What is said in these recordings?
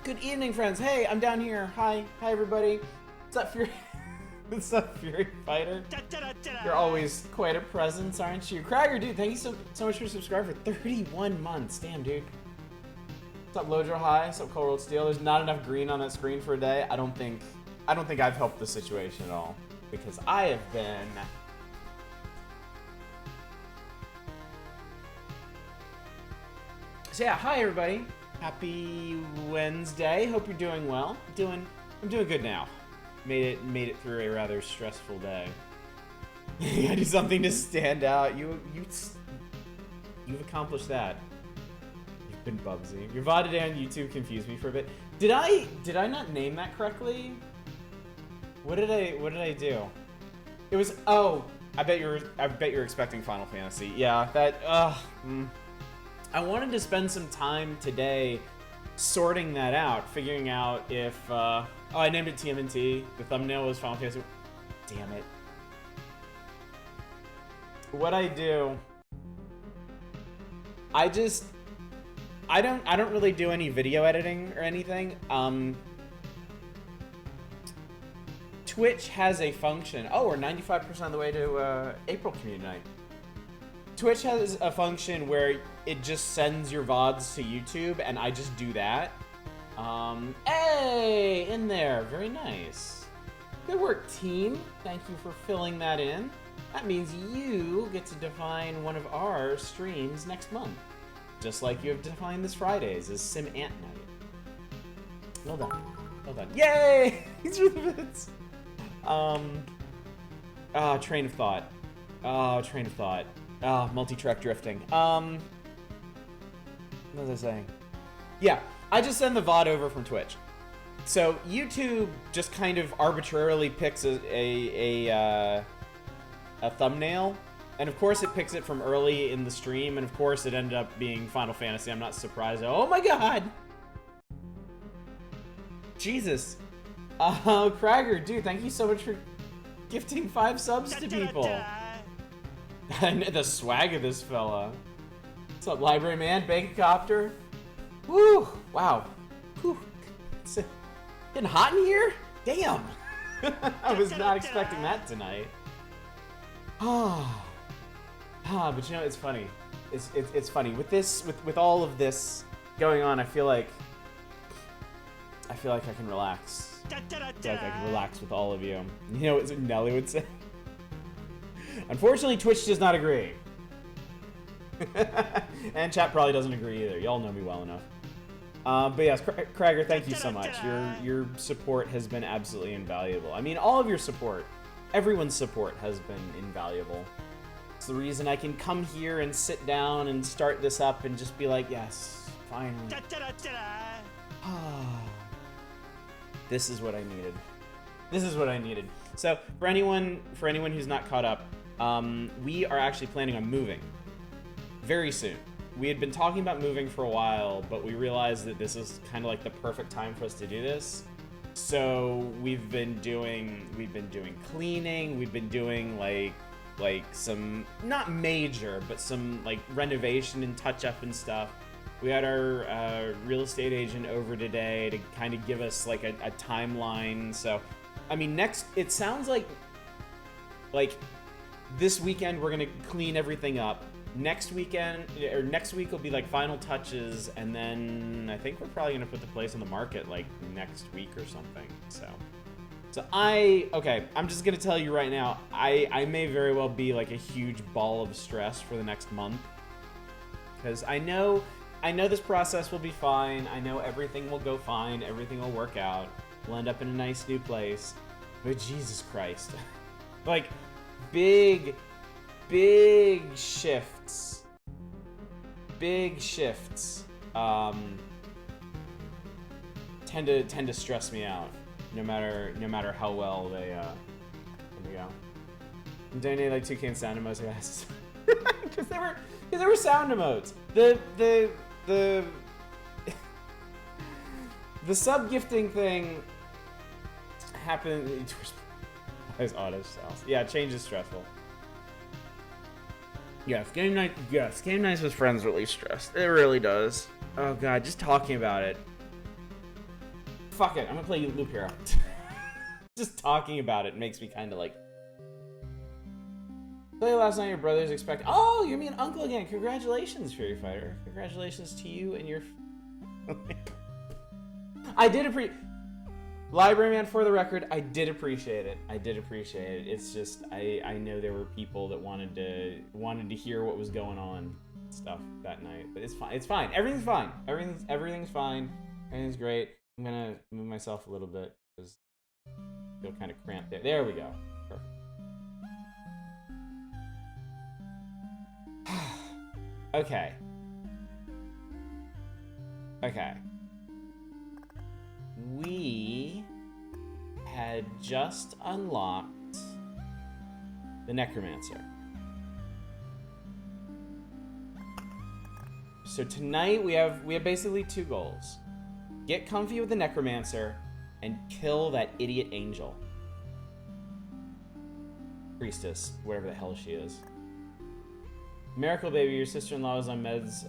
Good evening, friends. Hey, I'm down here. Hi everybody. What's up, Fury? What's up, Fury Fighter? You're always quite a presence, aren't you? Cragger, dude, thank you so much for subscribing for 31 months. Damn, dude. What's up, Lojo High? What's up, Cold Rolled Steel? There's not enough green on that screen for a day. I don't think I've helped the situation at all because I have been. So yeah, hi everybody. Happy Wednesday. Hope you're doing well. I'm doing good now. Made it through a rather stressful day. You gotta do something to stand out. You've accomplished that. You've been Bubsy. Your VOD today on YouTube confused me for a bit. Did I not name that correctly? What did I do? It was I bet you're expecting Final Fantasy. Yeah, that I wanted to spend some time today sorting that out, figuring out if I named it TMNT. The thumbnail was Final Fantasy. Damn it. What I do, I don't really do any video editing or anything. Twitch has a function. Oh, we're 95% of the way to April community night. Twitch has a function where it just sends your VODs to YouTube, and I just do that. Hey, in there, very nice. Good work, team. Thank you for filling that in. That means you get to define one of our streams next month. Just like you have defined this Fridays as Sim Ant Night. Well done. Well done. Yay! These are the bits. Train of thought. Train of thought. Multi-track drifting. What was I saying? Yeah, I just send the VOD over from Twitch. So YouTube just kind of arbitrarily picks a thumbnail, and of course it picks it from early in the stream, and of course it ended up being Final Fantasy. I'm not surprised. Oh my god! Jesus. Cragger, dude, thank you so much for gifting 5 subs to people. The swag of this fella. What's up, library man? Bankcopter? Woo! Wow. Whew. It's getting hot in here? Damn! I was not expecting that tonight. But you know, it's funny. It's funny. With all of this going on, I feel like I can relax. I feel like I can relax with all of you. You know what Nelly would say? Unfortunately, Twitch does not agree. And chat probably doesn't agree either. Y'all know me well enough. But yes, Cragger, thank you so much. Your support has been absolutely invaluable. I mean, all of your support, everyone's support has been invaluable. It's the reason I can come here and sit down and start this up and just be like, yes, finally. This is what I needed. This is what I needed. So for anyone who's not caught up, we are actually planning on moving very soon. We had been talking about moving for a while, but we realized that this is kind of like the perfect time for us to do this. So we've been doing cleaning. We've been doing like some, not major, but some like renovation and touch up and stuff. We had our real estate agent over today to kind of give us like a timeline. So, I mean, it sounds like this weekend we're gonna clean everything up. Next week will be like final touches, and then I think we're probably gonna put the place on the market like next week or something. So I'm just gonna tell you right now, I may very well be like a huge ball of stress for the next month, because I know this process will be fine. I know everything will go fine. Everything will work out. We'll end up in a nice new place. But Jesus Christ, like big shifts. Tend to stress me out, no matter how well they go. And donate like 2K sound emotes, guys. Because they were sound emotes. The sub gifting thing happened. His honest house. Yeah, change is stressful. Yes, game night. Yes, game nights with friends really stress. It really does. Oh god, just talking about it. fuck it. I'm gonna play Loop Hero. Just talking about it makes me kind of like... Play last night, your brothers expect... Oh, you're me an uncle again. Congratulations, Fury Fighter. Congratulations to you and your... I did appreciate... Library Man, for the record, I did appreciate it. I did appreciate it. It's just, I know there were people that wanted to hear what was going on stuff that night. But it's fine. It's fine. Everything's fine. Everything's fine. Everything's great. I'm gonna move myself a little bit because I feel kind of cramped there. There we go. Perfect. Okay. Okay. We had just unlocked the Necromancer. So tonight we have basically two goals. Get comfy with the Necromancer and kill that idiot angel. Priestess, whatever the hell she is. Miracle baby, your sister-in-law is on meds.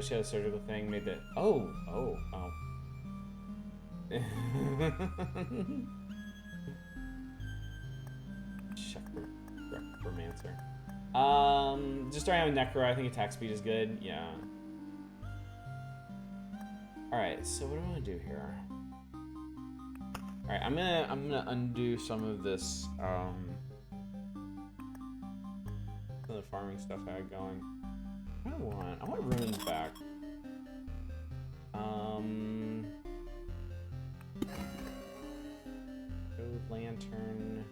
She had a surgical thing, made the... Oh. Necromancer. Just starting out with Necro, I think attack speed is good. Yeah. Alright, so what do I want to do here? Alright, I'm gonna undo some of this, some of the farming stuff I had going. I want ruins back. Lantern.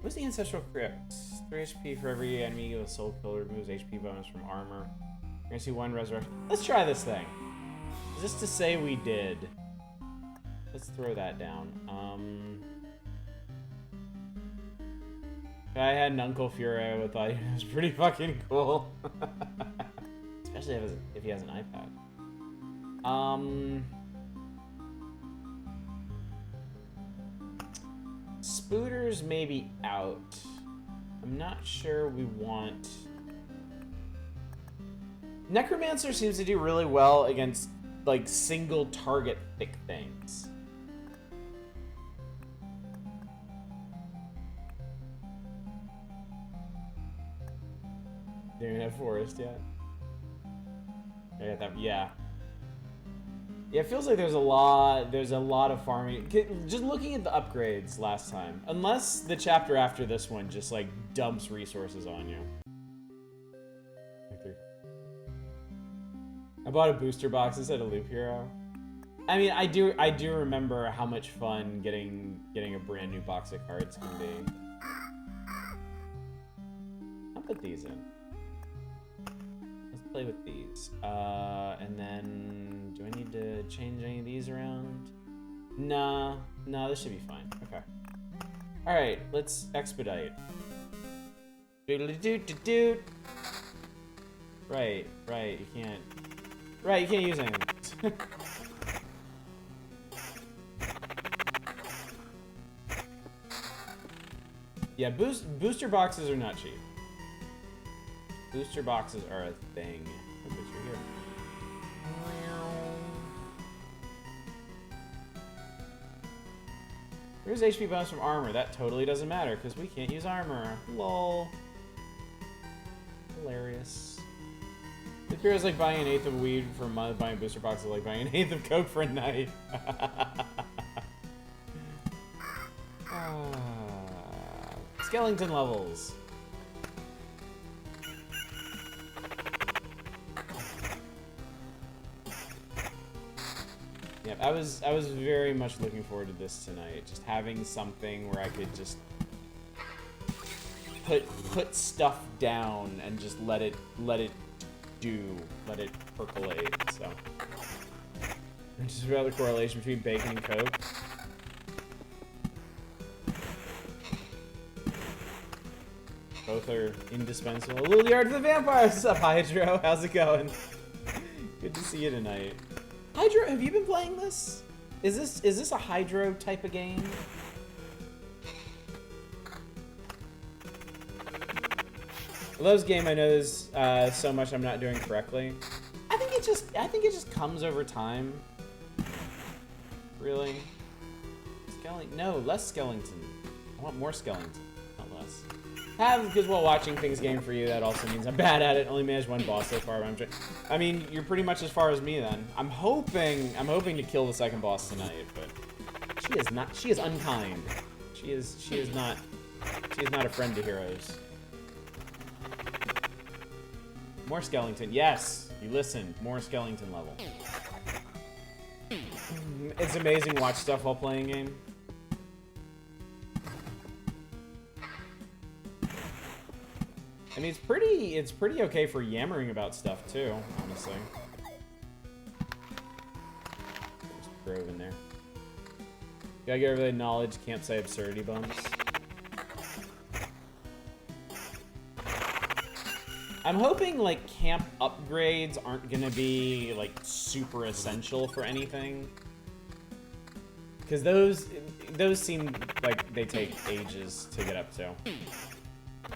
What's the Ancestral Crypt? 3 HP for every enemy with a soul killer, removes HP bonus from armor. You're gonna see 1 resurrection. Let's try this thing. Just to say we did. Let's throw that down. If I had an Uncle Fury, I would thought he was pretty fucking cool. Especially if he has an iPad. Spooters may be out. I'm not sure we want... Necromancer seems to do really well against, like, single target thick things. They don't have forest yet. I got that. Yeah. Yeah, it feels like there's a lot of farming. Just looking at the upgrades last time, unless the chapter after this one just like dumps resources on you. I bought a booster box instead of Loop Hero. I mean, I do remember how much fun getting a brand new box of cards can be. I'll put these in. Let's play with these. And then, do I need to change any of these around? Nah, this should be fine. Okay. All right, let's expedite. Doodly-doo-doo-doo. Right, you can't. Right, you can't use anything. Yeah, booster boxes are not cheap. Booster boxes are a thing. Oh, booster here. Here's HP bonus from armor. That totally doesn't matter because we can't use armor. Lol. Hilarious. It feels like buying an eighth of weed for a month, buying booster boxes like buying an eighth of coke for a night. Skeleton levels. Yep, I was very much looking forward to this tonight. Just having something where I could just put stuff down and just let it percolate. So, just about the correlation between bacon and coke. Both are indispensable. Liliard the Vampire! What's up, Hydro? How's it going? Good to see you tonight. Hydro, have you been playing this? Is this a Hydro type of game? Love's game, I know there's so much I'm not doing correctly. I think it just comes over time. Really? No, less skeleton. I want more skeleton, not less. Because while watching things game for you, that also means I'm bad at it. Only managed one boss so far. But I mean, you're pretty much as far as me then. I'm hoping to kill the second boss tonight, but she is not. She is unkind. She is not a friend to heroes. More skeleton. Yes, you listened. More skeleton level. It's amazing watch stuff while playing game. I mean, it's pretty okay for yammering about stuff too, honestly. There's Grove in there. Gotta get over the knowledge, can't say absurdity bumps. I'm hoping like camp upgrades aren't gonna be like super essential for anything. Because those seem like they take ages to get up to.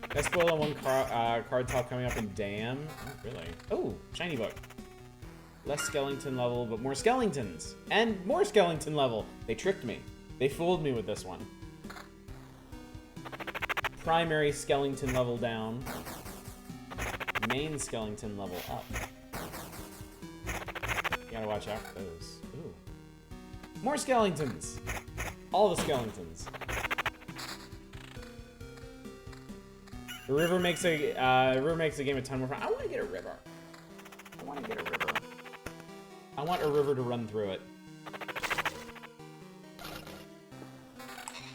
Can I spoil on one card talk coming up in Damn? Oh, really? Oh, shiny book. Less skeleton level, but more skeletons. And more skeleton level. They tricked me. They fooled me with this one. Primary skeleton level down. Main skeleton level up. You gotta watch out for those. Ooh. More skeletons! All the skeletons. The river makes the game a ton more fun. I want to get a river. I want to get a river. I want a river to run through it.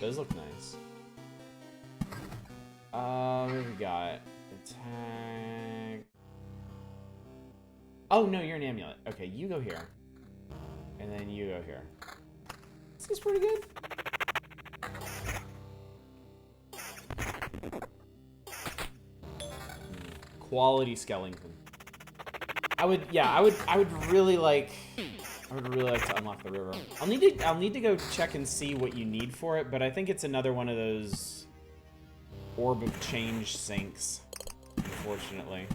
Those look nice. What do we got? Attack. Oh no, you're an amulet. Okay, you go here. And then you go here. This is pretty good. Quality skeleton. I would really like to unlock the river. I'll need to go check and see what you need for it, but I think it's another one of those orb of change sinks, unfortunately.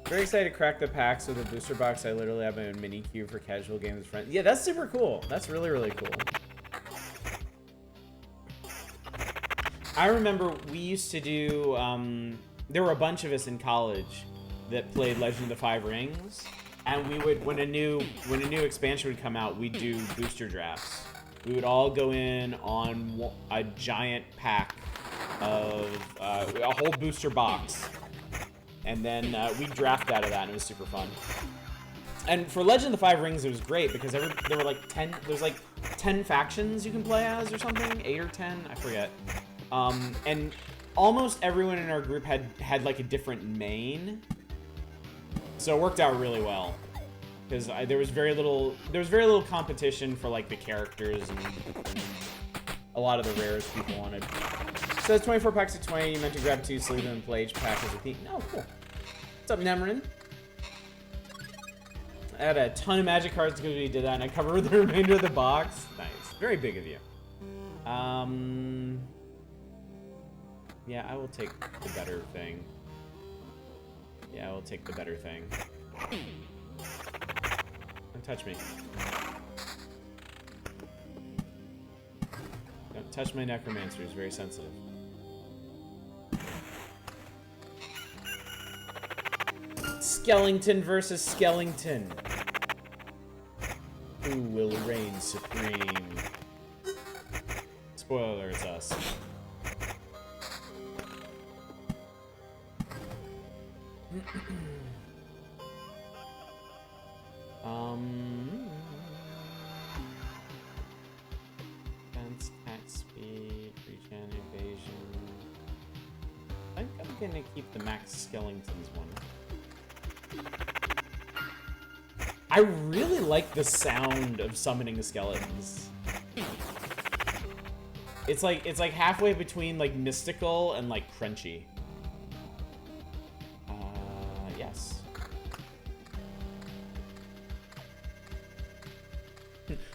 Very excited to crack the packs with a booster box. I literally have a mini queue for casual games with friends. Yeah, that's super cool. That's really, really cool. I remember we used to do, there were a bunch of us in college that played Legend of the Five Rings, and we would, when a new expansion would come out, we'd do booster drafts. We would all go in on a giant pack of, a whole booster box. And then we draft out of that, and it was super fun. And for Legend of the Five Rings, it was great because there were like 10. There's like 10 factions you can play as, or something, 8 or 10, I forget. And almost everyone in our group had like a different main, so it worked out really well because there was very little competition for like the characters and a lot of the rares people wanted. So it's 24 packs of 20. You meant to grab 2, sleeve them, and play each pack as a theme. Oh, cool. What's up, Nemrin? I had a ton of magic cards because we did that, and I covered the remainder of the box. Nice. Very big of you. Yeah, I will take the better thing. Yeah, I will take the better thing. Don't touch me. Don't touch my Necromancer. He's very sensitive. Skeleton versus skeleton. Who will reign supreme? Spoiler, it's us. Defense, attack speed, regen, evasion. I think I'm gonna keep the max skeletons one. I really like the sound of summoning skeletons. It's like halfway between like mystical and like crunchy. Yes.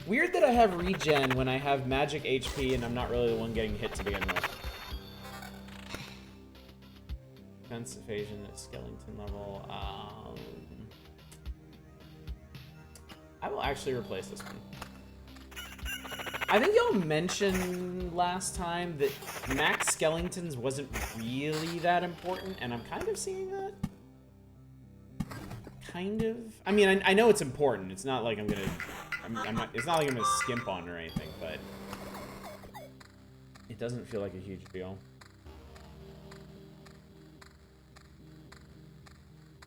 Weird that I have regen when I have magic HP and I'm not really the one getting hit to begin with. defense, evasion at skeleton level. I will actually replace this one. I think y'all mentioned last time that max skeletons wasn't really that important, and I'm kind of seeing that. Kind of. I mean, I know it's important. It's not like I'm not. It's not like I'm gonna skimp on or anything, but it doesn't feel like a huge deal.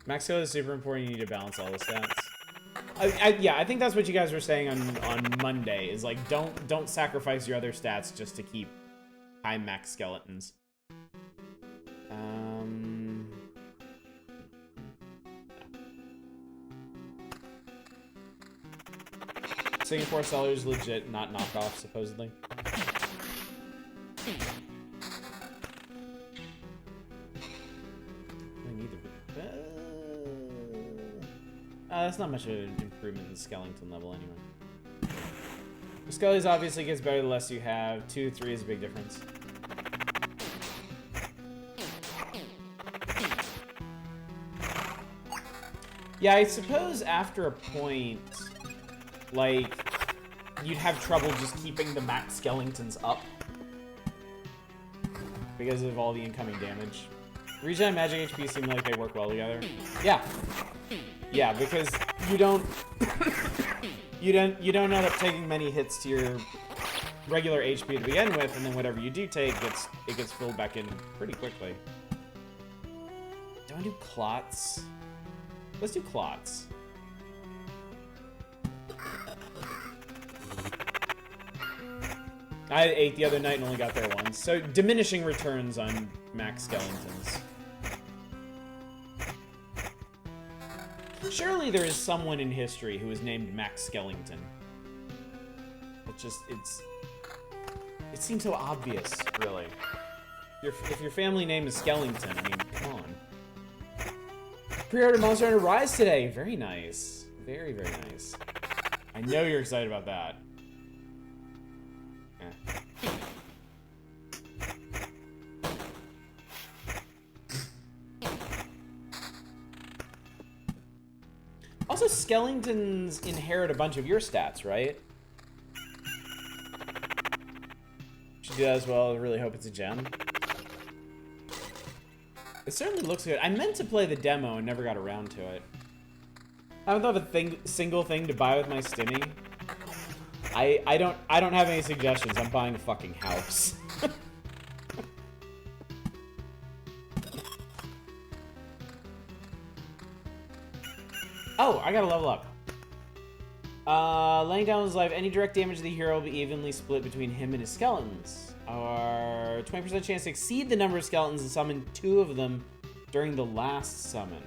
Max skill is super important. You need to balance all the stats. Yeah, I think that's what you guys were saying on Monday. Is like don't sacrifice your other stats just to keep high max skeletons. Singapore sellers legit, not knockoff, supposedly. That's not much of an improvement in the skeleton level anyway. The Skellies obviously gets better the less you have. 2, 3 is a big difference. Yeah, I suppose after a point, like, you'd have trouble just keeping the max skeletons up because of all the incoming damage. Regen and magic HP seem like they work well together. Yeah. Yeah, because you don't end up taking many hits to your regular HP to begin with, and then whatever you do take gets filled back in pretty quickly. Do I do clots? Let's do clots. I ate the other night and only got there once. So diminishing returns on max skeletons. Surely there is someone in history who is named Max Skellington. It seems so obvious, really. If your family name is Skellington, I mean, come on. Pre-order Monster Hunter Rise today. Very nice. Very, very nice. I know you're excited about that. Also, skeletons inherit a bunch of your stats, right? Should do that as well. I really hope it's a gem. It certainly looks good. I meant to play the demo and never got around to it. I don't have a single thing to buy with my stimmy. I don't have any suggestions. I'm buying a fucking house. Oh, I gotta level up. Laying down his life, any direct damage to the hero will be evenly split between him and his skeletons. Or 20% chance to exceed the number of skeletons and summon 2 of them during the last summon.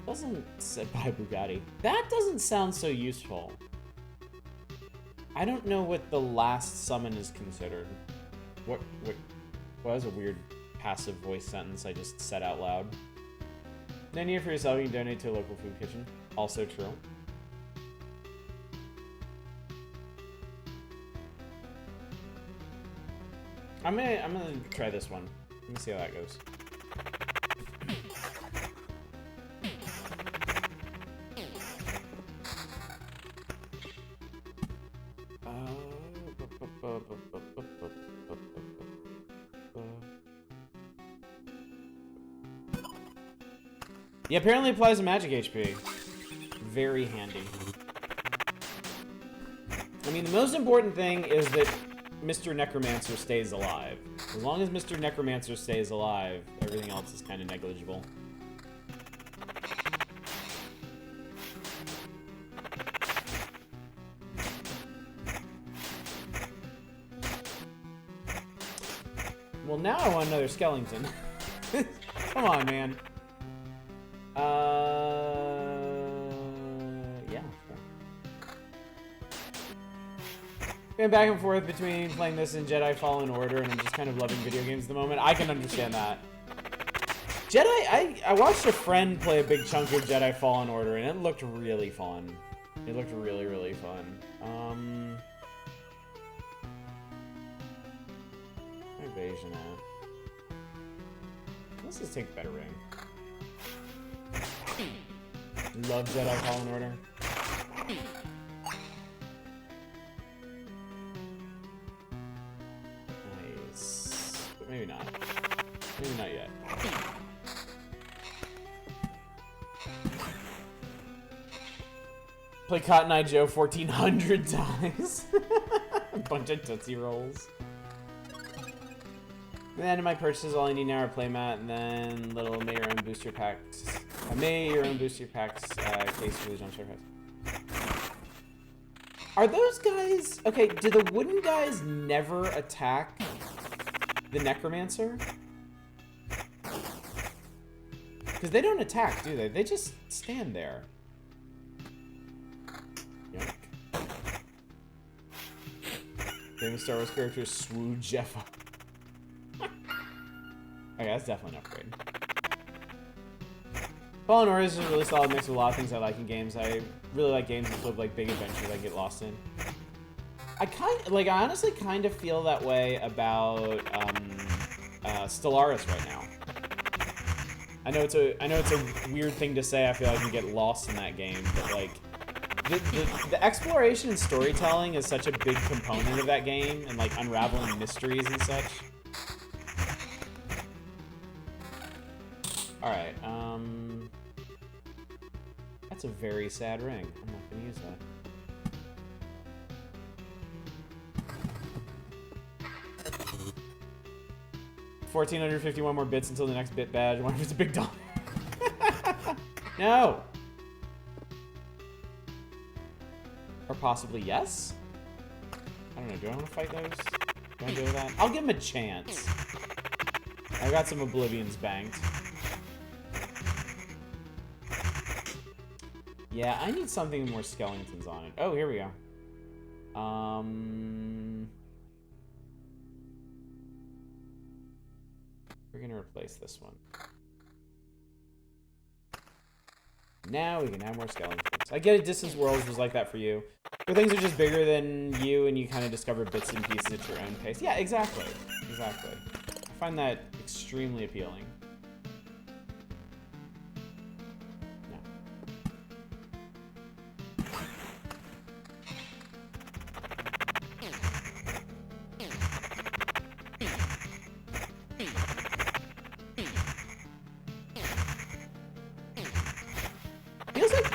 Doesn't said by Bugatti. That doesn't sound so useful. I don't know what the last summon is considered. What was a weird passive voice sentence I just said out loud. No need for yourself, you can donate to a local food kitchen. Also true. I'm gonna try this one. Let me see how that goes. Yeah, apparently applies to magic HP. Very handy. I mean, the most important thing is that Mr. Necromancer stays alive. As long as Mr. Necromancer stays alive, everything else is kind of negligible. Well, now I want another skeleton. Come on, man. Yeah, sure. Going back and forth between playing this and Jedi Fallen Order, and I'm just kind of loving video games at the moment. I can understand that. I watched a friend play a big chunk of Jedi Fallen Order, and it looked really fun. It looked really, really fun. Evasion at. Let's just take the better ring. Love Jedi Fallen Order. Nice. But maybe not. Maybe not yet. Play Cotton Eye Joe 1,400 times. A bunch of Tootsie Rolls. And then in my purchases, all I need now are playmat, and then little May Your Own Booster Packs. May Your Own Booster Packs case for the Jumpstart Pass. Are those guys... Okay, do the wooden guys never attack the Necromancer? Because they don't attack, do they? They just stand there. Yuck. Famous Star Wars character Swoo Jeffa. Okay, that's definitely an upgrade. Fallen Order is a really solid mix of a lot of things I like in games. I really like games that look like big adventures I get lost in. I honestly kind of feel that way about Stellaris right now. I know it's a weird thing to say. I feel like you get lost in that game, but like the exploration and storytelling is such a big component of that game, and like unraveling mysteries and such. All right, that's a very sad ring. I'm not gonna use that. 1,451 more bits until the next bit badge. I wonder if it's a big dollar. No. Or possibly yes? I don't know, do I want to fight those? Do I do that? I'll give him a chance. I got some Oblivions banked. Yeah, I need something with more skeletons on it. Oh, here we go. We're gonna replace this one. Now we can have more skeletons. I get it, Distance Worlds was like that for you. Where things are just bigger than you and you kind of discover bits and pieces at your own pace. Yeah, exactly. Exactly. I find that extremely appealing.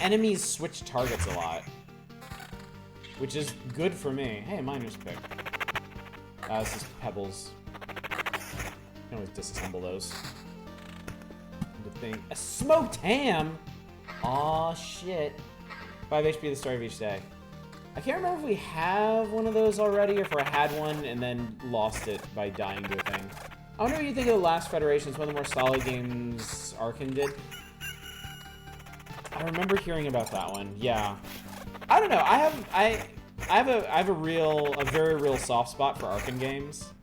Enemies switch targets a lot, which is good for me. Hey, miner's pick. This is pebbles. You can always disassemble those. Good thing. A smoked ham? Aw, shit. 5 HP at the start of each day. I can't remember if we have one of those already, or if I had one and then lost it by dying to a thing. I wonder what you think of the last Federation. It's one of the more solid games Arkan did. I remember hearing about that one. Yeah, I don't know. I have a very real soft spot for Arkan games.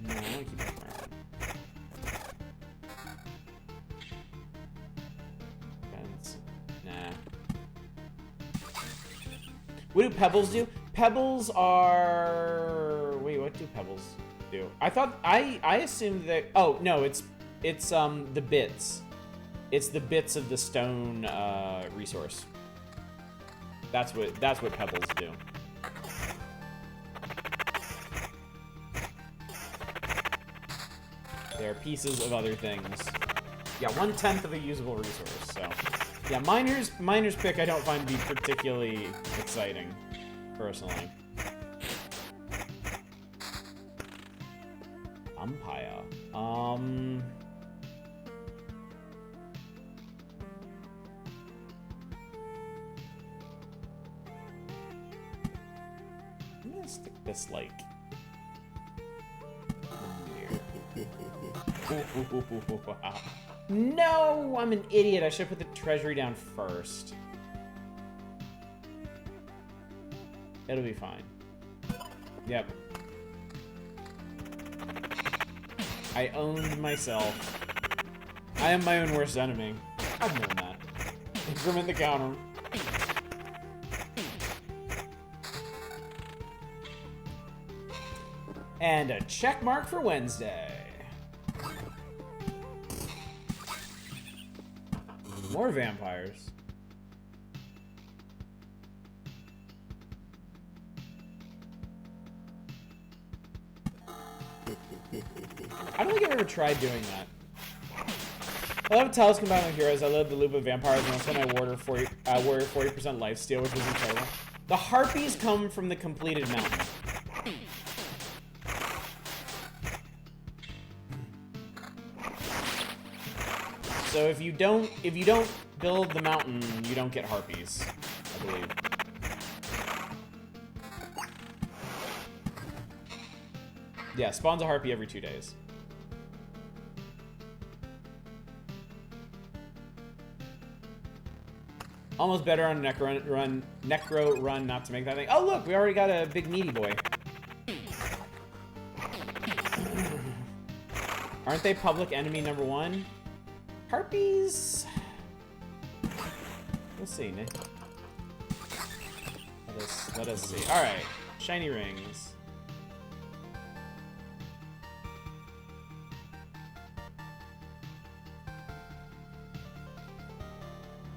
No, I want to keep it for Arkan. Nah. What do pebbles do? Pebbles are... Wait, what do pebbles do? I thought... I assumed that... Oh, no, it's the bits. It's the bits of the stone resource. That's what pebbles do. They're pieces of other things. Yeah, 1/10 of a usable resource, so... Yeah, miner's pick I don't find to be particularly exciting. Personally. Umpire. I'm gonna stick this like No, I'm an idiot. I should put the treasury down first. It'll be fine. Yep. I owned myself. I am my own worst enemy. I've known that. Increment the counter. And a check mark for Wednesday. More vampires. I don't think I've ever tried doing that. I love Talos combined with heroes. I love the loop of vampires and also my warrior 40% lifesteal, which is incredible. The harpies come from the completed mountain. So if you don't build the mountain, you don't get harpies, I believe. Yeah, spawns a harpy every 2 days. Almost better on a necro run not to make that thing. Oh look, we already got a big meaty boy. Aren't they public enemy #1? Harpies. We'll see, Nick. Let us see. All right, shiny rings.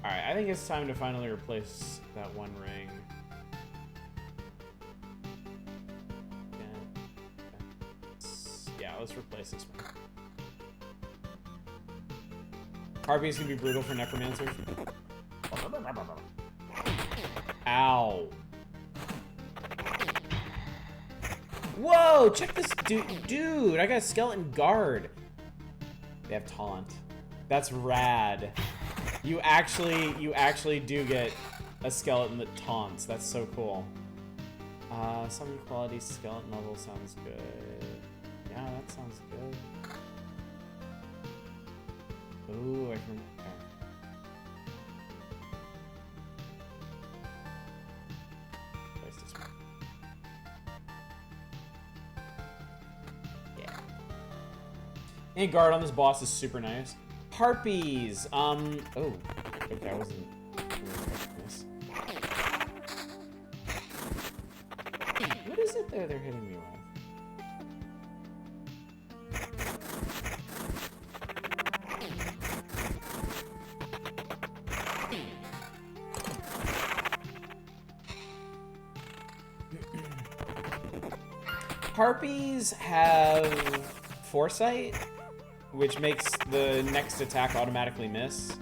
All right, I think it's time to finally replace that one ring. Yeah, let's replace this one. Harpies can be brutal for Necromancers. Ow. Whoa, check this dude, I got a skeleton guard. They have taunt. That's rad. You actually do get a skeleton that taunts. That's so cool. Some quality skeleton level sounds good. Yeah, that sounds good. Ooh, I can. Place this one. Yeah. And guard on this boss is super nice. Harpies. Oh, okay, I wasn't expecting this. What is it there they're hitting me with? Harpies have foresight, which makes the next attack automatically miss.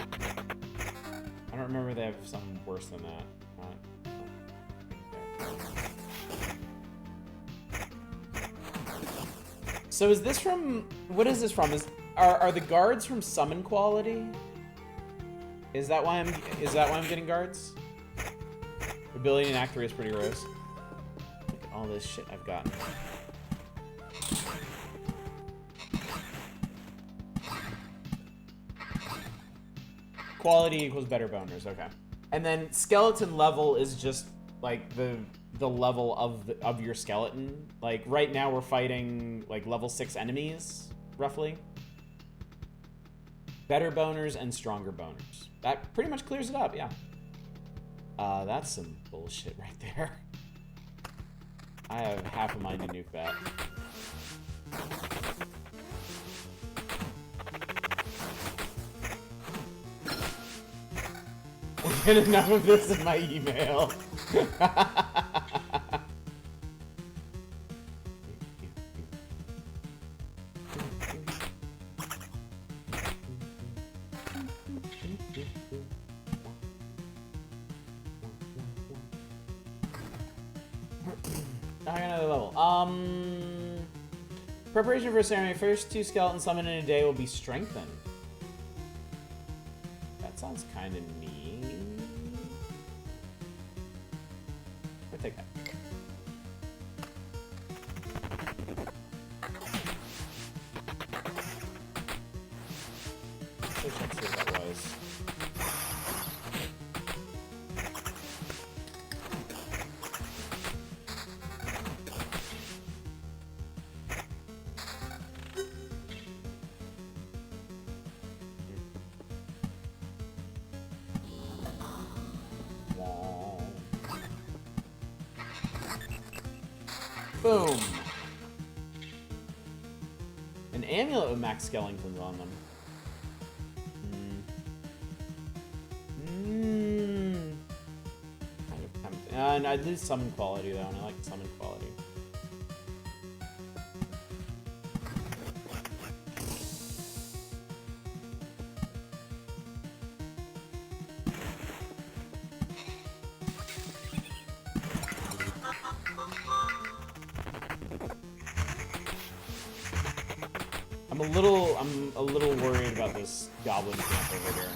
I don't remember if they have something worse than that. So is this from... What is this from? Are the guards from summon quality? Is that why I'm getting guards? Ability in Act 3 is pretty gross. Look at all this shit I've gotten. Quality equals better boners, okay. And then skeleton level is just like the level of your skeleton. Like right now we're fighting like level 6 enemies, roughly. Better boners and stronger boners. That pretty much clears it up, yeah. That's some bullshit right there. I have half a mind to nuke that. Get enough of this in my email. I got another level. Preparation for a ceremony. First 2 skeletons summoned in a day will be strengthened. That sounds kind of neat. We'll take that. Let's see what that was. Boom. An amulet with max skeletons on them. Kind of tempting. And I'd lose summon quality though, and I like summon quality. I'm a little worried about this goblin camp over here.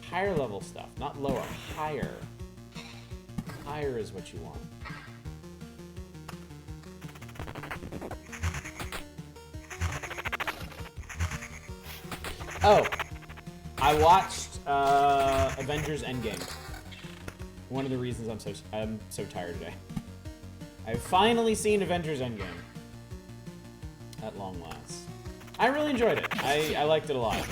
Higher level stuff, not lower, higher. Higher is what you want. Oh, I watched Avengers Endgame. One of the reasons I'm so tired today. I've finally seen Avengers Endgame. At long last. I really enjoyed it. I liked it a lot.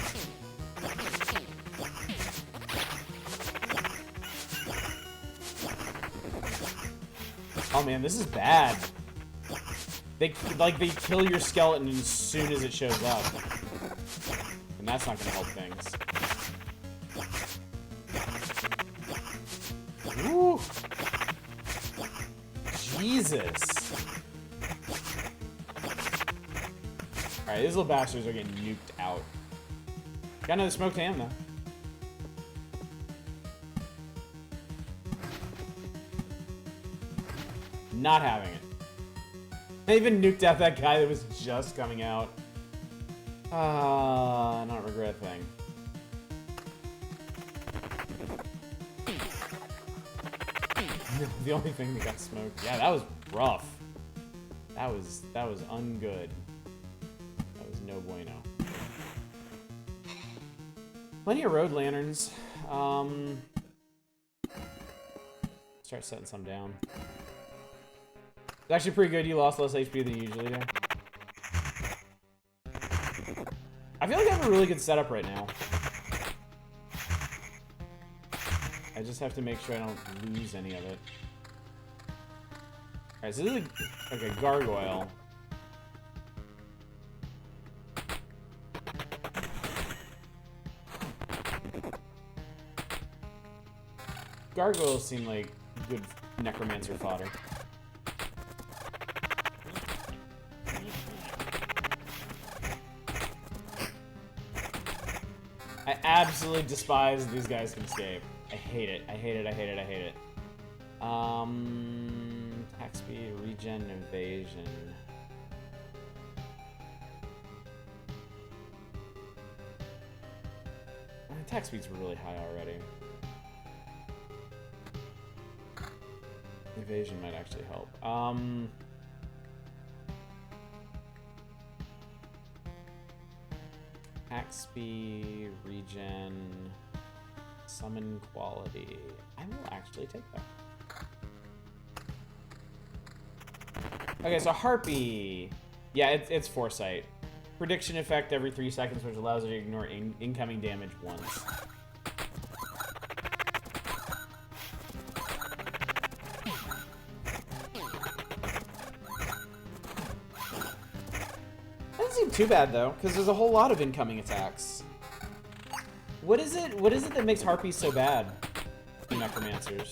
Oh man, this is bad. They kill your skeleton as soon as it shows up. And that's not gonna help things. Woo! Jesus! Alright, these little bastards are getting nuked out. Got another smoked ham, though. Not having it. I even nuked out that guy that was just coming out. Not regret a thing. The only thing that got smoked. Yeah, that was rough. That was ungood. That was no bueno. Plenty of road lanterns. Start setting some down. It's actually pretty good. You lost less HP than you usually do. I feel like I have a really good setup right now. I just have to make sure I don't lose any of it. Alright, so this is a, okay, gargoyle. Gargoyles seem like good necromancer fodder. I absolutely despise these guys can escape. I hate it. I hate it. I hate it. I hate it. Attack speed, regen, evasion. Attack speed's really high already. Evasion might actually help. Attack speed, regen, summon quality. I will actually take that. Okay, so Harpy. Yeah, it's Foresight. Prediction effect every 3 seconds, which allows you to ignore incoming damage once. Doesn't seem too bad though, because there's a whole lot of incoming attacks. What is it that makes Harpies so bad? Necromancers.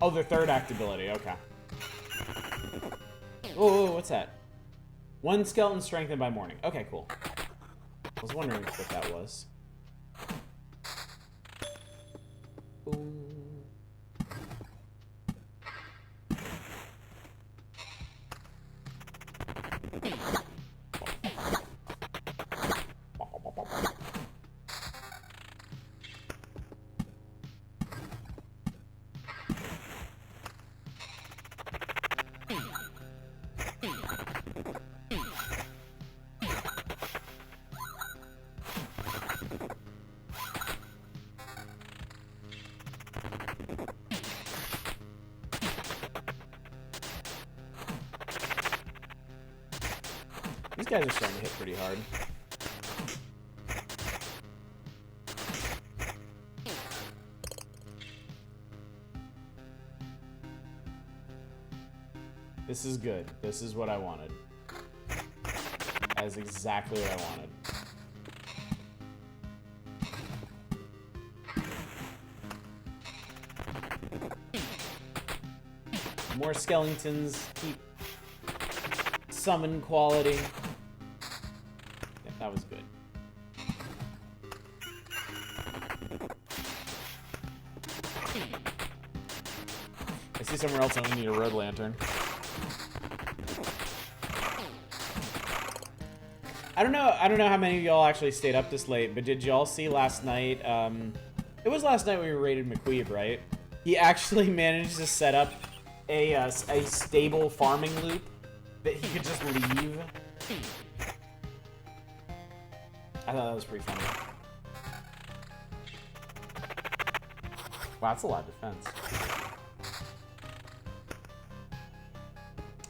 Oh, their third act ability, okay. Oh, what's that? One skeleton strengthened by morning. Okay, cool. I was wondering what that was. Ooh. guys are starting to hit pretty hard. This is good. This is what I wanted. That is exactly what I wanted. More skeletons, keep summon quality. Yeah, that was good. I see somewhere else I need a road lantern. I don't know how many of y'all actually stayed up this late, but did y'all see last night? It was last night we raided McQueeb, right? He actually managed to set up a stable farming loop that he could just leave. I thought that was pretty funny. Wow, that's a lot of defense.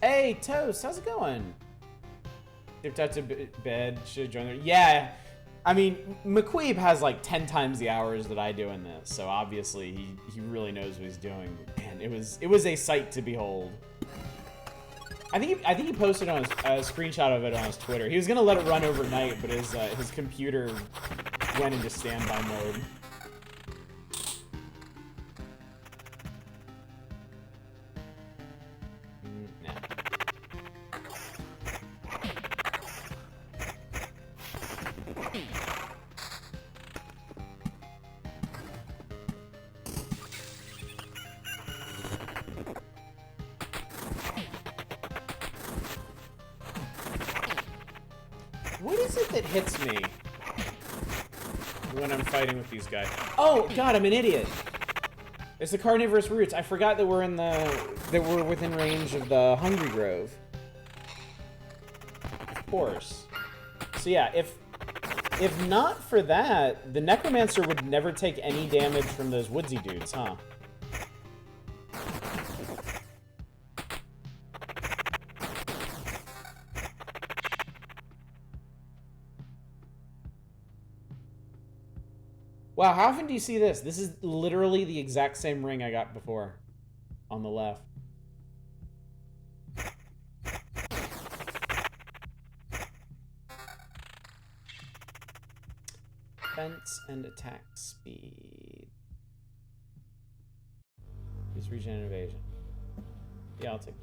Hey, Toast, how's it going? Dipped out to bed, should have joined there. Yeah, I mean, McQueeb has like 10 times the hours that I do in this, so obviously he really knows what he's doing. But man, it was a sight to behold. I think he posted on a screenshot of it on his Twitter. He was gonna let it run overnight, but his computer went into standby mode. What is it that hits me when I'm fighting with these guys? Oh God, I'm an idiot. It's the carnivorous roots. I forgot that we're within range of the Hungry Grove. Of course. So yeah, if not for that, the Necromancer would never take any damage from those woodsy dudes, huh? Wow, how often do you see this? This is literally the exact same ring I got before. On the left. Defense and attack speed. Use regen and evasion. Yeah, I'll take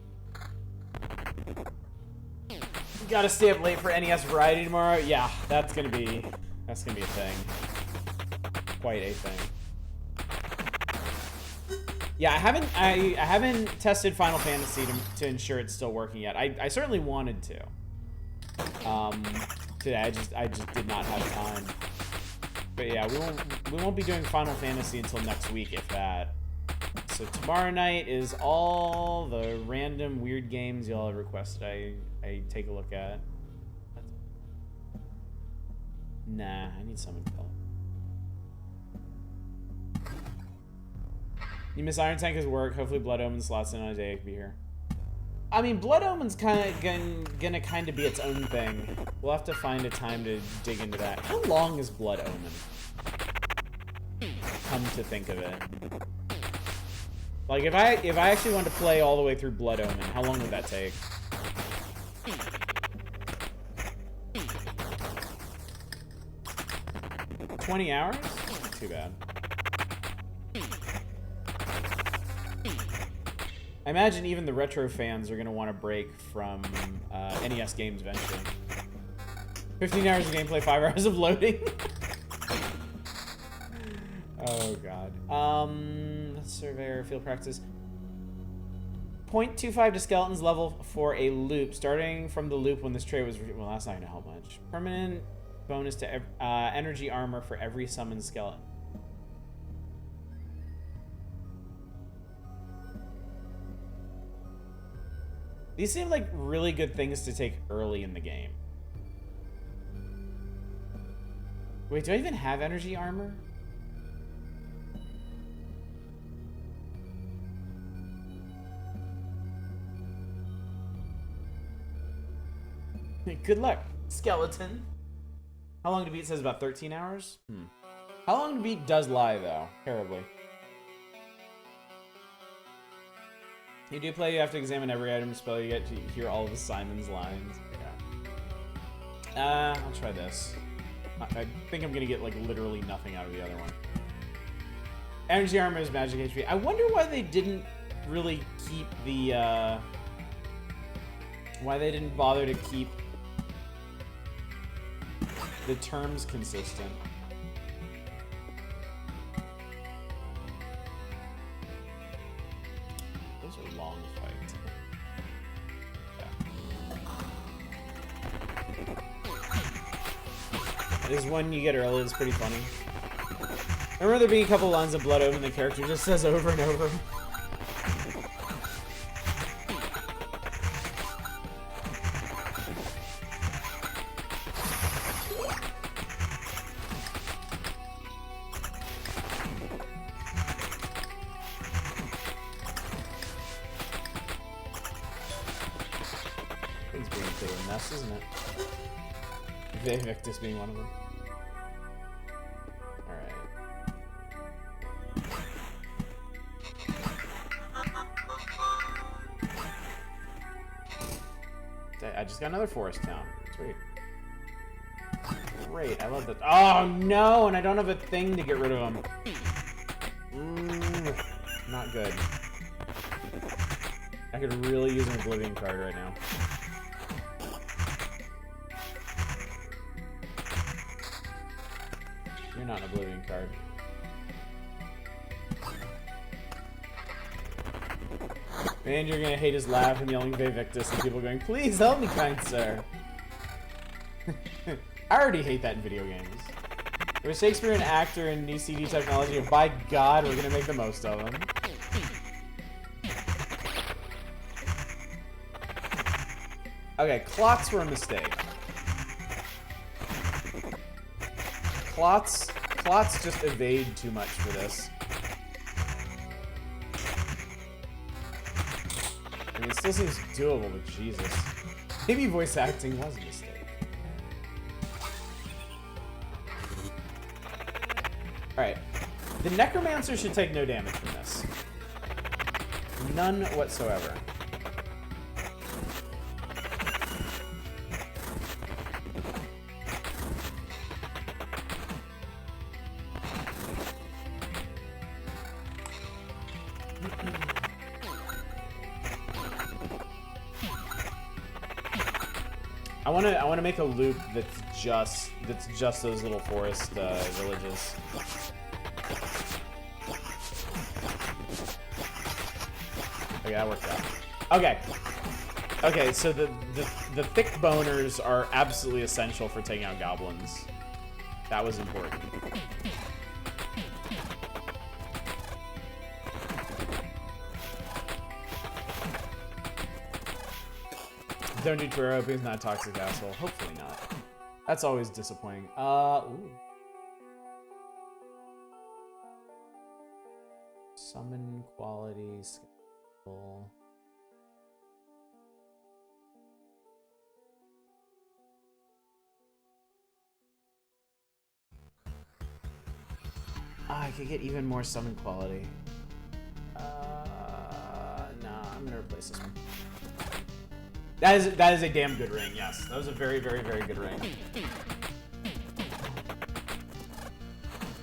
it. You gotta stay up late for NES Variety tomorrow? Yeah, that's gonna be a thing. Quite a thing. Yeah, I haven't tested Final Fantasy to ensure it's still working yet. I certainly wanted to. Today I just did not have time. But yeah, we won't be doing Final Fantasy until next week, if that. So tomorrow night is all the random weird games y'all have requested I take a look at. Nah, I need Summon Call. You miss Iron Tank as work. Hopefully Blood Omen slots in on a day I could be here. I mean, Blood Omen's gonna kind of be its own thing. We'll have to find a time to dig into that. How long is Blood Omen? Come to think of it. Like, if I actually wanted to play all the way through Blood Omen, how long would that take? $20 hours? Not too bad. I imagine even the retro fans are going to want to break from NES games eventually. 15 hours of gameplay, 5 hours of loading. Oh god. Surveyor, field practice. 0.25 to skeletons level for a loop. Starting from the loop when this trait was... Well, that's not going to help much. Permanent bonus to energy armor for every summoned skeleton. These seem like really good things to take early in the game. Wait, do I even have energy armor? Good luck, skeleton. How long to beat says about 13 hours? How long to beat does lie, though. Terribly. You do play, you have to examine every item spell you get to hear all of Simon's lines. Yeah. I'll try this. I think I'm gonna get, like, literally nothing out of the other one. Energy armor is magic HP. I wonder why they didn't really keep the, why they didn't bother to keep the terms consistent. Those are long fights. Yeah. There's one you get early that's pretty funny. I remember there being a couple lines of blood omen the character just says over and over. It's being a bit of a mess, isn't it? Victus being one of them. I just got another forest town. Sweet. Great, I love that. Oh no, and I don't have a thing to get rid of them. Not good. I could really use an Oblivion card right now. You're not an Oblivion card. Man, you're gonna hate his laugh and yelling Vevictus and people going, please help me, kind sir. I already hate that in video games. There was Shakespeare an actor in new CD technology, and by God, we're gonna make the most of him. Okay, clots were a mistake. Clots just evade too much for this. I mean, it still seems doable, but Jesus. Maybe voice acting was a mistake. Alright. The Necromancer should take no damage from this. None whatsoever. I want to make a loop that's just those little forest villages. Okay, that worked out. Okay, so the thick boners are absolutely essential for taking out goblins. That was important. Don't do Tuero, he's not a toxic asshole. Hopefully not. That's always disappointing. Ooh. Summon quality skill. I could get even more summon quality. Nah, I'm gonna replace this one. That is a damn good ring, yes. That was a very, very, very good ring.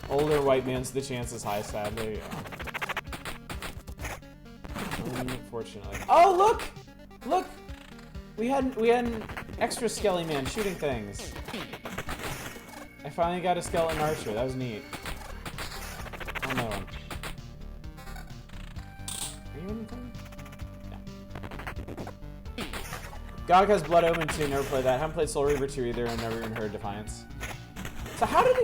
Older white man's the chance is high, sadly. Unfortunately. Oh, look! Look! We had an extra skelly man shooting things. I finally got a skeleton archer. That was neat. Oh no. Are you anything? Gog has Blood Omen 2, never played that. Haven't played Soul Reaver 2 either, and never even heard Defiance. So how does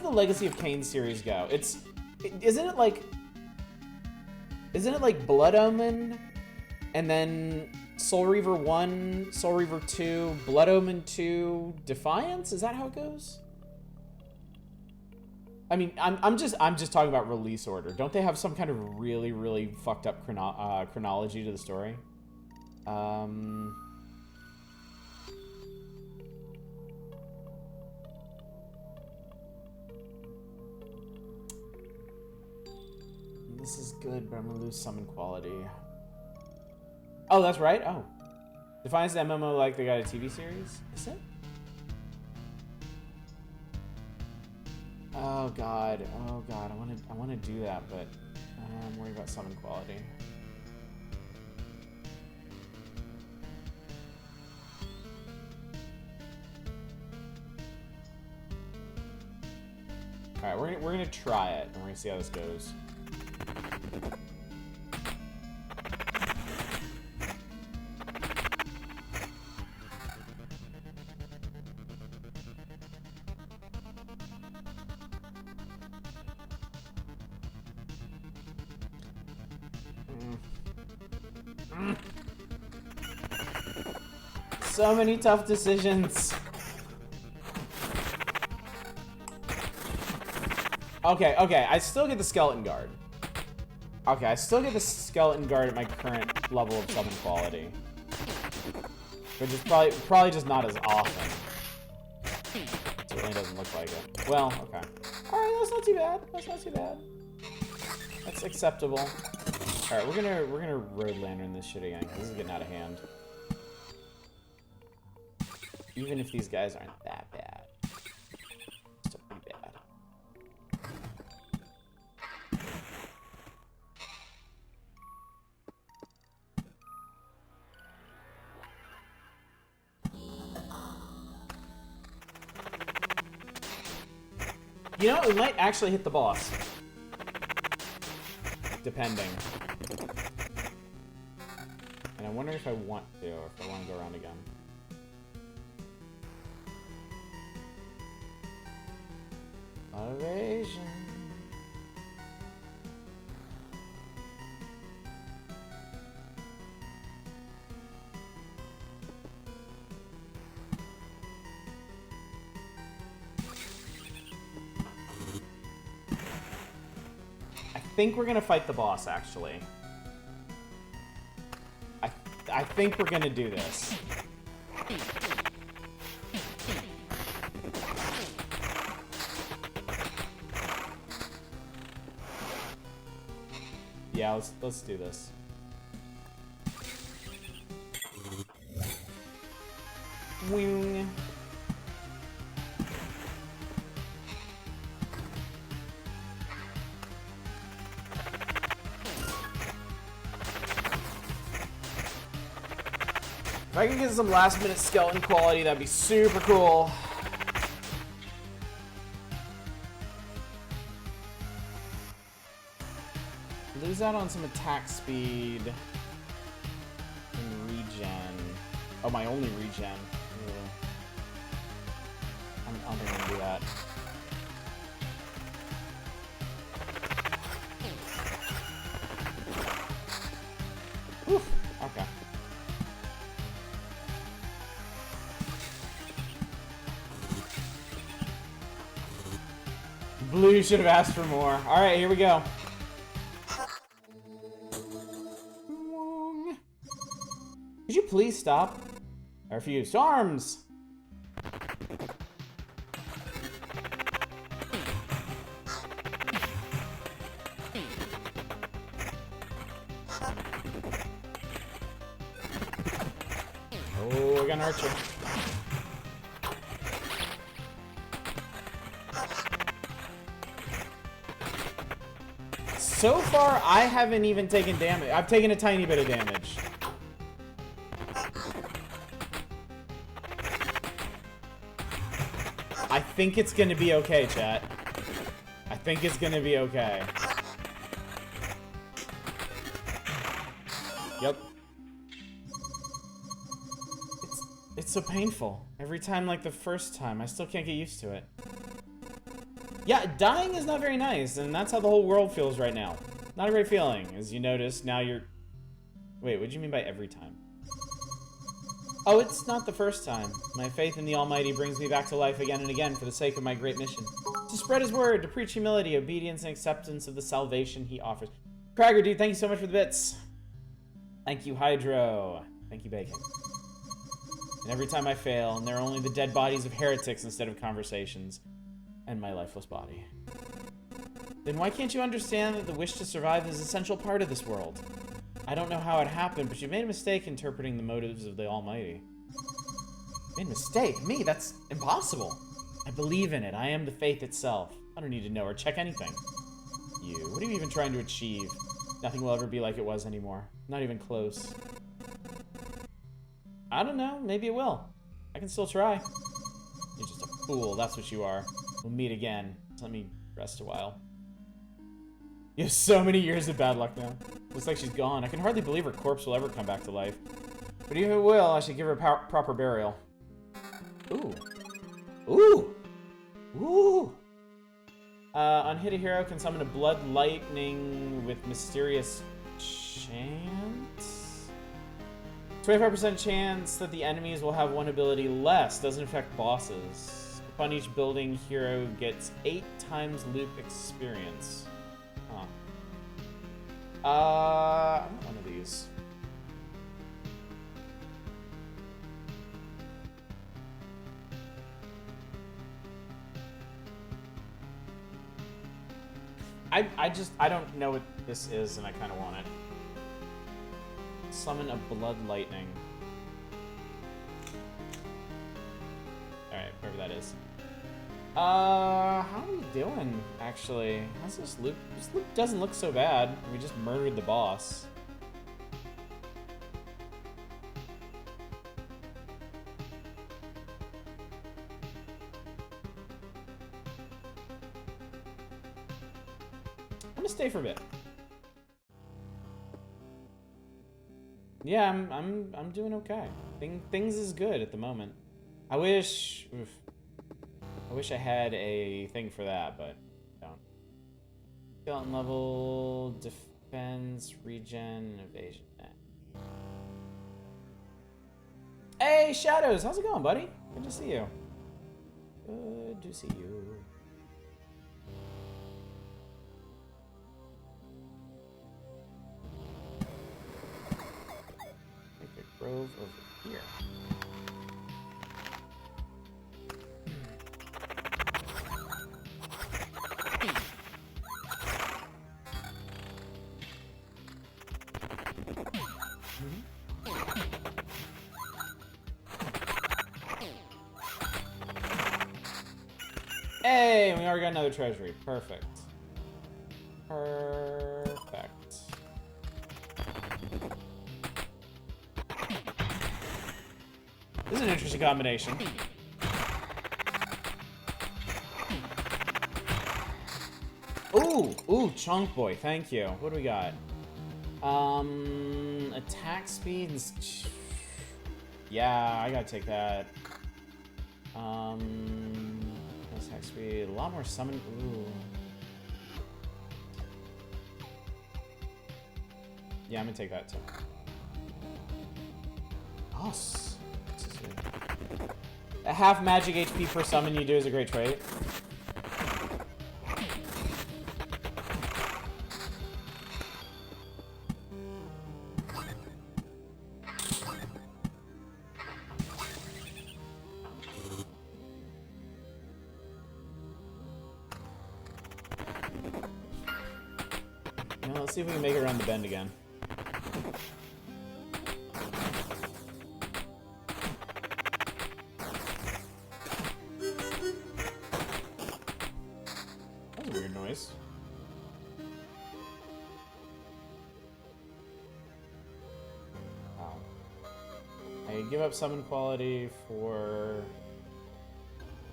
the Legacy of Kain series go? Isn't it like Blood Omen, and then Soul Reaver 1, Soul Reaver 2, Blood Omen 2, Defiance? Is that how it goes? I mean, I'm just talking about release order. Don't they have some kind of really, really fucked up chronology to the story? This is good, but I'm gonna lose summon quality. Oh, that's right. Oh, defines the MMO like they got a TV series. Is it? Oh god. Oh god. I want to do that, but I'm worried about summon quality. All right, we're gonna try it, and we're gonna see how this goes. So many tough decisions. Okay, I still get the skeleton guard. Okay, I still get the skeleton guard at my current level of summon quality. But just probably just not as often. Certainly doesn't look like it. Well, okay. Alright, that's not too bad. That's not too bad. That's acceptable. Alright, we're gonna road lantern this shit again, because this is getting out of hand. Even if these guys aren't that bad. Still pretty bad. You know, we might actually hit the boss. Depending. And I wonder if I want to, or if I want to go around again. Motivation. I think we're gonna fight the boss, actually. I think we're gonna do this. Yeah, let's do this. Wing. If I can get some last minute skeleton quality, that'd be super cool. Lose out on some attack speed and regen. Oh, my only regen. Ugh. I don't think I'm gonna do that. Whew. Okay. Blue should have asked for more. All right, here we go. Could you please stop? I refuse. To arms! Oh, I got an archer. So far, I haven't even taken damage. I've taken a tiny bit of damage. I think it's gonna be okay, chat. I think it's gonna be okay. Yep. It's so painful. Every time, like the first time, I still can't get used to it. Yeah, dying is not very nice, and that's how the whole world feels right now. Not a great feeling, as you notice, now you're... Wait, what do you mean by every time? Oh, it's not the first time. My faith in the Almighty brings me back to life again and again for the sake of my great mission. To spread his word, to preach humility, obedience, and acceptance of the salvation he offers. Cragger, dude, thank you so much for the bits. Thank you, Hydro. Thank you, Bacon. And every time I fail, and there are only the dead bodies of heretics instead of conversations, and my lifeless body. Then why can't you understand that the wish to survive is an essential part of this world? I don't know how it happened, but you made a mistake interpreting the motives of the Almighty. Made a mistake? Me? That's impossible. I believe in it. I am the faith itself. I don't need to know or check anything. You. What are you even trying to achieve? Nothing will ever be like it was anymore. Not even close. I don't know. Maybe it will. I can still try. You're just a fool. That's what you are. We'll meet again. Let me rest a while. You have so many years of bad luck now. Looks like she's gone. I can hardly believe her corpse will ever come back to life. But even if it will, I should give her a proper burial. Ooh. Ooh! Ooh! On hit a hero can summon a blood lightning with mysterious chance? 25% chance that the enemies will have one ability less. Doesn't affect bosses. Upon each building, hero gets 8 times loop experience. Huh. I want one of these. I don't know what this is, and I kind of want it. Summon a blood lightning. Alright, wherever that is. How are we doing, actually? How's this loop? This loop doesn't look so bad. We just murdered the boss. I'm gonna stay for a bit. Yeah, I'm doing okay. Things is good at the moment. I wish I had a thing for that, but I don't. Skeleton level, defense, regen, evasion. Hey, Shadows, how's it going, buddy? Good to see you. Good to see you. Grove over here. Hey, we already got another treasury. Perfect. Perfect. This is an interesting combination. Ooh, Chunk Boy, thank you. What do we got? Attack speed and... Yeah, I gotta take that. Attack speed, a lot more summon... Ooh. Yeah, I'm gonna take that too. Awesome. A half magic HP per summon you do is a great trait. Now let's see if we can make it around the bend again. Give up summon quality for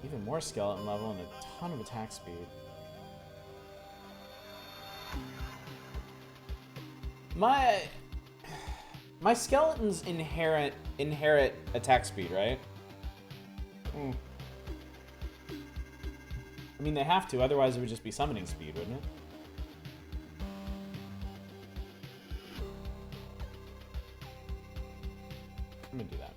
even more skeleton level and a ton of attack speed. My skeletons inherit attack speed, right? I mean, they have to, otherwise it would just be summoning speed, wouldn't it? I'm gonna do that.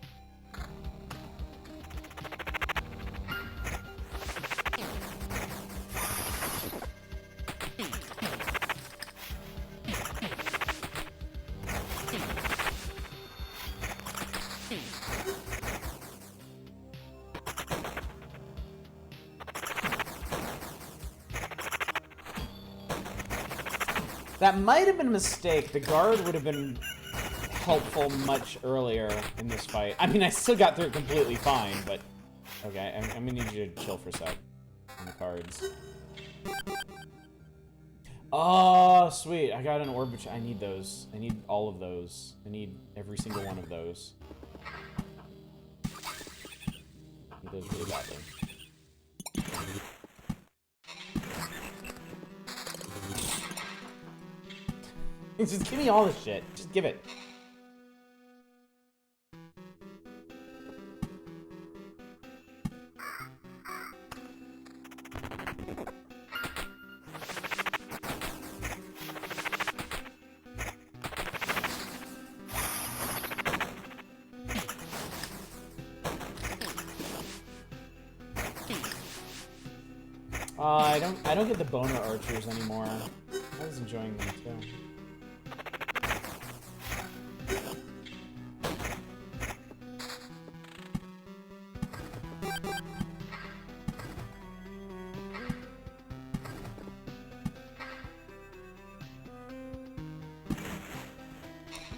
That might have been a mistake. The guard would have been helpful much earlier in this fight. I mean, I still got through it completely fine, but... Okay, I'm gonna need you to chill for a sec. On the cards. Oh, sweet. I got an orb, which I need those. I need all of those. I need every single one of those. I need those really badly. Just give me all this shit. Just give it. I don't get the boner archers anymore. I was enjoying them too.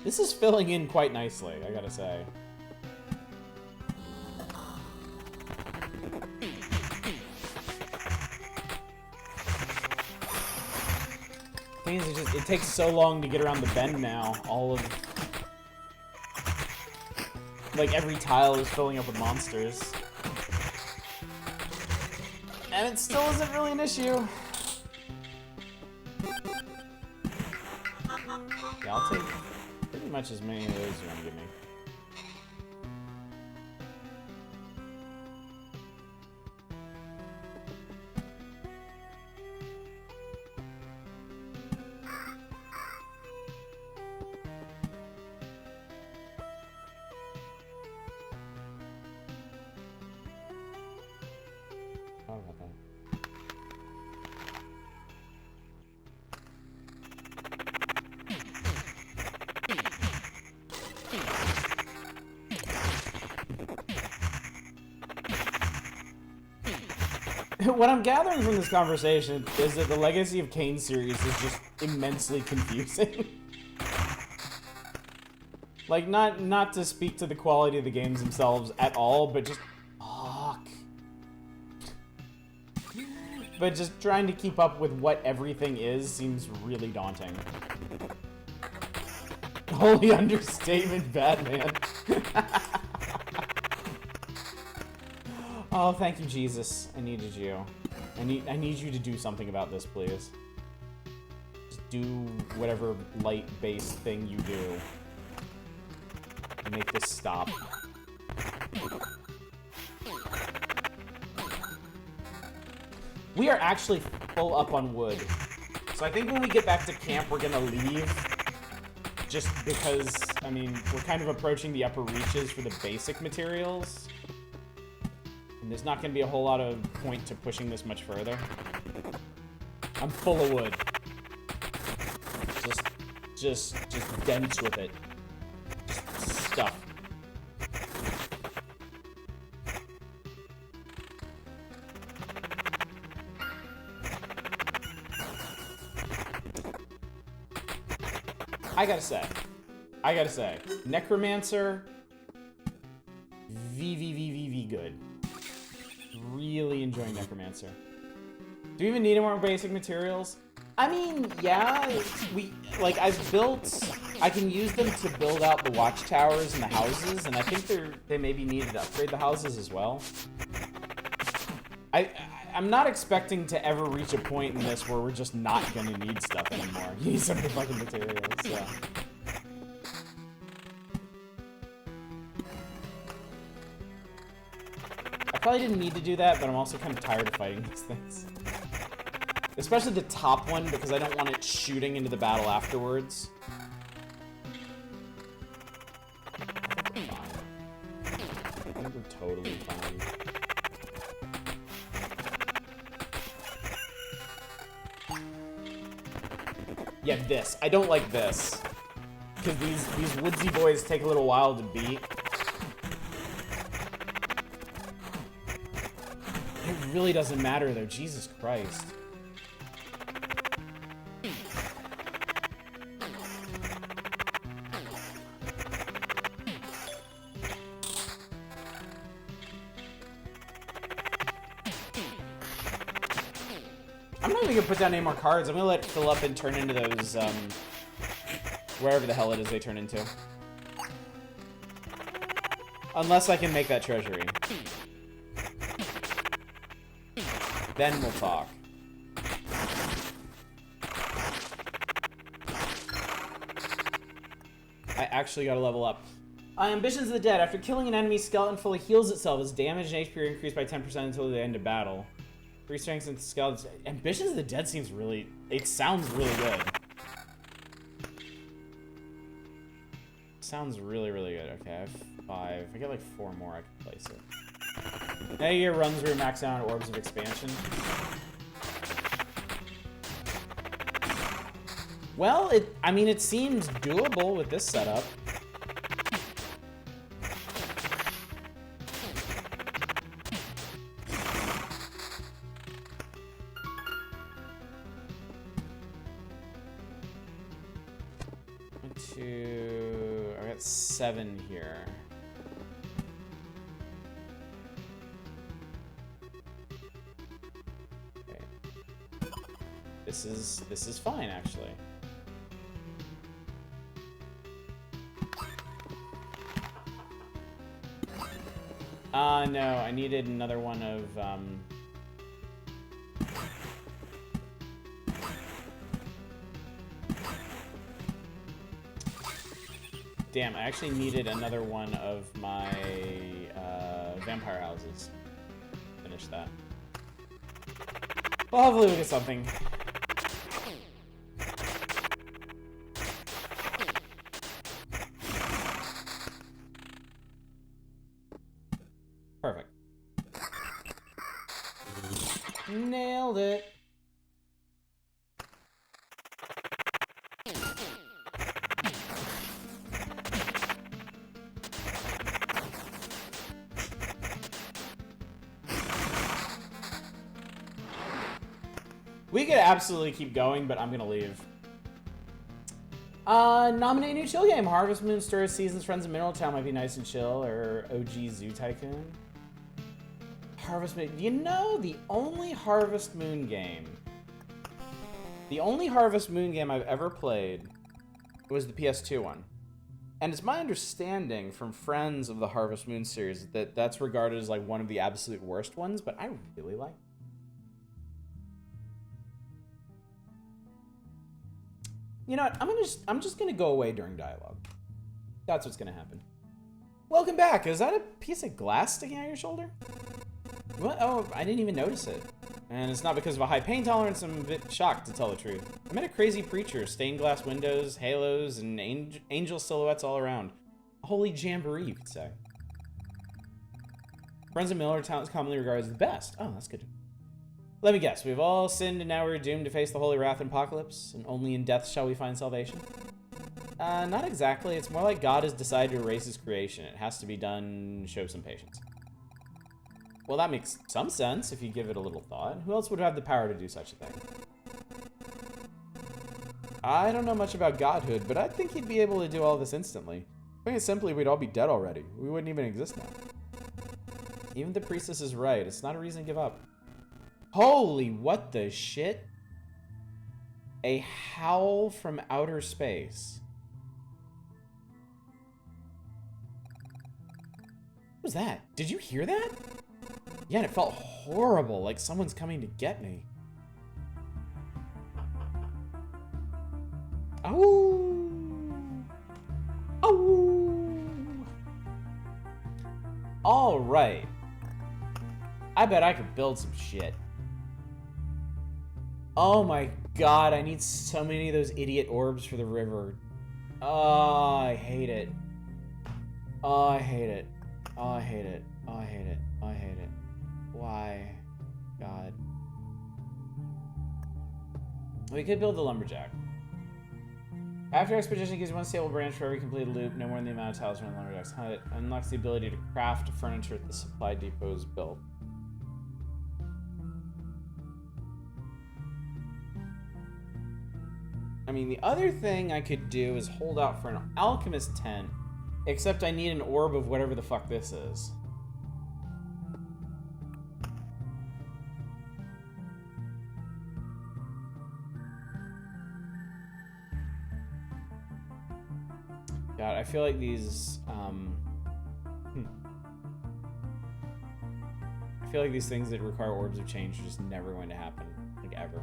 This is filling in quite nicely, I gotta say. It takes so long to get around the bend now. All of... Like, every tile is filling up with monsters. And it still isn't really an issue. Yeah, I'll take pretty much as many of those you want to give me. What I'm gathering from this conversation is that the Legacy of Kain series is just immensely confusing. Like, not to speak to the quality of the games themselves at all, but just... Fuck. But just trying to keep up with what everything is seems really daunting. Holy understatement, Batman. Oh, thank you, Jesus. I needed you. I need you to do something about this, please. Just do whatever light-based thing you do. Make this stop. We are actually full up on wood. So I think when we get back to camp, we're gonna leave. Just because, I mean, we're kind of approaching the upper reaches for the basic materials. And there's not going to be a whole lot of point to pushing this much further. I'm full of wood. Just dense with it. Just stuff. I gotta say, Necromancer, V good. Really enjoying Necromancer. Do we even need more basic materials? I mean, yeah, I can use them to build out the watchtowers and the houses, and I think they maybe needed to upgrade the houses as well. I'm not expecting to ever reach a point in this where we're just not gonna need stuff anymore. You need some of the fucking materials, yeah. I probably didn't need to do that, but I'm also kind of tired of fighting these things. Especially the top one, because I don't want it shooting into the battle afterwards. I think we're totally fine. Yeah, this. I don't like this. Because these woodsy boys take a little while to beat. It really doesn't matter, though. Jesus Christ. I'm not even gonna put down any more cards. I'm gonna let it fill up and turn into those, wherever the hell it is they turn into. Unless I can make that treasury. Then we'll talk. I actually gotta level up. Ambitions of the Dead. After killing an enemy, skeleton fully heals itself. Its damage and HP are increased by 10% until the end of battle. 3 strengths and skeletons. Ambitions of the Dead seems really... It sounds really good. Sounds really, really good. Okay, I have 5. If I get like 4 more, I can place it. Now your runs where you max out on Orbs of Expansion. Well, I mean, it seems doable with this setup. I got 7 here. Okay. This is fine, actually. No, I needed another one of, Damn, I actually needed another one of my, vampire houses. Finish that. Well, hopefully we'll get something. Perfect. Nailed it. We could absolutely keep going, but I'm gonna leave. Nominate a new chill game. Harvest Moon, Story Seasons, Friends of Mineral Town might be nice and chill, or OG Zoo Tycoon. Harvest Moon. You know, the only Harvest Moon game I've ever played was the PS2 one. And it's my understanding from friends of the Harvest Moon series that that's regarded as like one of the absolute worst ones, but I really like it. You know what? I'm just gonna go away during dialogue. That's what's gonna happen. Welcome back. Is that a piece of glass sticking out your shoulder? What? Oh, I didn't even notice it. And it's not because of a high pain tolerance. I'm a bit shocked, to tell the truth. I met a crazy preacher. Stained glass windows, halos, and angel silhouettes all around. A holy jamboree, you could say. Friends of Miller Town is commonly regarded as the best. Oh, that's good. Let me guess. We've all sinned, and now we're doomed to face the holy wrath and apocalypse. And only in death shall we find salvation. Not exactly. It's more like God has decided to erase his creation. It has to be done. Show some patience. Well, that makes some sense if you give it a little thought. Who else would have the power to do such a thing? I don't know much about godhood, but I think he'd be able to do all this instantly. Putting it simply, we'd all be dead already. We wouldn't even exist now. Even the priestess is right. It's not a reason to give up. Holy, what the shit? A howl from outer space. What was that? Did you hear that? Yeah, and it felt horrible, like someone's coming to get me. Oh. Oh. All right. I bet I could build some shit. Oh my god, I need so many of those idiot orbs for the river. Oh, I hate it. Oh, I hate it. Oh, I hate it. Oh, I hate it. Oh, I hate it. Why? God. We could build the lumberjack. After expedition gives you one stable branch for every completed loop, no more than the amount of tiles around the lumberjack's hut. Unlocks the ability to craft furniture at the supply depot is built. I mean, the other thing I could do is hold out for an alchemist tent, except I need an orb of whatever the fuck this is. God, I feel like these, I feel like these things that require orbs of change are just never going to happen. Like, ever.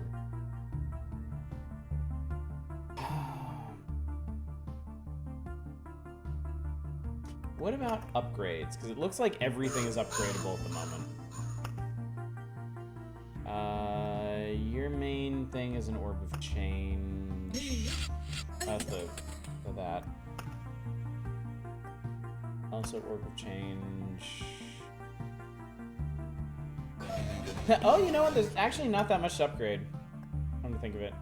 What about upgrades? Because it looks like everything is upgradable at the moment. Your main thing is an orb of change. That's for that. Also, orb of change. Oh, you know what? There's actually not that much to upgrade. Come to think of it.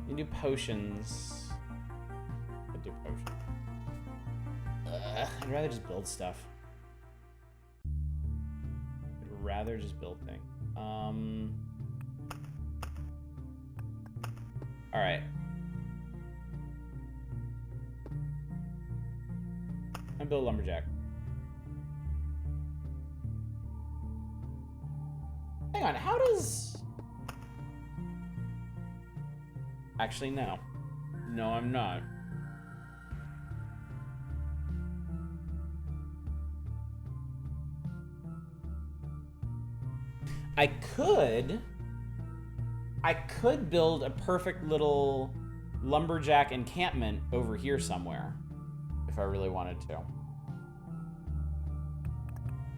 You can do potions. I'd do potions. I'd rather just build stuff. I'd rather just build things. Alright. I'm gonna build a lumberjack. Hang on, how does... Actually, no. No, I'm not. I could build a perfect little lumberjack encampment over here somewhere if I really wanted to.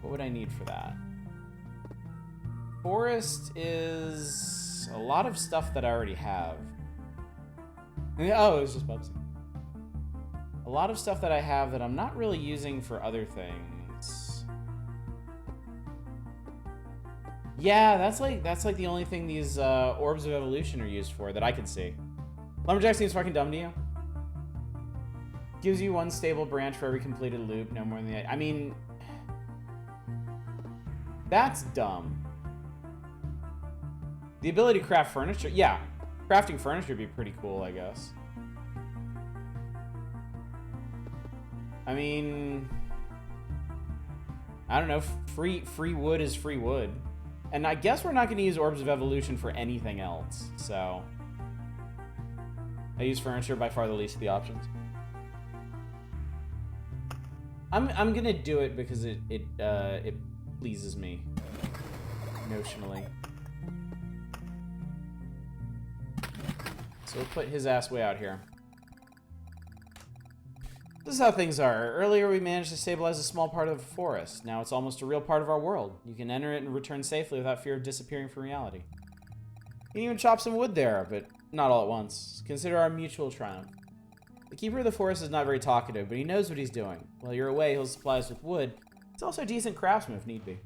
What would I need for that? Forest is a lot of stuff that I already have. Oh, it was just Bubsy. A lot of stuff that I have that I'm not really using for other things. Yeah, that's like the only thing these orbs of evolution are used for that I can see. Lumberjack seems fucking dumb to you. Gives you one stable branch for every completed loop, no more than the... I mean... That's dumb. The ability to craft furniture? Yeah. Crafting furniture would be pretty cool, I guess. I mean... I don't know. Free wood is free wood. And I guess we're not going to use Orbs of Evolution for anything else, so... I use furniture, by far the least of the options. I'm gonna do it because it pleases me. Notionally. So we'll put his ass way out here. This is how things are. Earlier we managed to stabilize a small part of the forest. Now it's almost a real part of our world. You can enter it and return safely without fear of disappearing from reality. You can even chop some wood there, but not all at once. Consider our mutual triumph. The keeper of the forest is not very talkative, but he knows what he's doing. While you're away, he'll supply us with wood. He's also a decent craftsman if need be.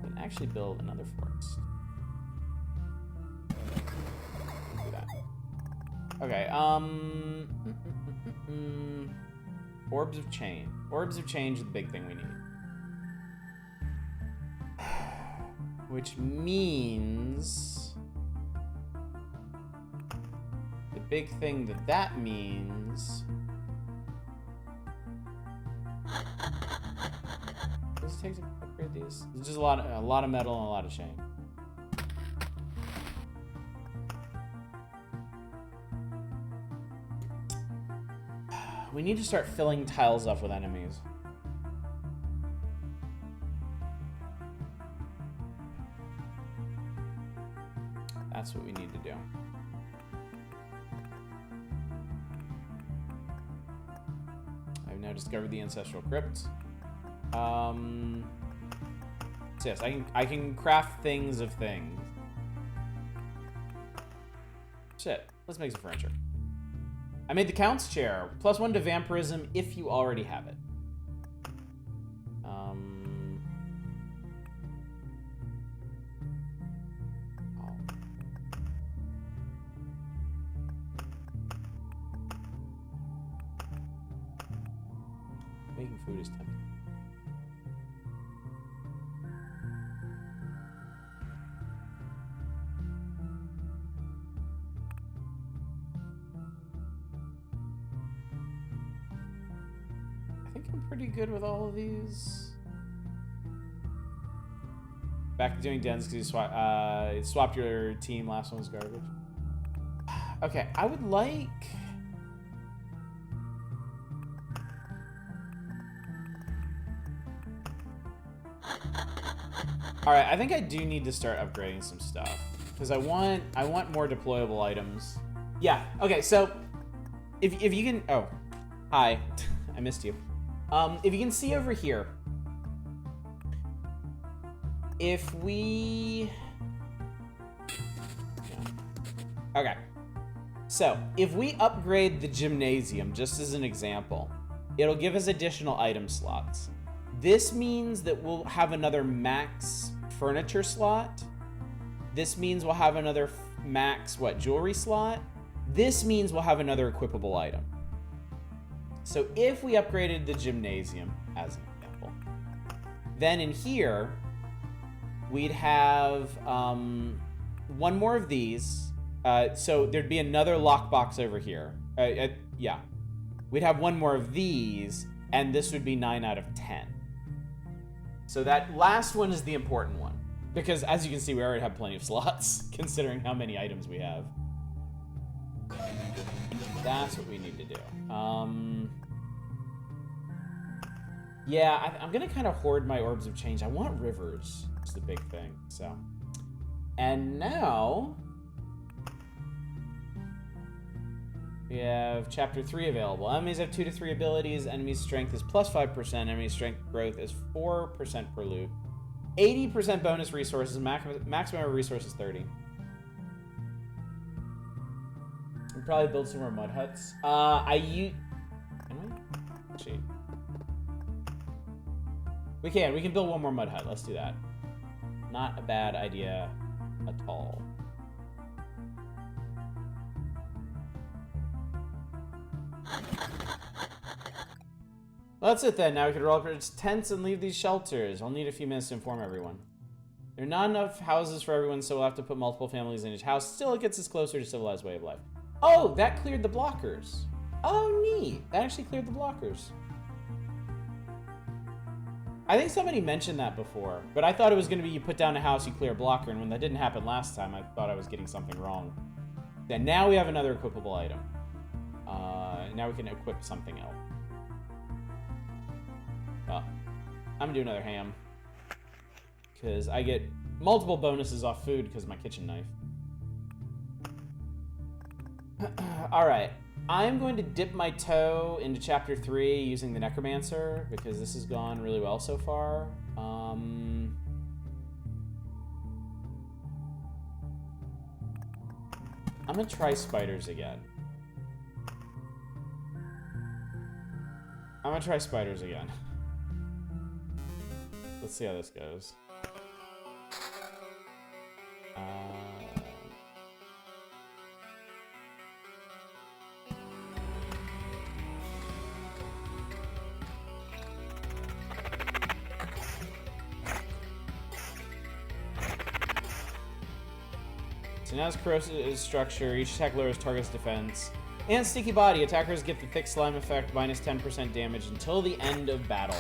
We can actually build another forest. Do that. Okay, Orbs of Change. Orbs of Change is the big thing we need. Which means... the big thing that means... What does it take to upgrade these? There's just a lot of metal and a lot of chain. We need to start filling tiles up with enemies. That's what we need to do. I've now discovered the ancestral crypt. So yes, I can craft things of things. Shit, let's make some furniture. I made the Count's chair. +1 to vampirism if you already have it. Making food is tempting. I think I'm pretty good with all of these. Back to doing dens because you swapped your team. Last one was garbage. Okay, I would like... All right, I think I do need to start upgrading some stuff because I want more deployable items. Yeah. Okay. So if you can, oh, hi, I missed you. If you can see over here, if we, yeah. Okay. So if we upgrade the gymnasium, just as an example, it'll give us additional item slots. This means that we'll have another max furniture slot. This means we'll have another max, jewelry slot. This means we'll have another equipable item. So if we upgraded the gymnasium, as an example, then in here, we'd have one more of these. So there'd be another lockbox over here. Yeah. We'd have one more of these, and this would be 9 out of 10. So that last one is the important one. Because as you can see, we already have plenty of slots, considering how many items we have. That's what we need to do. Yeah, I'm gonna kind of hoard my orbs of change. I want rivers, is the big thing, so. And now, we have Chapter 3 available. Enemies have 2 to 3 abilities. Enemy's strength is plus 5%. Enemy strength growth is 4% per loop. 80% bonus resources. Maximum resources 30. We'll probably build some more mud huts. Can we? Cheat. We can build one more mud hut. Let's do that. Not a bad idea at all. Well, that's it then. Now we can roll up our tents and leave these shelters. I'll need a few minutes to inform everyone. There are not enough houses for everyone, so we'll have to put multiple families in each house. Still, it gets us closer to civilized way of life. Oh, that cleared the blockers. Oh, neat. That actually cleared the blockers. I think somebody mentioned that before, but I thought it was going to be you put down a house, you clear a blocker, and when that didn't happen last time, I thought I was getting something wrong. And now we have another equipable item. Now we can equip something else. Well, I'm gonna do another ham. Because I get multiple bonuses off food because of my kitchen knife. Alright, I'm going to dip my toe into Chapter 3 using the Necromancer, because this has gone really well so far. I'm gonna try spiders again. Let's see how this goes. So now it's corrosive structure. Each attack lowers target's defense. And sticky body. Attackers get the thick slime effect, minus 10% damage until the end of battle.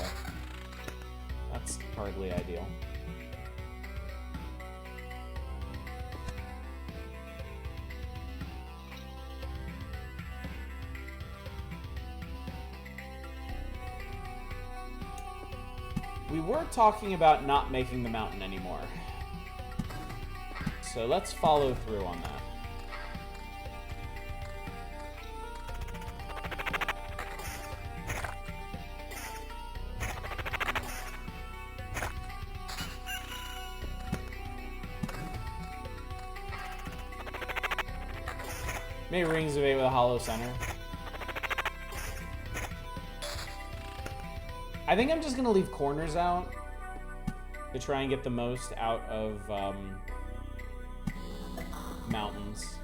That's hardly ideal. We were talking about not making the mountain anymore. So let's follow through on that. Maybe rings of 8 with a hollow center. I think I'm just gonna leave corners out to try and get the most out of mountains.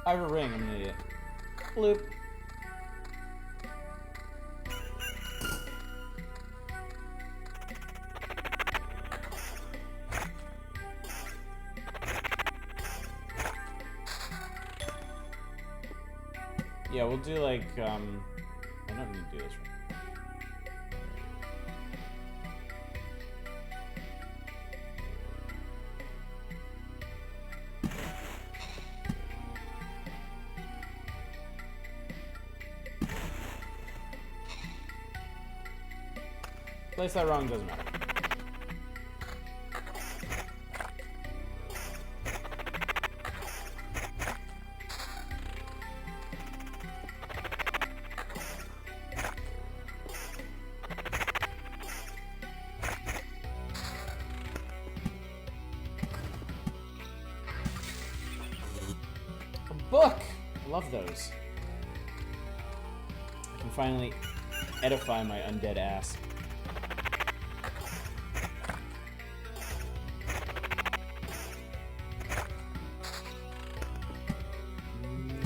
I have a ring, I'm an idiot. Bloop. Yeah, we'll do like, I don't need to do this right. Place that wrong, doesn't matter. A book! I love those. I can finally edify my undead ass.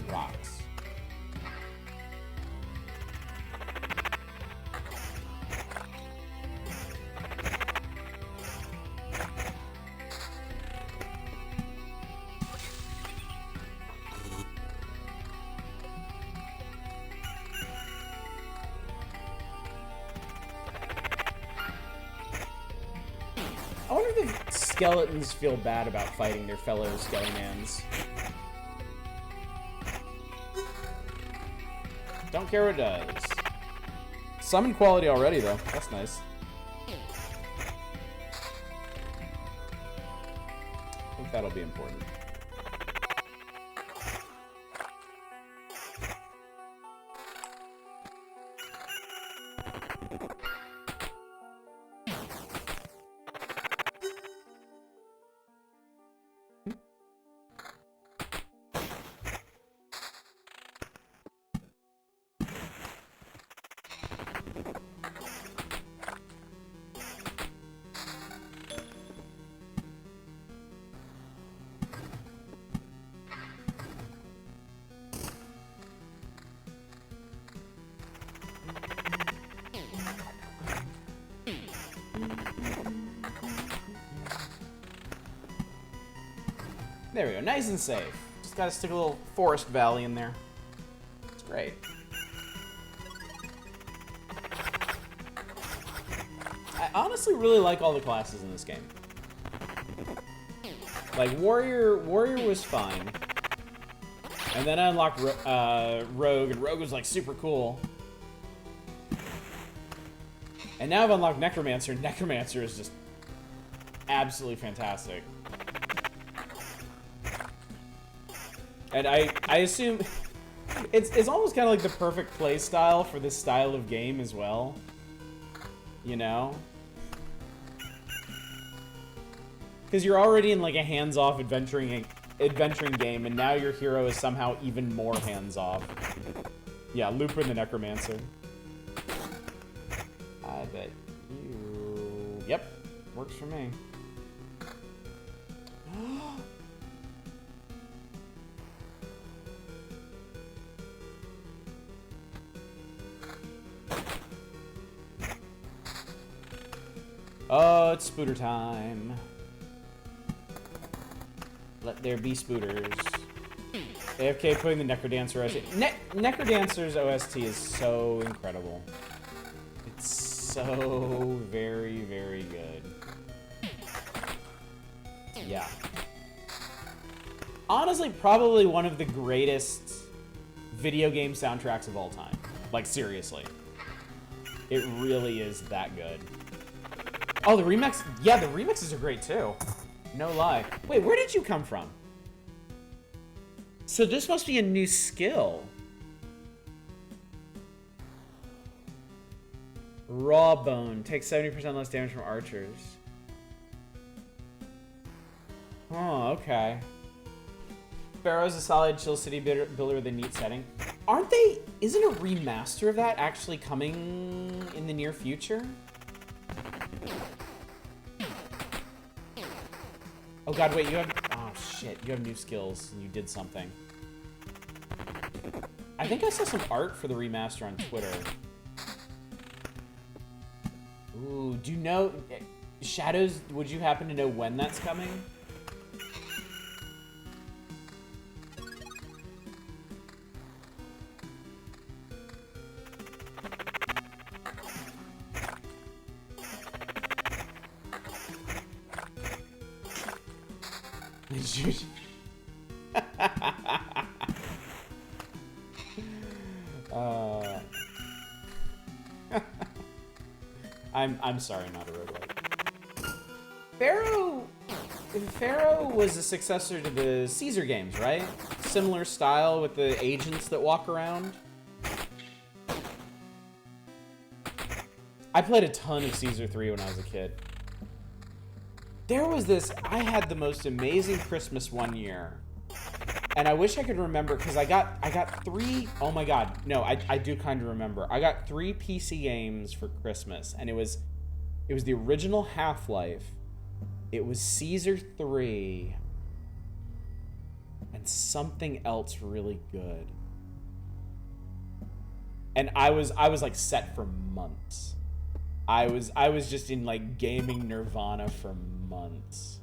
Rocks. I wonder if the skeletons feel bad about fighting their fellow skeletons. Don't care what it does. Summon quality already, though. That's nice. I think that'll be important. There we go, nice and safe. Just gotta stick a little forest valley in there. It's great. I honestly really like all the classes in this game. Like, Warrior was fine. And then I unlocked Rogue, and Rogue was, like, super cool. And now I've unlocked Necromancer, and Necromancer is just absolutely fantastic. And I assume it's almost kind of like the perfect play style for this style of game as well. You know? Because you're already in like a hands-off adventuring game, and now your hero is somehow even more hands-off. Yeah, Lupin the Necromancer. I bet you... Yep, works for me. Oh, it's spooter time. Let there be spooters. AFK putting the Necrodancer OST. Necrodancer's OST is so incredible. It's so very, very good. Yeah. Honestly, probably one of the greatest video game soundtracks of all time. Like, seriously. It really is that good. Oh, the remix? Yeah, the remixes are great too. No lie. Wait, where did you come from? So this must be a new skill. Raw Bone takes 70% less damage from archers. Oh, okay. Pharaoh's a solid chill city builder with a neat setting. Aren't they? Isn't a remaster of that actually coming in the near future? Oh god, wait, you have... Oh shit, you have new skills and you did something. I think I saw some art for the remaster on Twitter. Ooh, do you know... Shadows, would you happen to know when that's coming? I'm sorry, not a roguelike. Pharaoh was a successor to the Caesar games, right? Similar style with the agents that walk around. I played a ton of Caesar 3 when I was a kid. There was this, I had the most amazing Christmas one year. And I wish I could remember, because I got 3, oh my god, no, I do kind of remember. I got 3 PC games for Christmas, and it was the original Half-Life, it was Caesar 3, and something else really good. And I was like set for months. I was just in like gaming nirvana for months.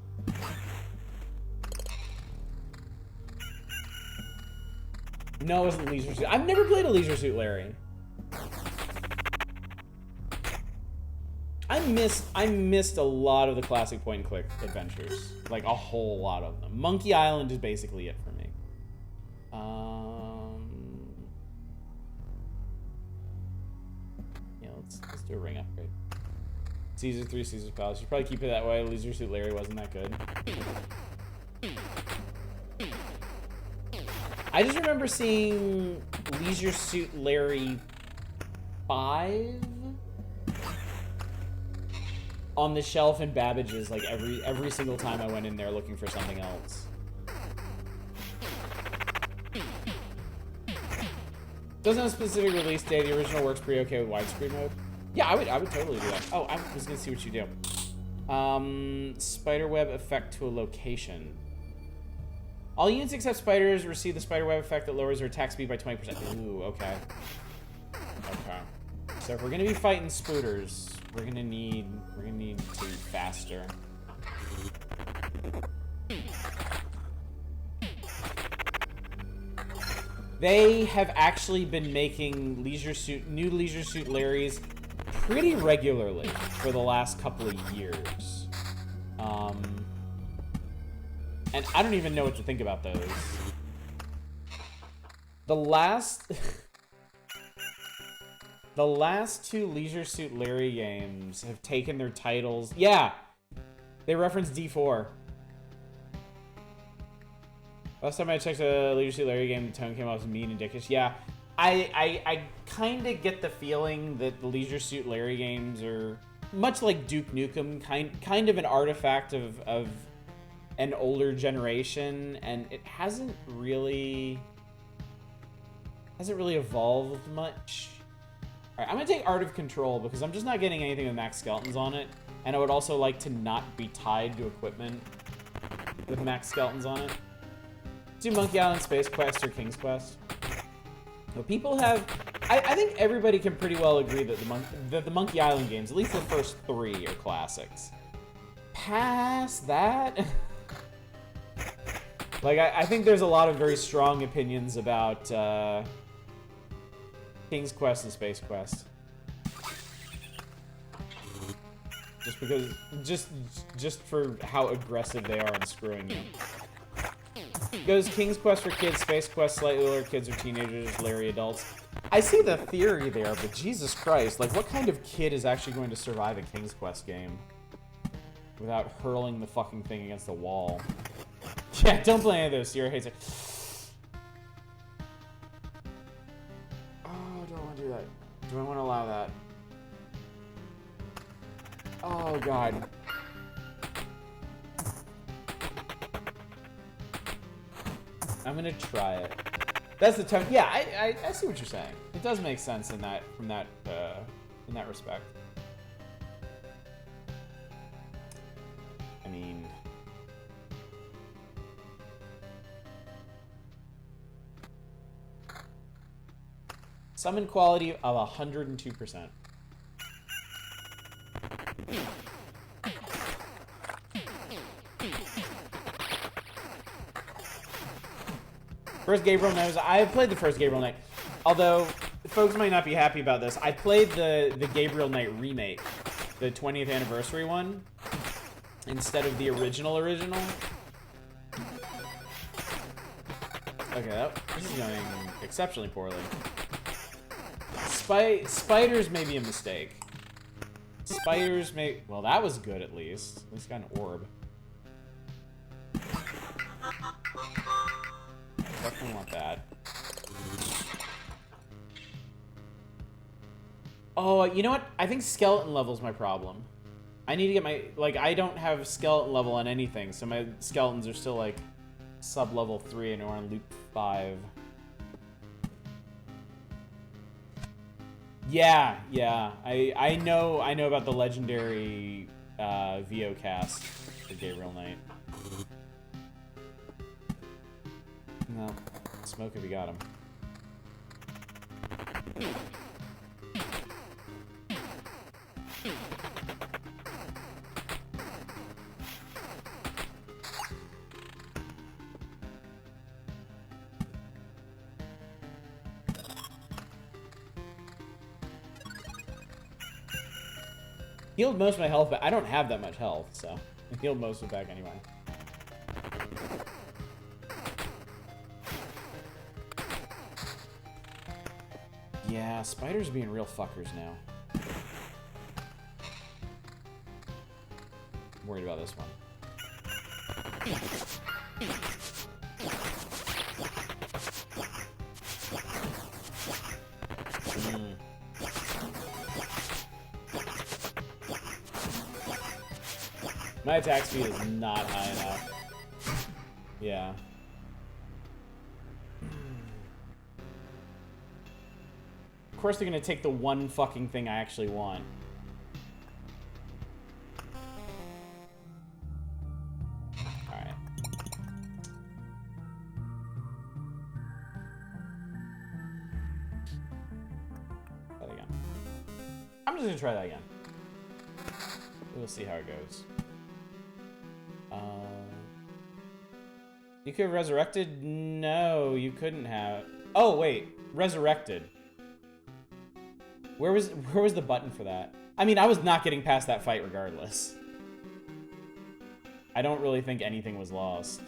No, it wasn't Leisure Suit. I've never played a Leisure Suit Larry. I missed a lot of the classic point and click adventures. Like a whole lot of them. Monkey Island is basically it for me. Yeah, let's do a ring upgrade. Caesar 3, Caesar's Palace. You probably keep it that way. Leisure Suit Larry wasn't that good. I just remember seeing Leisure Suit Larry 5 on the shelf in Babbage's like every single time I went in there looking for something else. Doesn't have a specific release date. The original works pretty okay with widescreen mode. Yeah, I would totally do that. Oh, I was gonna see what you do. Spiderweb effect to a location. All units except spiders receive the spiderweb effect that lowers their attack speed by 20%. Ooh, okay. Okay. So if we're gonna be fighting spooters, we're gonna need to be faster. They have actually been making new Leisure Suit Larrys pretty regularly for the last couple of years. And I don't even know what to think about those. The last 2 Leisure Suit Larry games have taken their titles. Yeah, they reference D4. Last time I checked a Leisure Suit Larry game, the tone came off as mean and dickish. Yeah, I kind of get the feeling that the Leisure Suit Larry games are much like Duke Nukem, kind of an artifact of an older generation, and it hasn't really evolved much. All right, I'm gonna take Art of Control because I'm just not getting anything with max skeletons on it, and I would also like to not be tied to equipment with max skeletons on it. Do Monkey Island, Space Quest, or King's Quest. But people have, I think everybody can pretty well agree that the Monkey Island games, at least the first 3, are classics. Past that, like I think there's a lot of very strong opinions about King's Quest and Space Quest. Just because, just for how aggressive they are in screwing you. Goes King's Quest for kids, Space Quest slightly older kids or teenagers, Larry adults. I see the theory there, but Jesus Christ, like what kind of kid is actually going to survive a King's Quest game without hurling the fucking thing against the wall? Yeah, don't play any of those. Sierra hates it. Oh, do I want to do that? Do I want to allow that? Oh, God. I'm gonna try it. That's the tone. Yeah, I see what you're saying. It does make sense in that in that respect. I mean, summon quality of 102%. First Gabriel Knight. I have played the first Gabriel Knight. Although, folks might not be happy about this. I played the Gabriel Knight remake. The 20th anniversary one. Instead of the original. Okay, this is going exceptionally poorly. Spiders may be a mistake. Spiders make... Well, that was good at least. At least got an orb. Definitely want that. Oh, you know what? I think skeleton level's my problem. I need to get my... Like, I don't have skeleton level on anything, so my skeletons are still, like, sub-level 3 and we're on loot 5. Yeah. I know about the legendary VO cast for Gabriel Knight. No. Smoke if you got him. Healed most of my health, but I don't have that much health, so I healed most of it back anyway. Yeah, spiders being real fuckers now. I'm worried about this one. My attack speed is not high enough. Yeah. Of course they're gonna take the one fucking thing I actually want. Alright. Try that again. I'm just gonna try that again. We'll see how it goes. You could have resurrected? No, you couldn't have. Oh, wait. Resurrected. Where was the button for that? I mean, I was not getting past that fight regardless. I don't really think anything was lost.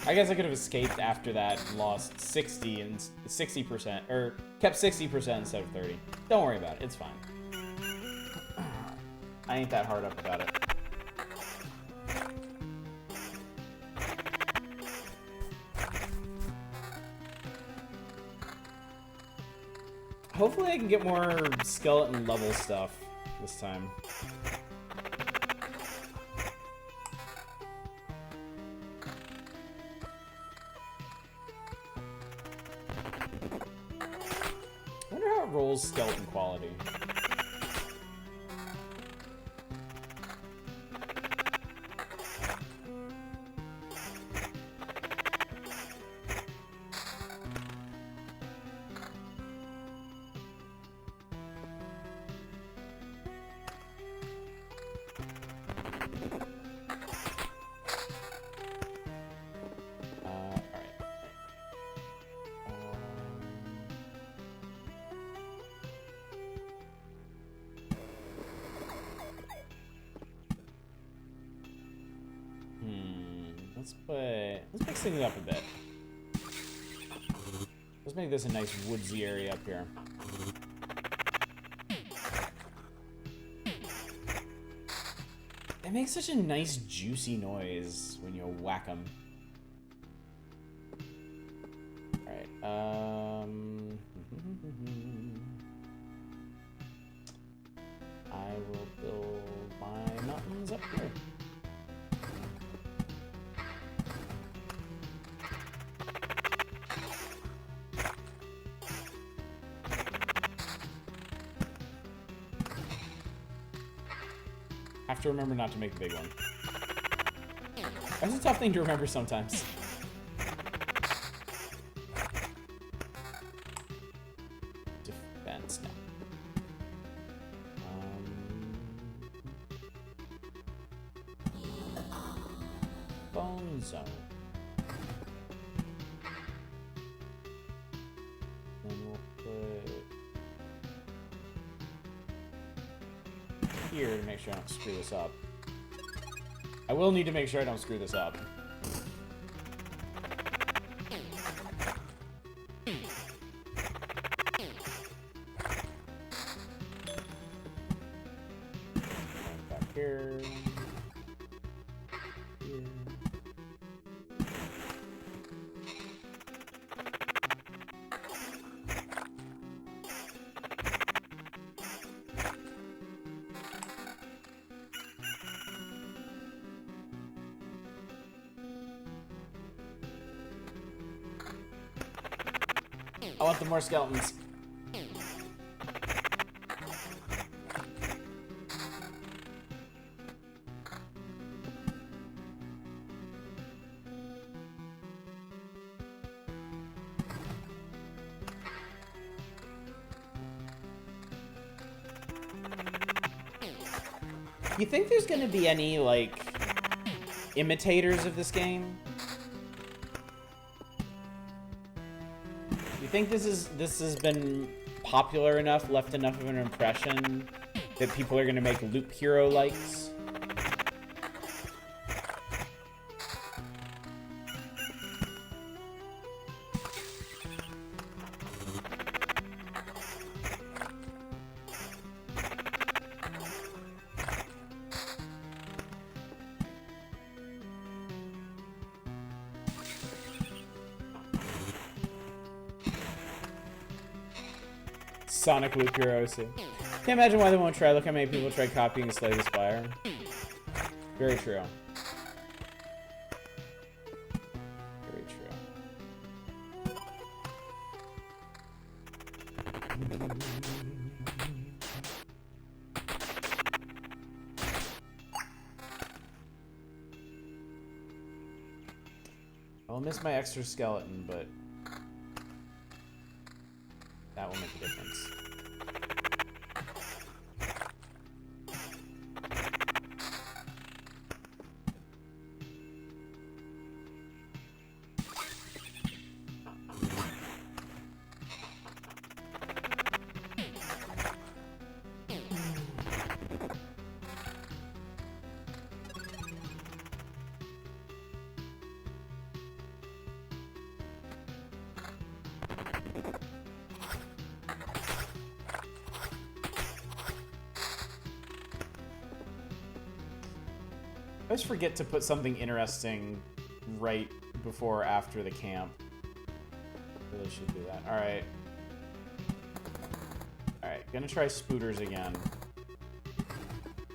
I guess I could have escaped after that, lost 60 and 60%, or kept 60% instead of 30. Don't worry about it, it's fine. I ain't that hard up about it. Hopefully I can get more skeleton level stuff this time. Rolls skeleton quality. Let's mix things up a bit. Let's make this a nice woodsy area up here. It makes such a nice juicy noise when you whack them. Alright, I will build my mountains up here. Have to remember not to make the big one. That's a tough thing to remember sometimes. Defense now. Bone zone. Then we'll put here to make sure I don't screw this up. I will need to make sure I don't screw this up. Back here. Here. I want the more skeletons. You think there's gonna be any, like, imitators of this game? You think this has been popular enough, left enough of an impression that people are gonna make Loop Hero likes? Sonic Loop Hero, see. Can't imagine why they won't try. Look how many people tried copying Slay the Spire. Very true. Very true. I'll miss my extra skeleton, but that will make a difference. I always forget to put something interesting right before or after the camp. Really should do that. Alright. Alright, gonna try spooters again.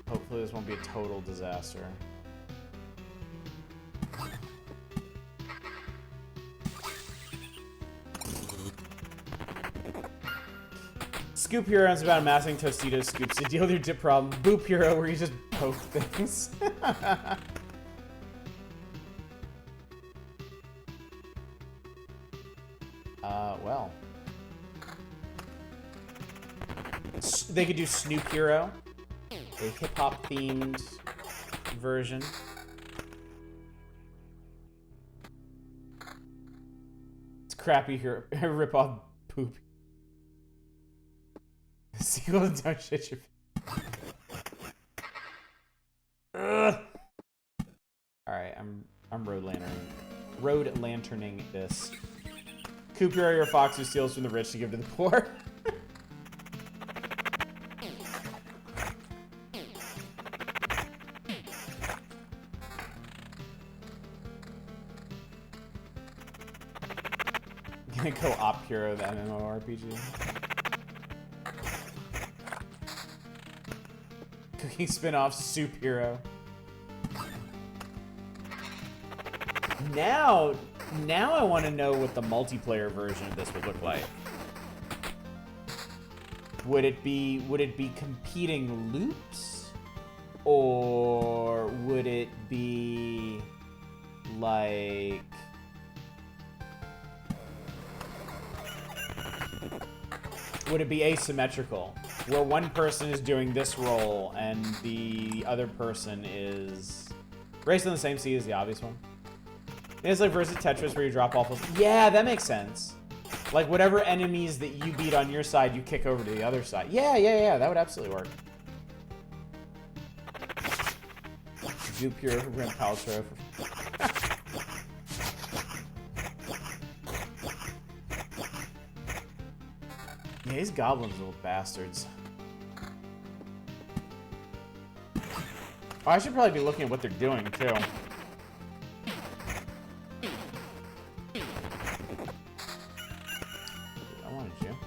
Hopefully this won't be a total disaster. Scoop Hero is about amassing Tostito scoops to deal with your dip problem. Boop Hero, where you just poke things. Well. They could do Snoop Hero, a hip-hop themed version. It's crappy hero, rip-off poop. Sequel to Don't Shit Your Alright, I'm road lanterning this. Coop Hero, your fox who steals from the rich to give to the poor. Gonna go Op Hero, the MMORPG. Cooking spin-off Soup Hero. Now I want to know what the multiplayer version of this would look like. Would it be competing loops? Or would it be like would it be asymmetrical? Where one person is doing this role and the other person is racing on the same seat as the obvious one. It's like versus Tetris where you drop off. Yeah, that makes sense. Like whatever enemies that you beat on your side, you kick over to the other side. Yeah, that would absolutely work. Jupiter Rim Paltrow. Yeah, these goblins are little bastards. Oh, I should probably be looking at what they're doing, too. I wanted you.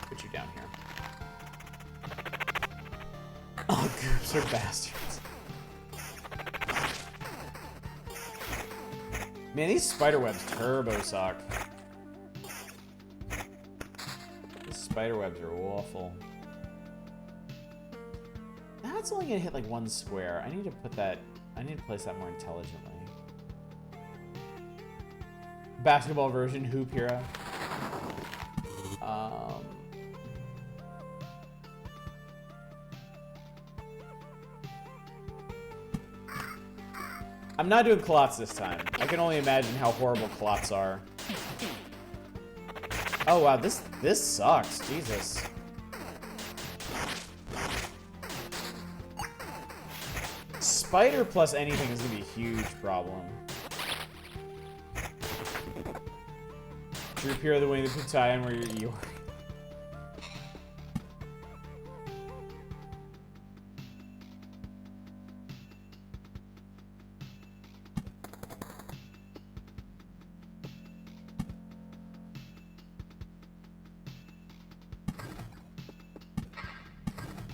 Put you down here. Oh, goops are bastards. Man, these spider webs turbo suck. These spider webs are awful. Now it's only gonna hit like one square. I need to put that. I need to place that more intelligently. Basketball version, Hoop Hero. I'm not doing clots this time. I can only imagine how horrible clots are. Oh wow, this sucks. Jesus. Spider plus anything is gonna be a huge problem. Group here the way to put tie in where you're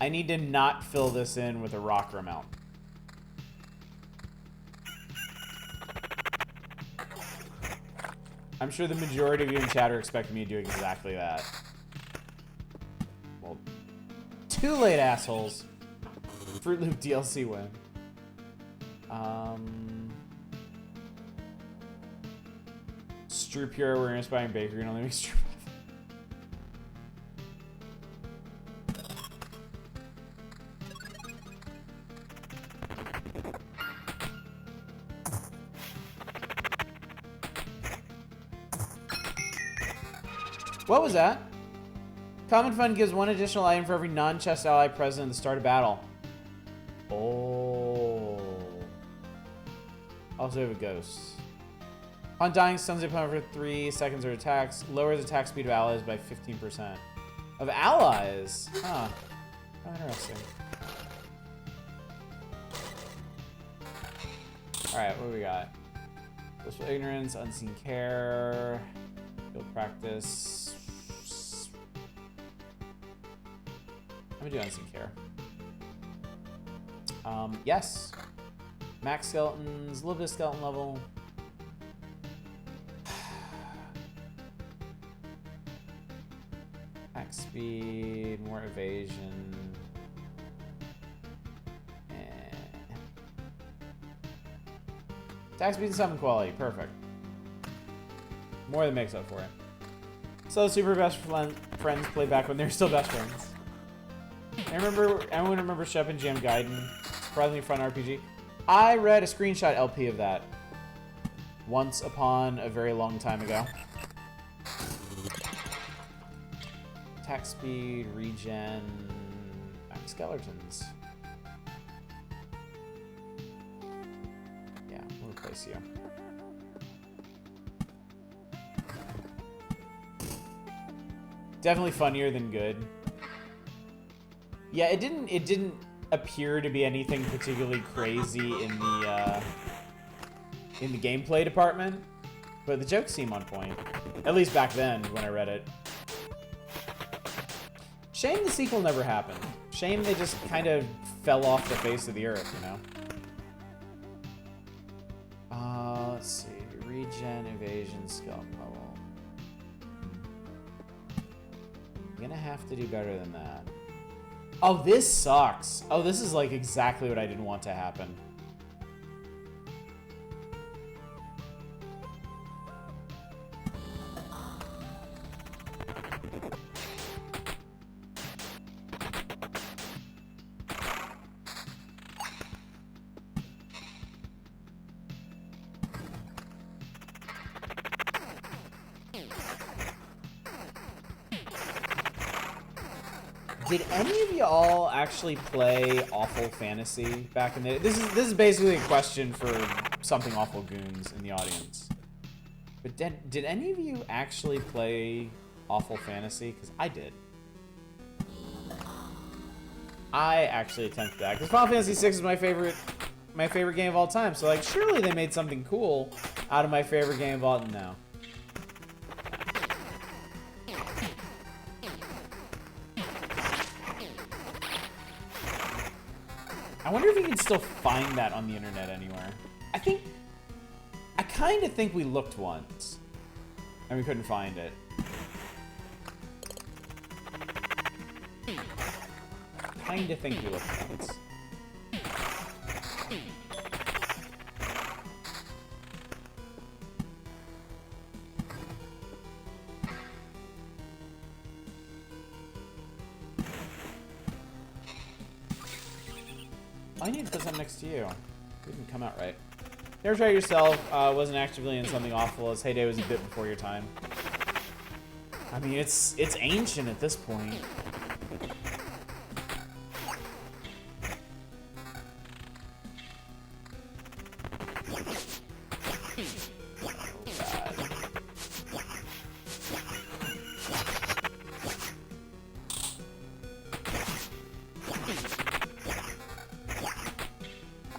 I need to not fill this in with a rocker mount. I'm sure the majority of you in chat are expecting me to do exactly that. Well, too late, assholes. Fruit Loop DLC win. Stroop Hero, we're inspiring bakery and only make Stroop. What was that? Common Fund gives one additional item for every non-chest ally present at the start of battle. Oh. Also have a ghost. On dying, stuns the opponent for 3 seconds or attacks. Lowers attack speed of allies by 15%. Of allies? Huh. How interesting. Alright, what do we got? Blissful Ignorance, Unseen Care, Field Practice. I'm gonna do Unseen Care. Yes. Max skeletons, a little bit of skeleton level. Max speed, more evasion. Attack speed and summon quality, perfect. More than makes up for it. So super best friends play back when they're still best friends. Everyone remember Shep and Jam Gaiden? Surprisingly fun RPG. I read a screenshot LP of that once upon a very long time ago. Attack speed, regen, max skeletons. Yeah, we'll replace you. Definitely funnier than good. Yeah, it didn't appear to be anything particularly crazy in the gameplay department, but the jokes seem on point. At least back then when I read it. Shame the sequel never happened. Shame they just kind of fell off the face of the earth, you know? Let's see. Regen, evasion, skeleton level. I'm gonna have to do better than that. Oh, this sucks. Oh, this is like exactly what I didn't want to happen. Did any of y'all actually play Awful Fantasy back in the... This is basically a question for Something Awful Goons in the audience. But did any of you actually play Awful Fantasy? Because I did. I actually attempted that. Because Final Fantasy VI is my favorite game of all time. So, like, surely they made something cool out of my favorite game of all time. No. I wonder if you can still find that on the internet anywhere. I kind of think we looked once, and we couldn't find it. Kind of think we looked once. I need to put something next to you. It didn't come out right. Never Try It Yourself wasn't actively in Something Awful, as Heyday was a bit before your time. I mean, it's ancient at this point.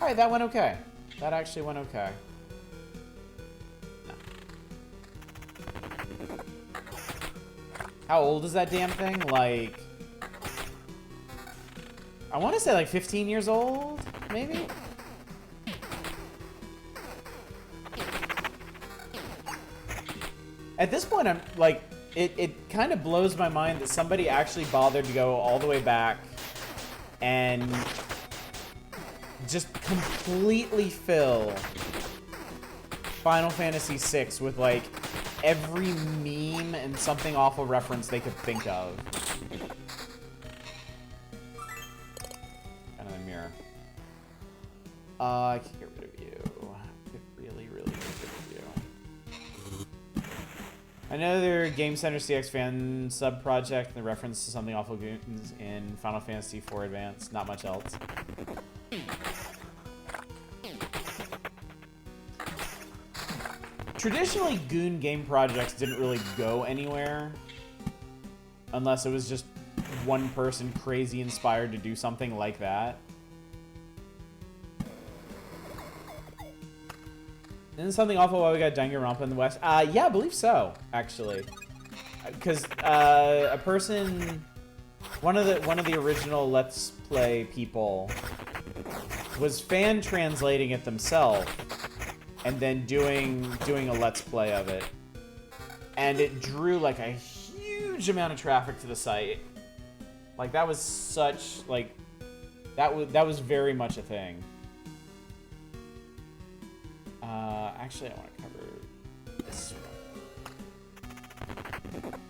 Alright, that went okay. That actually went okay. No. How old is that damn thing? Like... I want to say like 15 years old, maybe? At this point, I'm like... It kind of blows my mind that somebody actually bothered to go all the way back and... just completely fill Final Fantasy VI with, like, every meme and Something Awful reference they could think of. Kind of a mirror. I can get rid of you. I could really, really get rid of you. I know their Game Center CX fan sub-project, the reference to Something Awful Goons in Final Fantasy IV Advance. Not much else. Traditionally, Goon game projects didn't really go anywhere unless it was just one person crazy inspired to do something like that. Isn't Something Awful why we got Danganronpa in the West? Yeah, I believe so, actually. Because a person, one of the original Let's Play people was fan translating it themselves. And then doing a Let's Play of it. And it drew, like, a huge amount of traffic to the site. Like, that was such, like... That was very much a thing. Actually, I want to cover this one.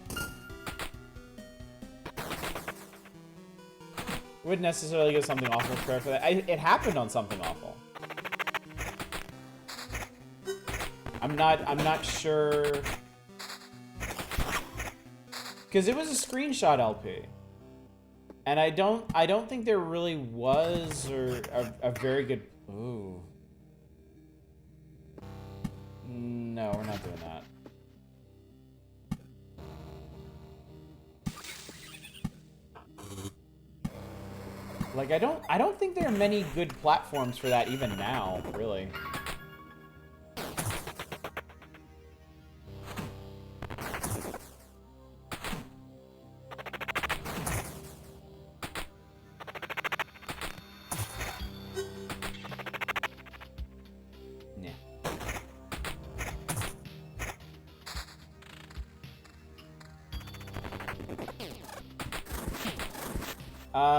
Wouldn't necessarily give Something Awful credit for that. It happened on Something Awful. I'm not sure, because it was a screenshot LP, and I don't think there really was a very good. Ooh, no, we're not doing that. Like I don't think there are many good platforms for that even now, really.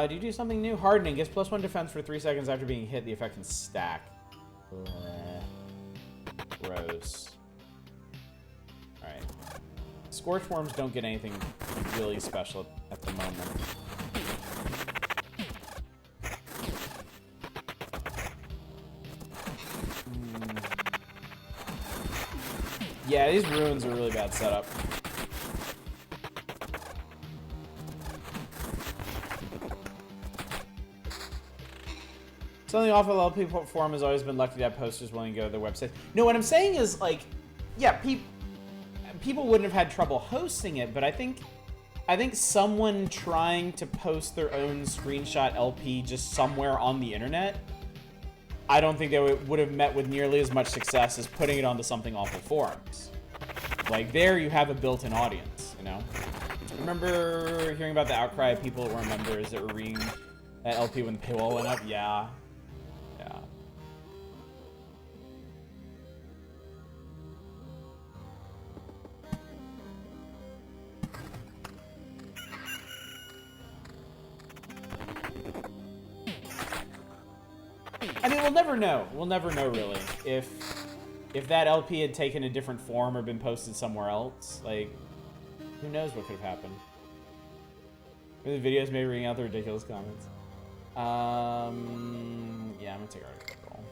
Do you do something new? Hardening. Gets +1 defense for 3 seconds after being hit. The effect can stack. Gross. Alright. Scorch Worms don't get anything really special at the moment. Yeah, these ruins are a really bad setup. Something awful LP forum has always been lucky to have posters willing to go to their website. No, what I'm saying is, like, yeah, people wouldn't have had trouble hosting it, but I think someone trying to post their own screenshot LP just somewhere on the internet, I don't think they would have met with nearly as much success as putting it onto Something Awful forums. Like, there you have a built-in audience, you know? Remember hearing about the outcry of people that weren't members that were reading that LP when the paywall went up? Yeah. Yeah. I mean, we'll never know. We'll never know, really, if that LP had taken a different form or been posted somewhere else. Like, who knows what could have happened. The videos may reading out the ridiculous comments. Yeah, I'm gonna take our roll.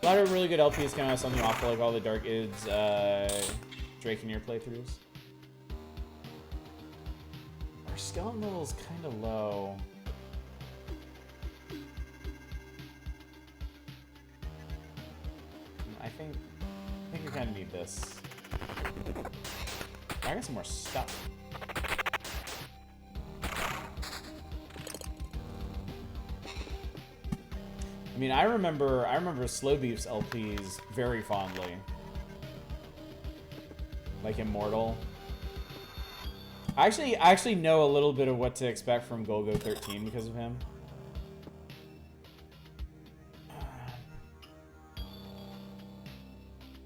A lot of really good LPs come out of Something Awful, like all the Dark Ids, Drake and Ear playthroughs. Our skeleton level is kind of low. I think we kind of need this. I got some more stuff. I mean, I remember Slow Beef's LPs very fondly. Like Immortal. I actually know a little bit of what to expect from Golgo 13 because of him.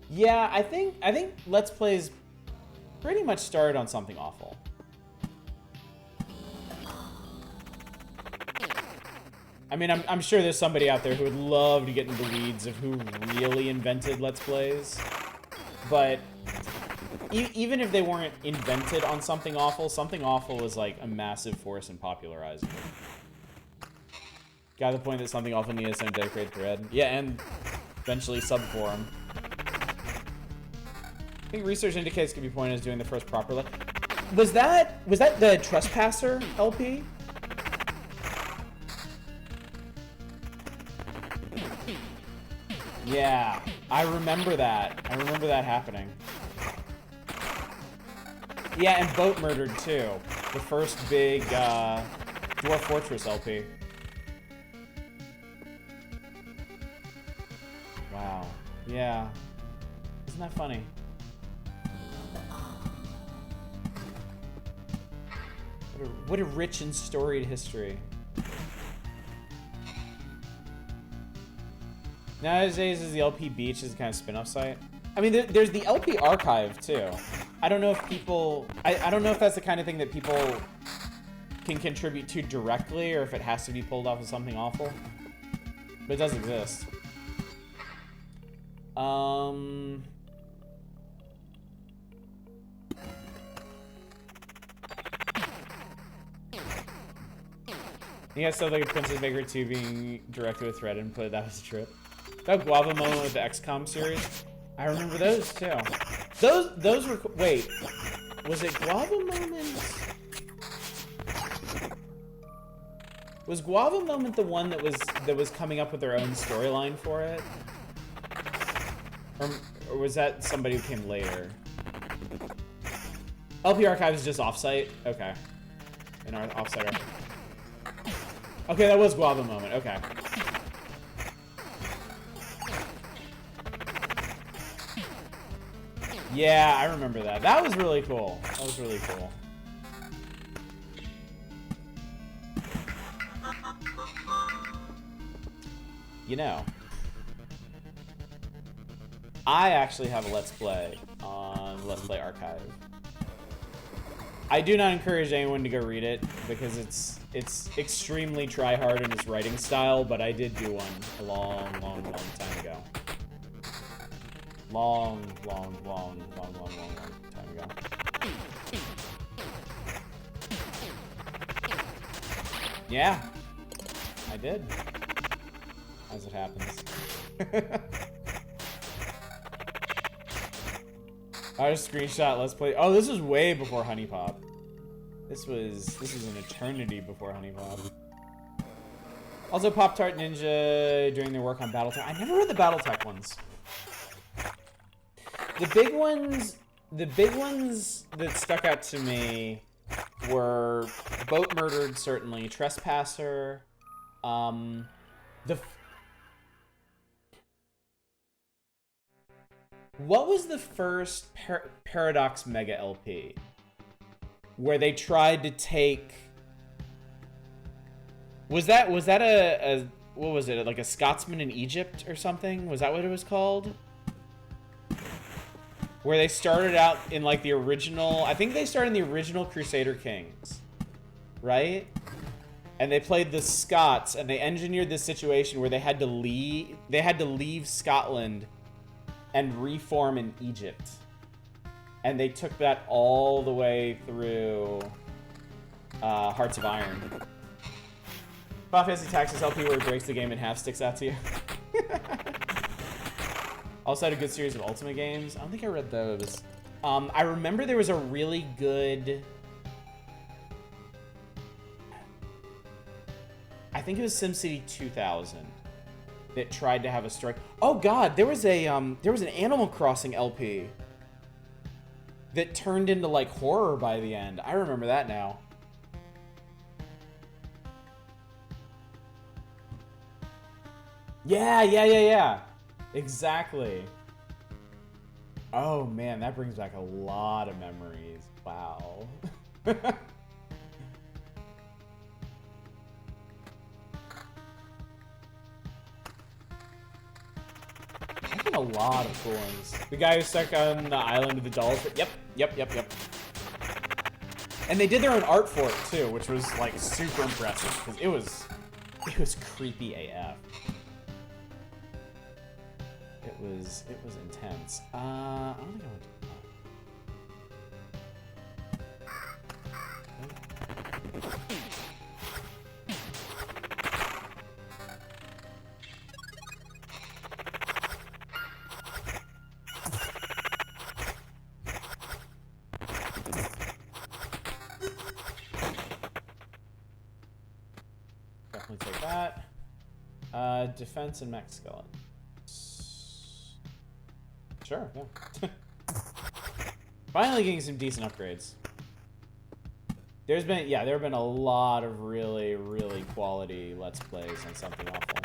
Yeah, I think Let's Plays pretty much started on Something Awful. I mean, I'm sure there's somebody out there who would love to get into the weeds of who really invented Let's Plays, but even if they weren't invented on Something Awful was like a massive force in popularizing it. Got the point that Something Awful needed some dedicated thread. Yeah, and eventually subforum. I think research indicates could be pointed as doing the first proper Was that the Trespasser LP? Yeah, I remember that. I remember that happening. Yeah, and Boat Murdered too. The first big Dwarf Fortress LP. Wow. Yeah. Isn't that funny? What a rich and storied history. Nowadays, is the LP Beach is a kind of spin-off site. I mean, there's the LP Archive too. I don't know if people. I don't know if that's the kind of thing that people can contribute to directly, or if it has to be pulled off of Something Awful. But it does exist. You got stuff like Princess Baker 2 being directed with thread input. That was a trip. That Guava moment with the XCOM series. I remember those too. Those were. Wait, was it Guava Moment? Was Guava Moment the one that was coming up with their own storyline for it? Or was that somebody who came later? LP Archive is just offsite? Okay. In our offsite archive. Okay, that was Guava Moment. Okay. Yeah, I remember that. That was really cool. That was really cool. You know, I actually have a Let's Play on Let's Play Archive. I do not encourage anyone to go read it because it's extremely try-hard in its writing style, but I did do one a long time ago. Long time ago. Yeah, I did. As it happens. I just screenshot Let's Play. Oh, this is way before Honey Pop. This was an eternity before Honey Pop. Also, Pop-Tart Ninja doing their work on BattleTech. I never read the BattleTech ones. The big ones that stuck out to me were Boat Murdered, certainly, Trespasser, what was the first Paradox Mega LP? Where they tried to take... Was that a what was it, like a Scotsman in Egypt or something? Was that what it was called? Where they started out in like the original... I think they started in the original Crusader Kings. Right? And they played the Scots, and they engineered this situation where they had to leave Scotland and reform in Egypt. And they took that all the way through Hearts of Iron. Final Fantasy Tactics LP where it breaks the game in half, sticks out to you. Also had a good series of Ultimate games. I don't think I read those. I remember there was a really good... I think it was SimCity 2000 that tried to have a story. Oh god, there was an Animal Crossing LP that turned into like horror by the end. I remember that now. Yeah. Exactly. Oh man, that brings back a lot of memories. Wow. A lot of cool ones. The guy who's stuck on the island of the dolls. Yep. And they did their own art for it too, which was like super impressive because it was creepy AF. It was intense. I don't think I want to do that. Definitely take that. Defense and mech skeleton. Sure, yeah. Finally getting some decent upgrades. There have been a lot of really, really quality Let's Plays on Something Awful.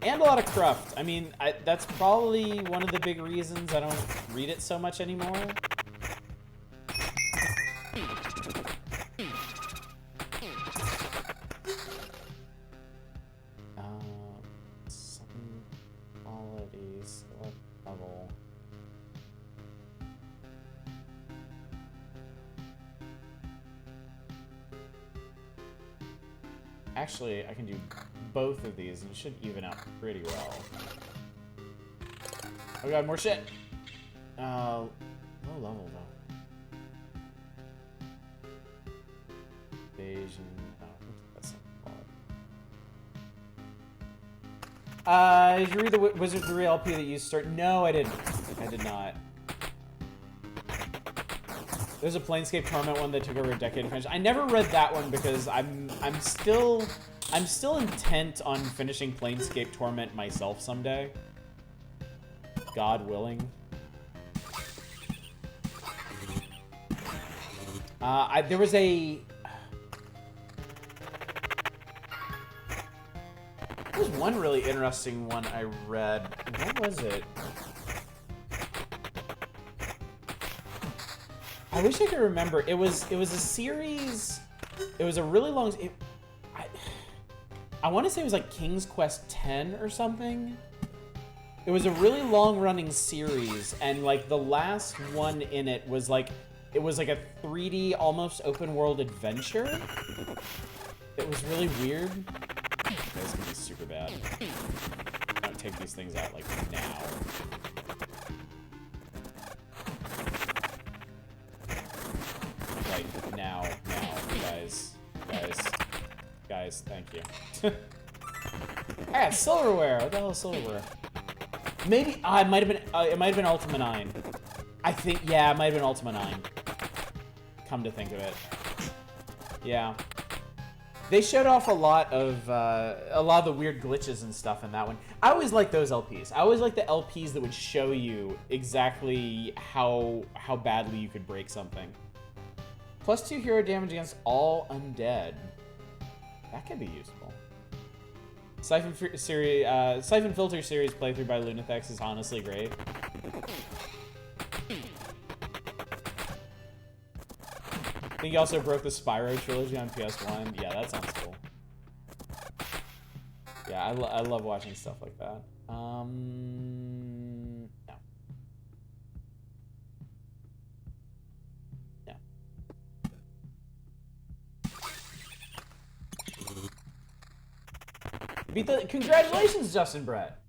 And a lot of cruft. I mean, that's probably one of the big reasons I don't read it so much anymore. Actually, I can do both of these and it should even out pretty well. Oh god, more shit! Low level though. Invasion. Oh, that's not quality. Did you read the Wizard of the Real LP that you start? No, I didn't. I did not. There's a Planescape Torment one that took over a decade to finish. I never read that one because I'm still intent on finishing Planescape Torment myself someday. God willing. There was one really interesting one I read. What was it? I wish I could remember. It was a series. It was a really long. I want to say it was like King's Quest X or something. It was a really long-running series, and like the last one in it was like a 3D almost open-world adventure. It was really weird. That's gonna be super bad. I don't take these things out like now. Now, guys, thank you. Ah, silverware. What the hell is silverware? Maybe it might have been Ultima 9. I think, yeah, it might have been Ultima 9. Come to think of it. Yeah. They showed off a lot of the weird glitches and stuff in that one. I always like those LPs. I always like the LPs that would show you exactly how badly you could break something. +2 hero damage against all undead. That could be useful. Siphon Filter series playthrough by Lunathex is honestly great. I think he also broke the Spyro trilogy on PS1. Yeah, that sounds cool. Yeah, I love watching stuff like that. No. No. Congratulations, Justin Brett.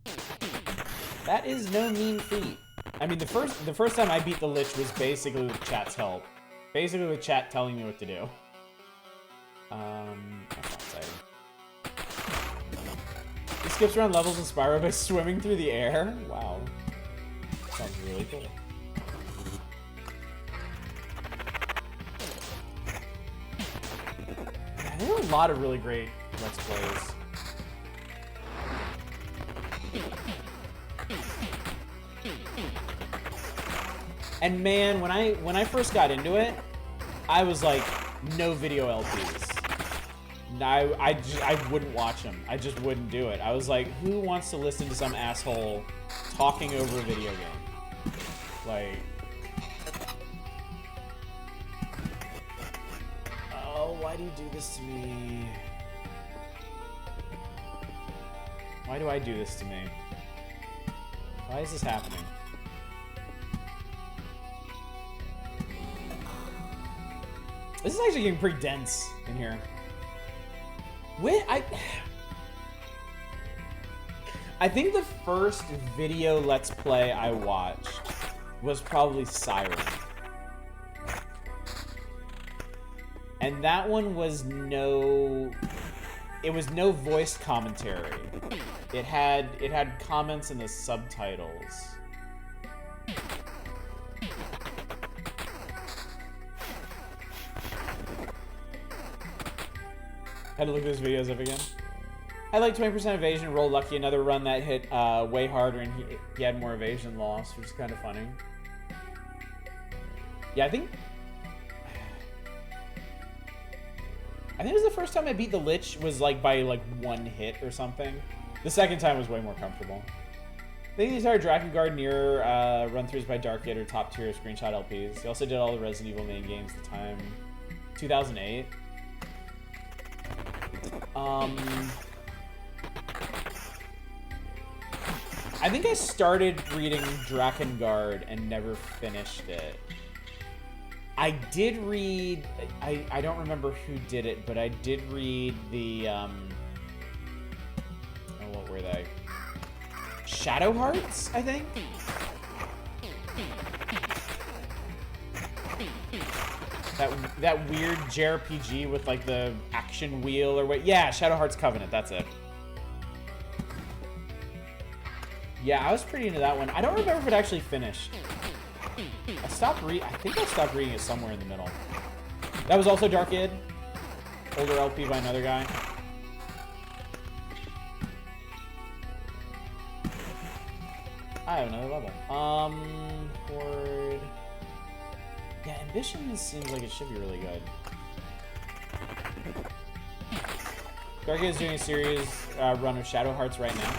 That is no mean feat. I mean, the first time I beat the Lich was basically with chat's help. Basically with chat telling me what to do. That's not exciting. He skips around levels in Spyro by swimming through the air. Wow. Sounds really cool. Yeah, there are a lot of really great Let's Plays. And man, when I first got into it, I was like, no video LPs. I wouldn't watch them. I just wouldn't do it. I was like, who wants to listen to some asshole talking over a video game? Like, oh, why do you do this to me? Why do I do this to me? Why is this happening? This is actually getting pretty dense in here. I think the first video Let's Play I watched was probably Siren. And that one was no voice commentary. It had comments in the subtitles. Had to look those videos up again. I like 20% evasion, roll lucky, another run that hit way harder and he had more evasion loss, which is kind of funny. Yeah, I think it was the first time I beat the Lich was like by like one hit or something. The second time was way more comfortable. I think the entire Drakengard near run-throughs by Dark Kid are top tier screenshot LPs. He also did all the Resident Evil main games at the time. 2008. I think I started reading Drakengard and never finished it. I did read, I don't remember who did it, but I did read the, oh, what were they? Shadow Hearts, I think? That weird JRPG with like the action wheel or what? Yeah, Shadow Hearts Covenant, that's it. Yeah, I was pretty into that one. I don't remember if it actually finished. I think I stopped reading it somewhere in the middle. That was also Dark Id. Older LP by another guy. I have another level. Horde. Yeah, Ambition seems like it should be really good. Dark Id is doing a series run of Shadow Hearts right now.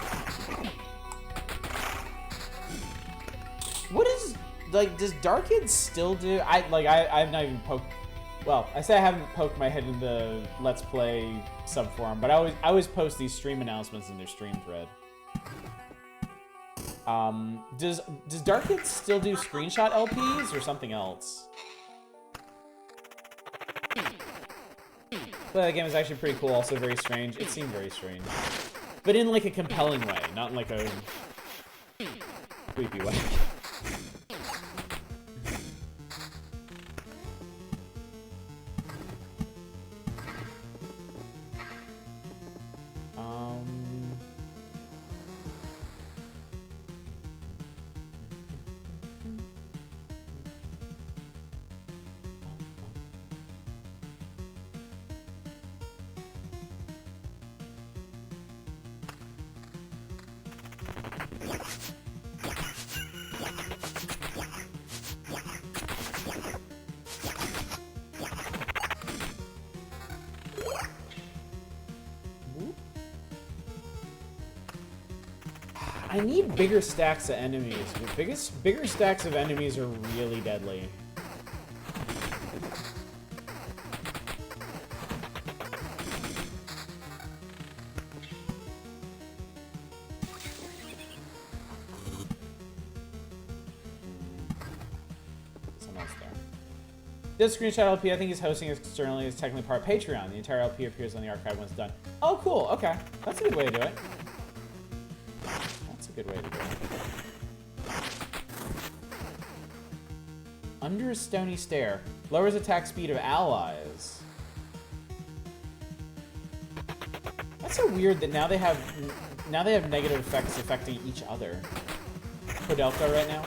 What is, like, does Dark Id still do? I've not even poked. Well, I say I haven't poked my head in the Let's Play subforum, but I always post these stream announcements in their stream thread. Does Dark Id still do screenshot LPs or something else? But that game is actually pretty cool, also very strange. It seemed very strange. But in like a compelling way, not in like a creepy way. I need bigger stacks of enemies. Bigger stacks of enemies are really deadly. Someone else there. This screenshot LP, I think he's hosting externally, is technically part Patreon. The entire LP appears on the archive once done. Oh, cool. Okay. That's a good way to do it. Good way to do it. Under a stony stair. Lowers attack speed of allies. That's so weird that now they have negative effects affecting each other. Podelka right now.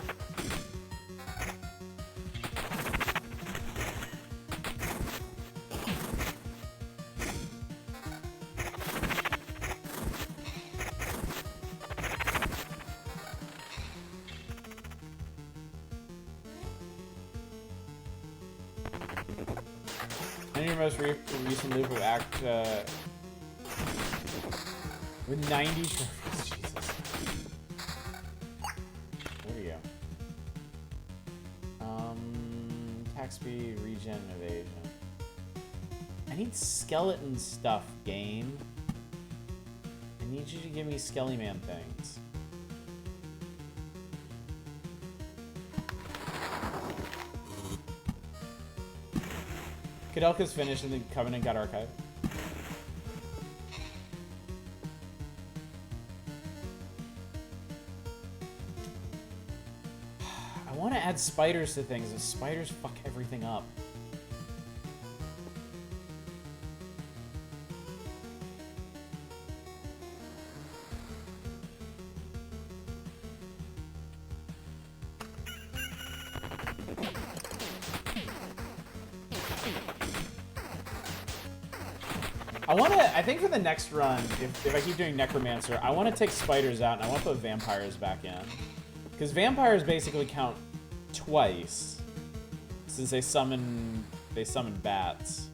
Most recent loop of act with 90 trophies. Jesus. There you go. Attack speed, regen, evasion. I need skeleton stuff, game. I need you to give me Skelly Man things. Kudelka's finished and the Covenant got archived. I want to add spiders to things, and spiders fuck everything up. I think for the next run, if I keep doing Necromancer, I want to take spiders out and I want to put vampires back in. Because vampires basically count twice, since they summon bats.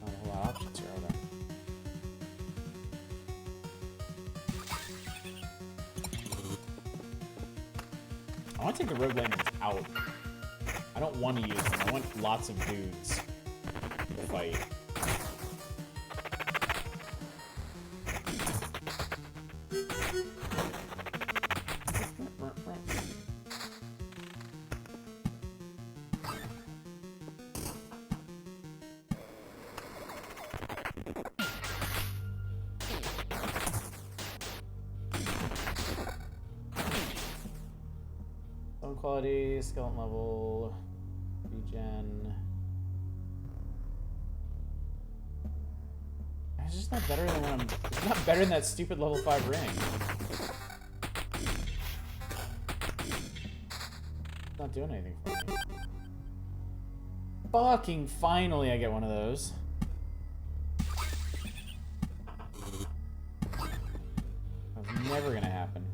Not a whole lot of options here, are there? I want to take the rogue landings out. I don't want to use them. I want lots of dudes to fight. Bone quality, skeleton level, regen. It's just not better than when I'm. It's not better than that stupid level 5 ring. It's not doing anything for me. Fucking finally, I get one of those. That was never gonna happen.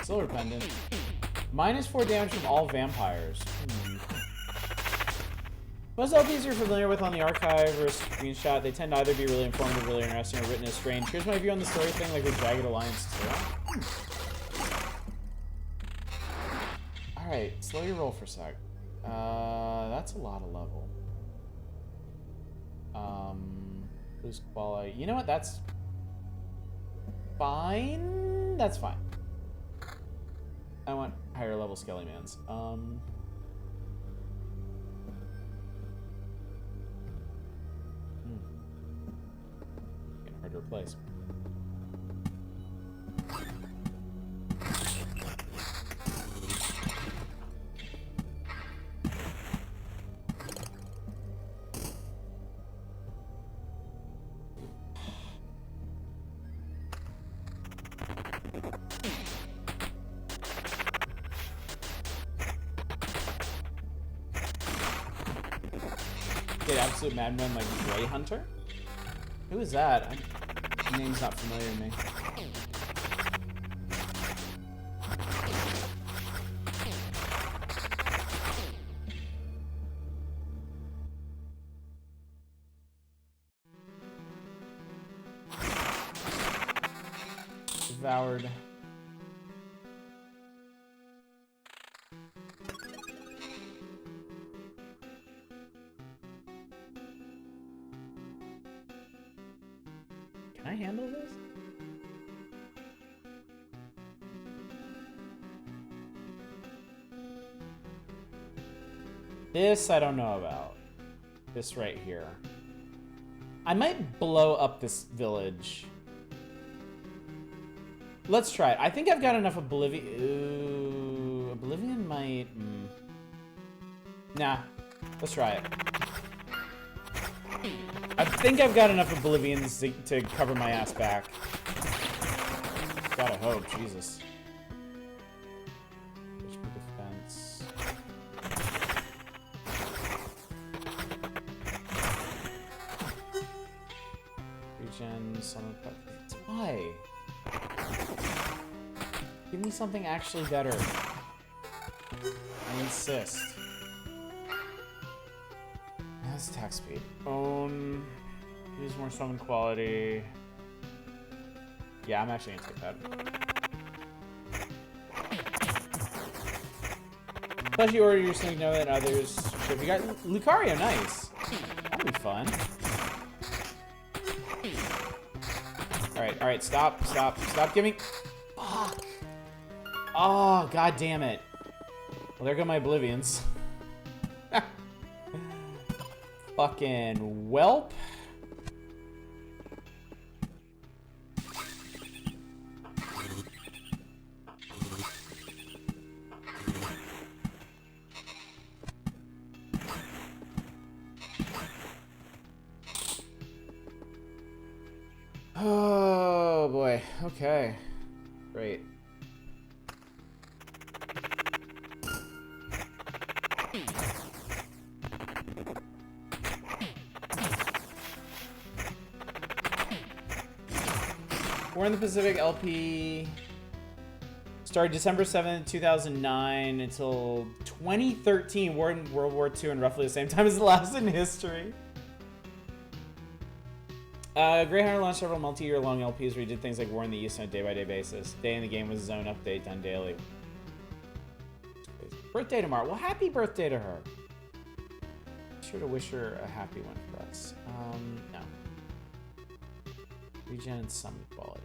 Silver pendant. -4 damage from all vampires. Most LPs you're familiar with on the archive or screenshot, they tend to either be really informative, really interesting, or written as strange. Here's my view on the story thing, like with Jagged Alliance 2. Alright, slow your roll for a sec. That's a lot of level. Boost quality. You know what? That's fine. That's fine. I want higher level Skelly-Mans. Getting hard to replace. get absolute madman like Grey Hunter? Who is that? The name's not familiar to me. Devoured. Can I handle this? This I don't know about. This right here. I might blow up this village. Let's try it. I think I've got enough Oblivion. Ooh, Oblivion might. Nah, let's try it. I think I've got enough Oblivions to cover my ass back. Gotta hope, Jesus. HP defense. Regen, summon. Why? Give me something actually better. I insist. That's attack speed. Own. Use more summon quality. Yeah, I'm actually gonna take that. Plus you order your Sneak Nova and others. So if you got Lucario, nice. That'd be fun. Alright, stop, give me. Fuck. Oh, god damn it. Well, there go my Oblivions. Fucking whelp. Oh boy. Okay. Great. War in the Pacific LP started December 7th, 2009 until 2013. War in World War II in roughly the same time as the last in history. Grey Hunter launched several multi-year long LPs where he did things like War in the East on a day-by-day basis. Day in the game was his own update done daily. Birthday tomorrow. Well, happy birthday to her. Be sure to wish her a happy one for us. No. Regen and summon quality.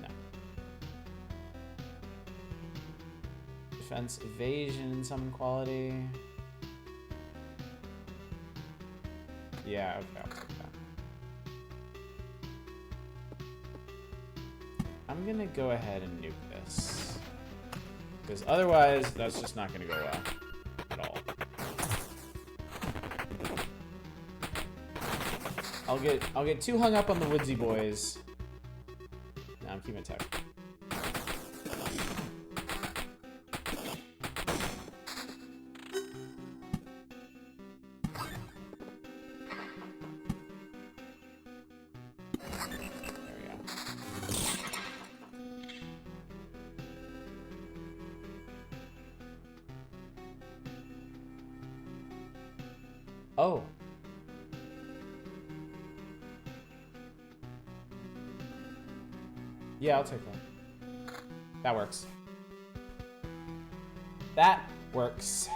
No. Defense, evasion, and summon quality. Yeah, okay, I'll take that. I'm gonna go ahead and nuke this. Because otherwise, that's just not gonna go well. At all. I'll get too hung up on the woodsy boys. Nah, I'm keeping tech. There we go. Oh. Yeah, I'll take that. That works. That works.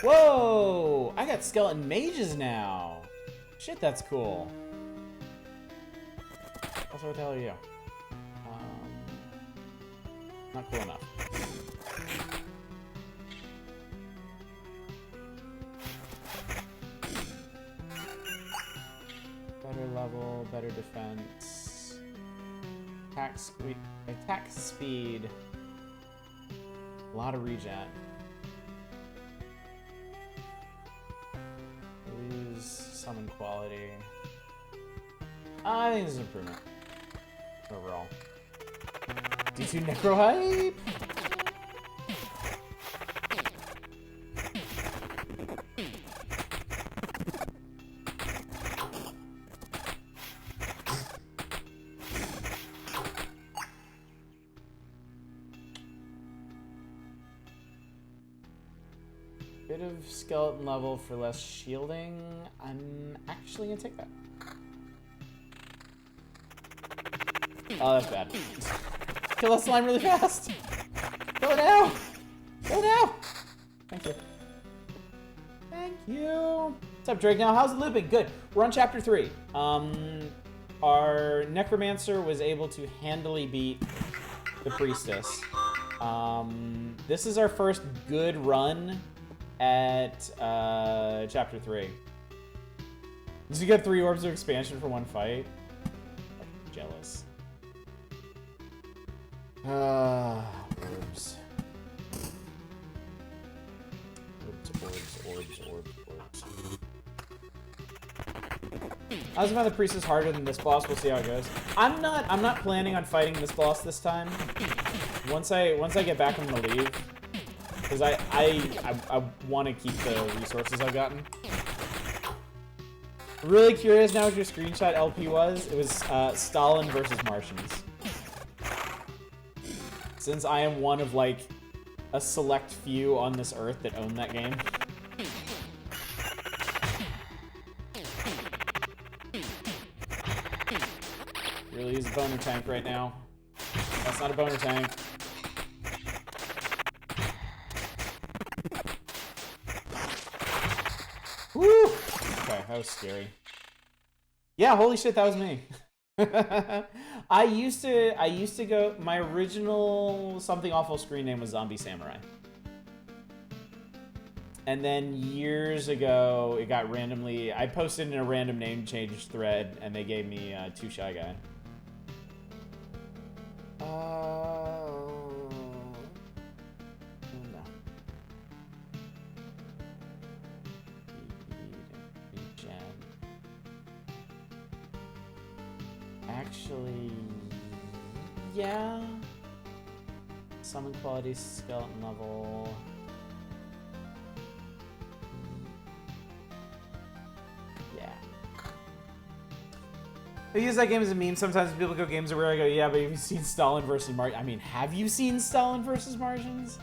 Whoa! I got skeleton mages now. Shit, that's cool. Also, what the hell are you? Not cool enough. Better level, better defense. Attack speed. A lot of regen. summon quality. I think this is an improvement. Overall. D2 Necro Hype! Bit of skeleton level for less shielding. I'm actually gonna take that. Oh, that's bad. Kill that slime really fast! Kill it now! Kill it now! Thank you. Thank you! What's up, Drake? Now, how's it living? Good. We're on chapter 3. Our Necromancer was able to handily beat the Priestess. This is our first good run at chapter 3. Did you get 3 orbs of expansion for one fight? I'm jealous. Orbs. Orbs. I was about the priest is harder than this boss. We'll see how it goes. I'm not planning on fighting this boss this time. Once I get back, I'm gonna leave. Because I want to keep the resources I've gotten. Really curious now what your screenshot LP was. It was Stalin versus Martians. Since I am one of like a select few on this earth that own that game. Really use a boner tank right now. That's not a boner tank. Woo! Okay, that was scary. Yeah, holy shit, that was me. I used to go, my original Something Awful screen name was Zombie Samurai. And then years ago, it got randomly, I posted in a random name change thread, and they gave me Too Shy Guy. No. Actually, yeah. Summon quality, skeleton level. Yeah. I use that game as a meme. Sometimes people go games are where I go, yeah, but have you seen Stalin versus Martians? I mean, have you seen Stalin versus Martians?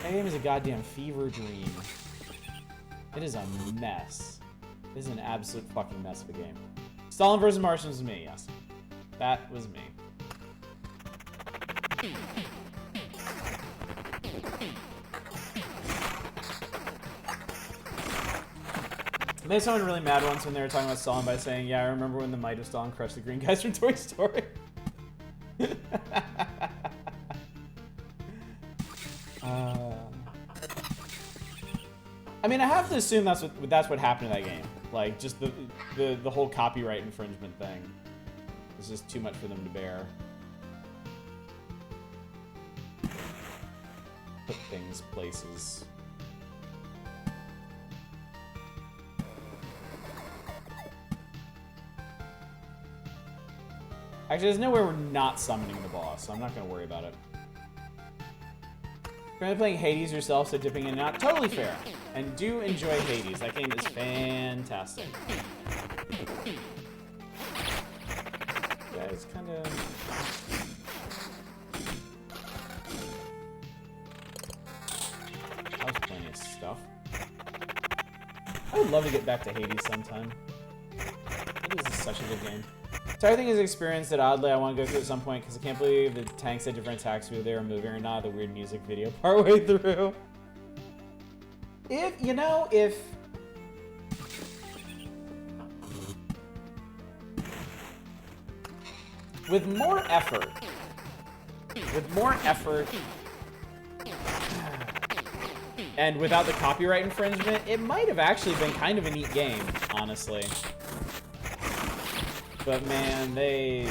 That game is a goddamn fever dream. It is a mess. It is an absolute fucking mess of a game. Stalin versus Martians was me, yes. That was me. I made someone really mad once when they were talking about Stalin by saying, yeah, I remember when the might of Stalin crushed the green guys from Toy Story. I mean, I have to assume that's what happened in that game. Like, just the whole copyright infringement thing. It's just too much for them to bear. Put things places. Actually, there's nowhere we're not summoning the boss, so I'm not going to worry about it. Currently playing Hades yourself, so dipping in and out. Totally fair. And do enjoy Hades. That game is fantastic. Yeah, it's kind of... That was plenty of stuff. I would love to get back to Hades sometime. Hades is such a good game. So everything is experienced that oddly I want to go through at some point because I can't believe the tanks had different attacks whether they were moving or not. The weird music video partway through. If with more effort, and without the copyright infringement, it might have actually been kind of a neat game, honestly. But man, they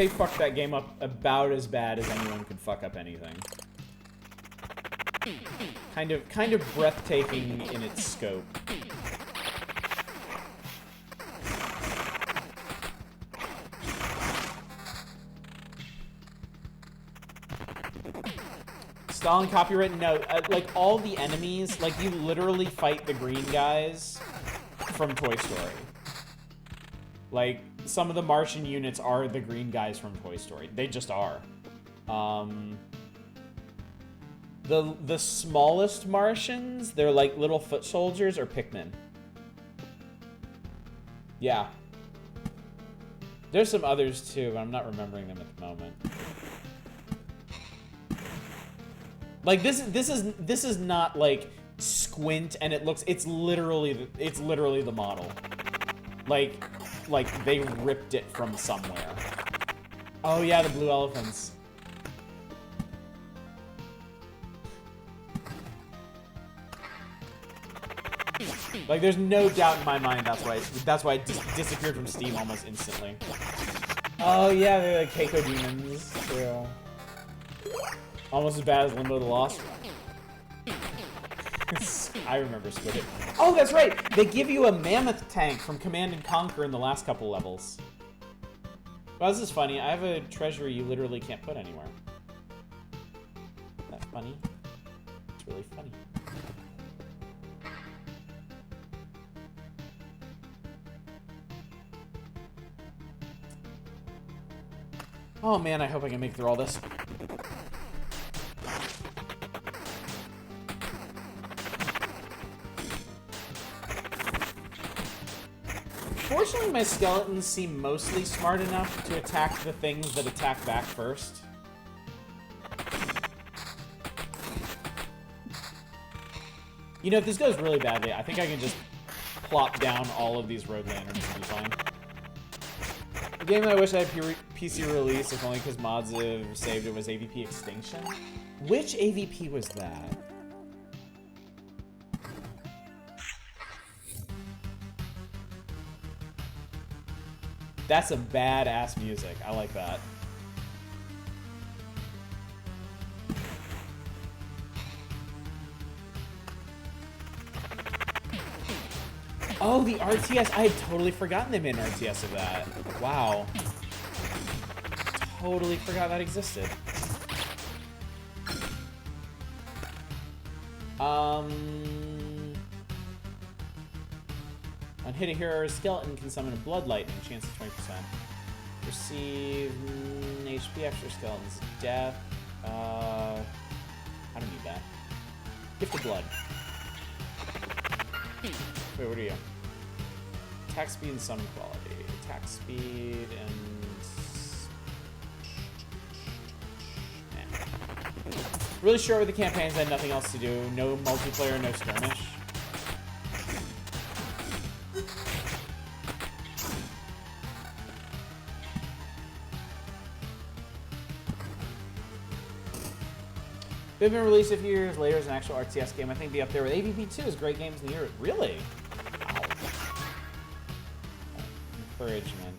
fucked that game up about as bad as anyone could fuck up anything. Kind of breathtaking in its scope. Stalin copyright? No, like all the enemies, like you literally fight the green guys from Toy Story. Like some of the Martian units are the green guys from Toy Story. They just are. The smallest Martians, they're like little foot soldiers or Pikmin. Yeah. There's some others too, but I'm not remembering them at the moment. Like this is not like squint and it looks, it's literally the model. Like they ripped it from somewhere. Oh yeah, the blue elephants. Like there's no doubt in my mind that's why it disappeared from Steam almost instantly. Oh yeah, they're like Keiko demons too. Almost as bad as Limbo the Lost. I remember Squid. Oh, that's right! They give you a mammoth tank from Command and Conquer in the last couple levels. Well, this is funny. I have a treasury you literally can't put anywhere. Isn't that funny? It's really funny. Oh man, I hope I can make through all this. Fortunately, my skeletons seem mostly smart enough to attack the things that attack back first. You know, if this goes really badly, I think I can just plop down all of these road lanterns and be fine. The game that I wish I had PC release, if only because mods have saved it, was AVP Extinction. Which AVP was that? That's a badass music. I like that. Oh, the RTS. I had totally forgotten they made an RTS of that. Wow. Totally forgot that existed. On hit a hero or a skeleton can summon a blood lightning, chance of 20%. Receive HP extra skeletons. Death. I don't need that. Gift of blood. Wait, what are you? Attack speed and summon quality. Attack speed and... Really short with the campaigns, I had nothing else to do. No multiplayer, no skirmish. They've been released a few years later as an actual RTS game. I think be up there with AVP 2 is great games in the year. Really? Wow. Encouragement.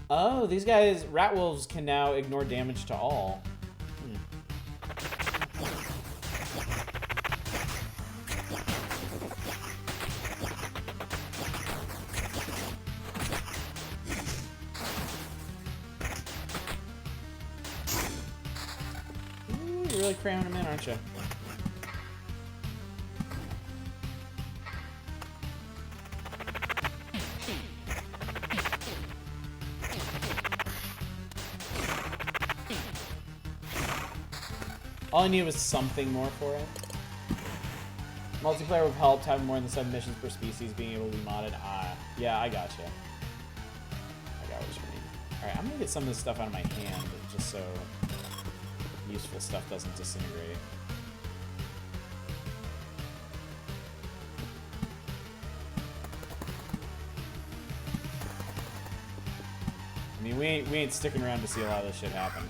Oh, these guys, rat wolves, can now ignore damage to all. You're really cramming them in, aren't you? All I needed was something more for it. Multiplayer would have helped having more than 7 missions per species being able to be modded. Ah, yeah, I gotcha. I got what you mean. Alright, I'm gonna get some of this stuff out of my hand just so useful stuff doesn't disintegrate. I mean, we ain't sticking around to see a lot of this shit happen.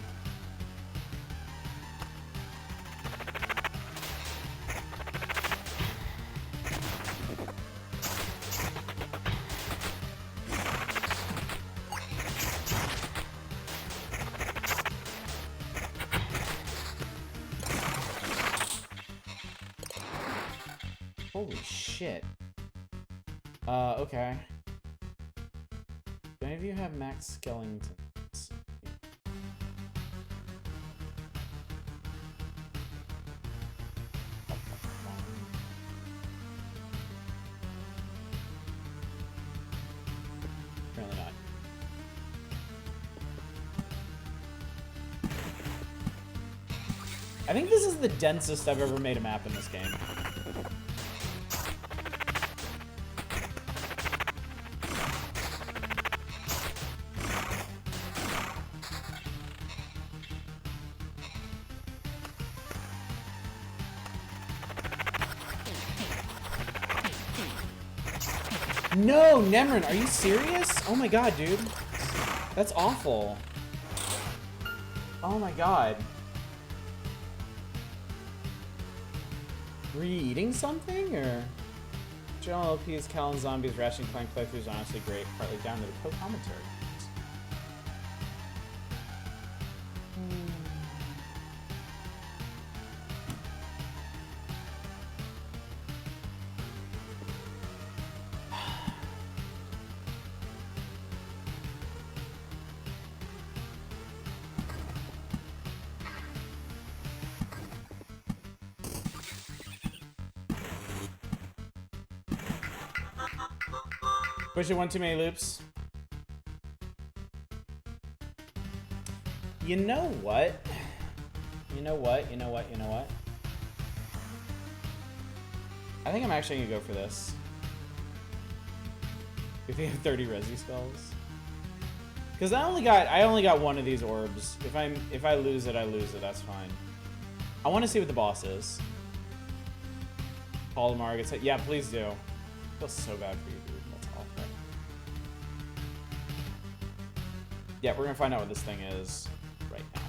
Holy shit. Okay. Do any of you have max skeletons? Apparently not. I think this is the densest I've ever made a map in this game. No, Nemrin, are you serious? Oh my god, dude. That's awful. Oh my god. Were you eating something, or? General LP's Cal and Zombies Ration Clank playthrough is honestly great, partly down to the co-commentary. Push it one too many loops. You know what? You know what? You know what? You know what? I think I'm actually gonna go for this. If you have 30 resi spells. Because I only got one of these orbs. If I lose it, I lose it. That's fine. I want to see what the boss is. Palomar gets hit. Yeah, please do. I feel so bad for you, dude. That's awful. Yeah, we're gonna find out what this thing is right now.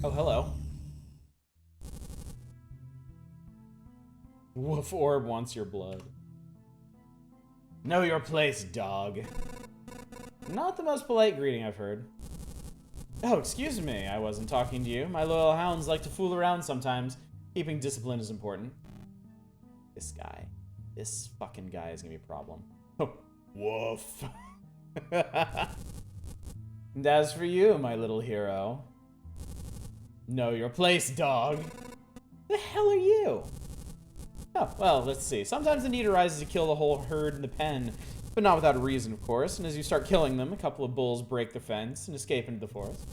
Oh, hello. Wolf orb wants your blood. Know your place, dog. Not the most polite greeting I've heard. Oh, excuse me, I wasn't talking to you. My loyal hounds like to fool around sometimes. Keeping discipline is important. This fucking guy is gonna be a problem. Woof. And as for you, my little hero. Know your place, dog. The hell are you? Oh, well, let's see. Sometimes the need arises to kill the whole herd in the pen, but not without a reason, of course. And as you start killing them, a couple of bulls break the fence and escape into the forest.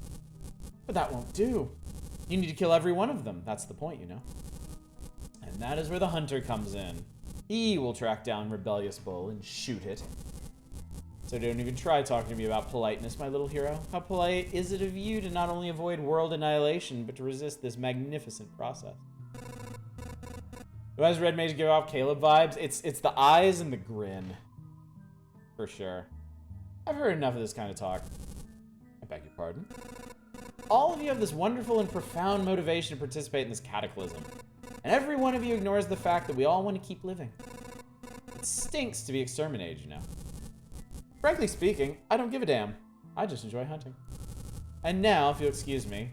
But that won't do. You need to kill every one of them. That's the point, you know. And that is where the hunter comes in. He will track down rebellious bull and shoot it. So don't even try talking to me about politeness, my little hero. How polite is it of you to not only avoid world annihilation, but to resist this magnificent process? Who has Red Mage give off Caleb vibes? It's the eyes and the grin. For sure. I've heard enough of this kind of talk. I beg your pardon. All of you have this wonderful and profound motivation to participate in this cataclysm. And every one of you ignores the fact that we all want to keep living. It stinks to be exterminated, you know. Frankly speaking, I don't give a damn. I just enjoy hunting. And now, if you'll excuse me,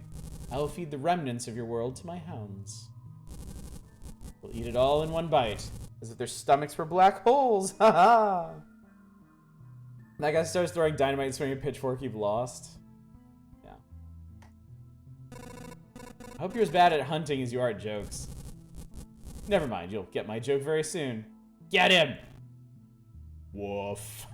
I will feed the remnants of your world to my hounds. We'll eat it all in one bite, as if their stomachs were black holes. Ha ha! That guy starts throwing dynamite and swinging a pitchfork, you've lost. Yeah. I hope you're as bad at hunting as you are at jokes. Never mind, you'll get my joke very soon. Get him! Woof.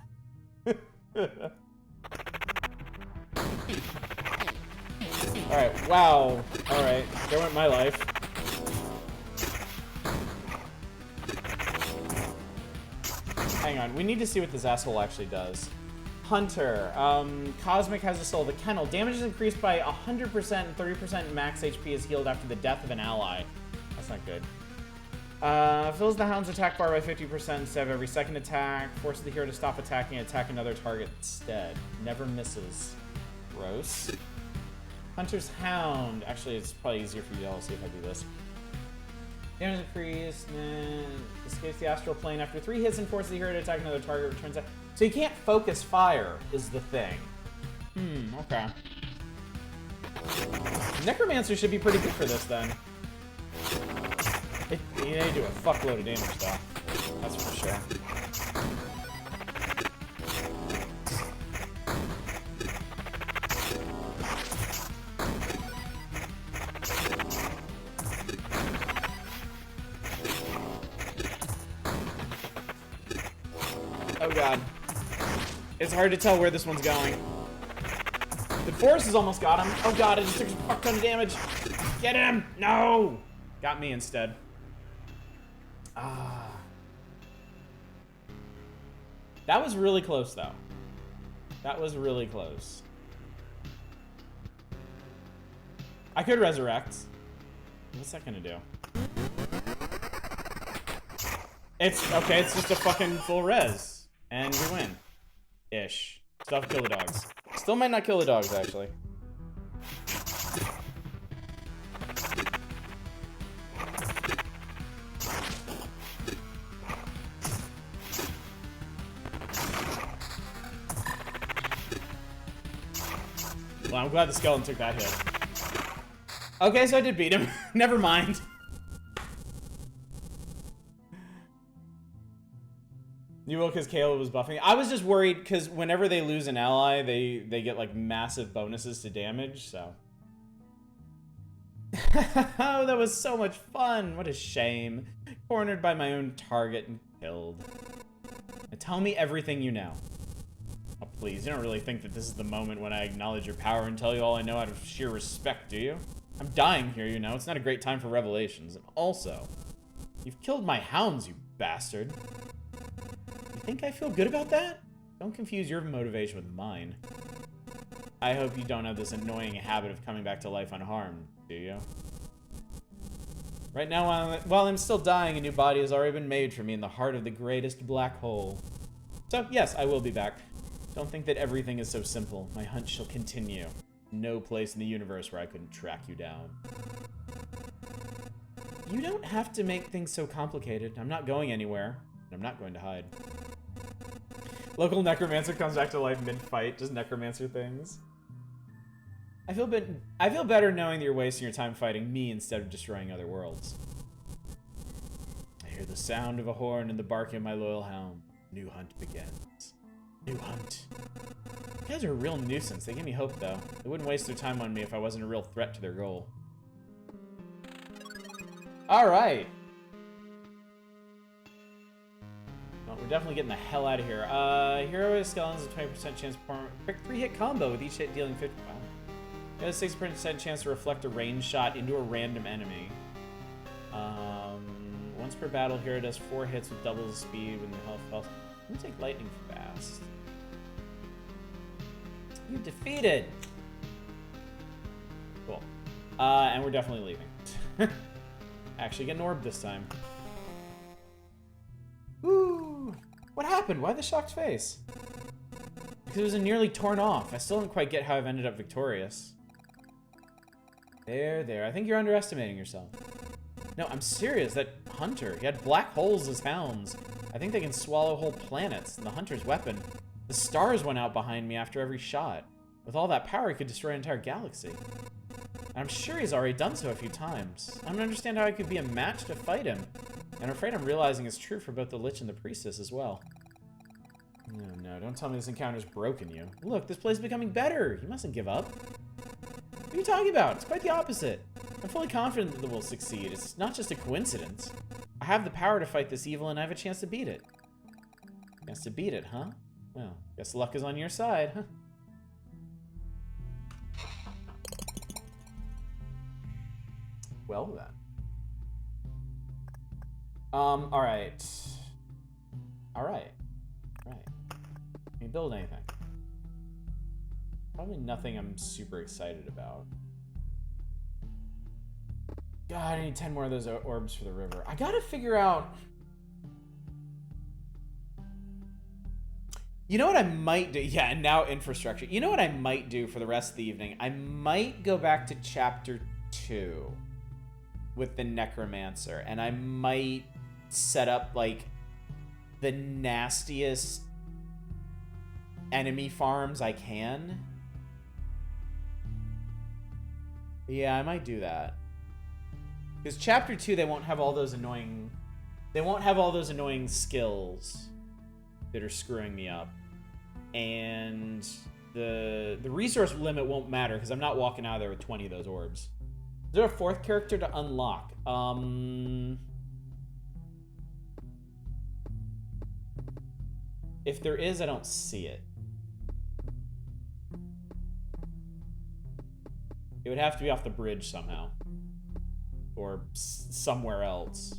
Alright, wow. Alright, there went my life. Hang on, we need to see what this asshole actually does. Hunter. Cosmic has a soul. The kennel. Damage is increased by 100% and 30% max HP is healed after the death of an ally. That's not good. Fills the hound's attack bar by 50% instead of every second attack. Forces the hero to stop attacking and attack another target instead. Never misses. Gross. Hunter's Hound. Actually, it's probably easier for you all to see if I do this. Damage increase. Escapes the astral plane after 3 hits and forces the hero to attack another target. Returns. So you can't focus fire, is the thing. Okay. Necromancer should be pretty good for this then. They do a fuckload of damage though. That's for Oh god. It's hard to tell where this one's going. The forest has almost got him. Oh god, I just took a fuck ton of damage. Get him! No! Got me instead. Ah. That was really close, though. That was really close. I could resurrect. What's that gonna do? It's okay, it's just a fucking full res. And we win. Ish. Still have to kill the dogs. Still might not kill the dogs, actually. Well, I'm glad the skeleton took that hit. Okay, so I did beat him. Never mind. You will because Kayla was buffing. I was just worried because whenever they lose an ally, they get like massive bonuses to damage, so. Oh, that was so much fun. What a shame. Cornered by my own target and killed. Now tell me everything you know. Oh, please, you don't really think that this is the moment when I acknowledge your power and tell you all I know out of sheer respect, do you? I'm dying here, you know. It's not a great time for revelations. And also, you've killed my hounds, you bastard. You think I feel good about that? Don't confuse your motivation with mine. I hope you don't have this annoying habit of coming back to life unharmed, do you? Right now, while I'm still dying, a new body has already been made for me in the heart of the greatest black hole. So, yes, I will be back. Don't think that everything is so simple. My hunt shall continue. No place in the universe where I couldn't track you down. You don't have to make things so complicated. I'm not going anywhere. I'm not going to hide. Local Necromancer comes back to life mid-fight, just Necromancer things. I feel better knowing that you're wasting your time fighting me instead of destroying other worlds. I hear the sound of a horn and the barking of my loyal hound. New hunt begins. New hunt. You guys are a real nuisance. They give me hope, though. They wouldn't waste their time on me if I wasn't a real threat to their goal. Alright. Well, we're definitely getting the hell out of here. Hero Skeletons has a 20% chance to perform a quick 3-hit combo with each hit dealing 50. Wow. You have a 6% chance to reflect a range shot into a random enemy. Once per battle, Hero does 4 hits with double the speed when the health falls. I'm gonna take lightning fast. You defeated! Cool. And we're definitely leaving. Actually, get an orb this time. Woo! What happened? Why the shocked face? Because it was nearly torn off. I still don't quite get how I've ended up victorious. There. I think you're underestimating yourself. No, I'm serious. That hunter, he had black holes as hounds. I think they can swallow whole planets. And the hunter's weapon. The stars went out behind me after every shot. With all that power, he could destroy an entire galaxy. And I'm sure he's already done so a few times. I don't understand how I could be a match to fight him. And I'm afraid I'm realizing it's true for both the Lich and the Priestess as well. No, don't tell me this encounter's broken you. Look, this place is becoming better. You mustn't give up. What are you talking about? It's quite the opposite. I'm fully confident that we'll succeed. It's not just a coincidence. I have the power to fight this evil, and I have a chance to beat it. Chance to beat it, huh? Well, guess luck is on your side, huh? Well, then. Alright. Alright. Right. Can you build anything? Probably nothing I'm super excited about. God, I need 10 more of those orbs for the river. I gotta figure out... You know what I might do? Yeah, and now infrastructure. You know what I might do for the rest of the evening? I might go back to chapter 2 with the Necromancer, and I might set up, like, the nastiest enemy farms I can. Yeah, I might do that. Because chapter 2, they won't have all those annoying... They won't have all those annoying skills that are screwing me up. And the resource limit won't matter, because I'm not walking out of there with 20 of those orbs. Is there a 4th character to unlock? If there is, I don't see it. It would have to be off the bridge somehow. Or somewhere else.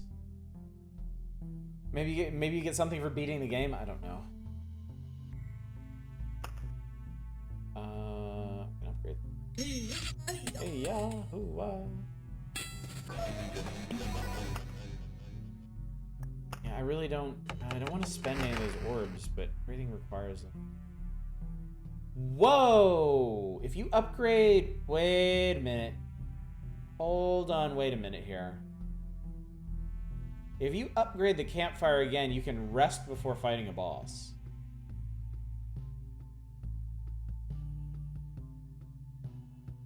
Maybe you get something for beating the game? I don't know. Can upgrade. Hey, yeah, yeah, I really don't want to spend any of those orbs, but everything requires them. Whoa! If you upgrade... Wait a minute. Hold on, wait a minute here. If you upgrade the campfire again, you can rest before fighting a boss.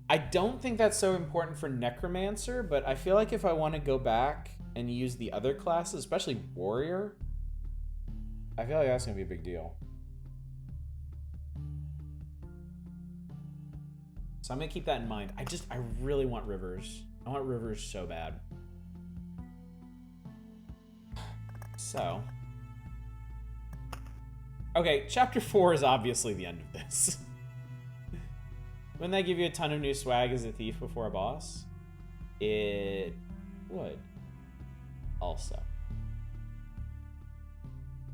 I don't think that's so important for Necromancer, but I feel like if I want to go back and use the other classes, especially Warrior, I feel like that's going to be a big deal. So I'm going to keep that in mind. I really want Rivers. I want Rivers so bad. So. Okay, Chapter 4 is obviously the end of this. Wouldn't that give you a ton of new swag as a thief before a boss? It would. Also.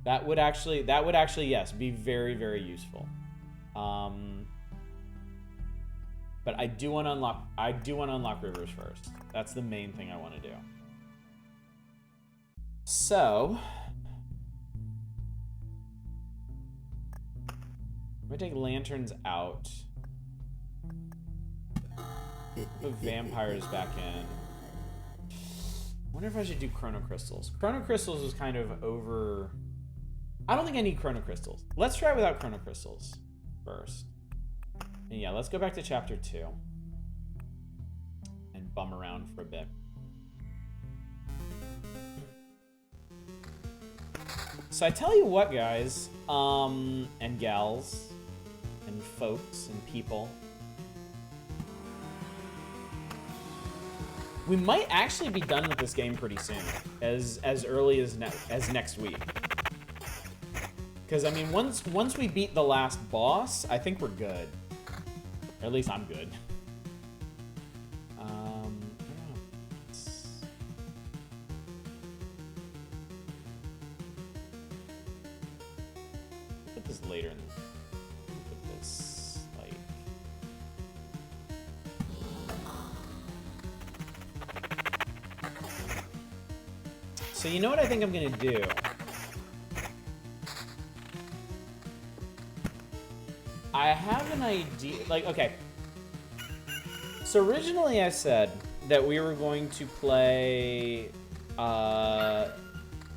That would actually, yes, be very, very useful. But I do want to unlock Rivers first. That's the main thing I want to do. So, I'm gonna take lanterns out. Put vampires back in. I wonder if I should do chrono crystals. Chrono crystals is kind of over. I don't think I need chrono crystals. Let's try it without chrono crystals first. And yeah, let's go back to chapter 2 and bum around for a bit. So I tell you what, guys, and gals, and folks, and people. We might actually be done with this game pretty soon, as early as next week. Because I mean, once we beat the last boss, I think we're good. Or at least I'm good. Put this later. Put this like. So you know what I think I'm gonna do? I have an idea, like, okay. So originally I said that we were going to play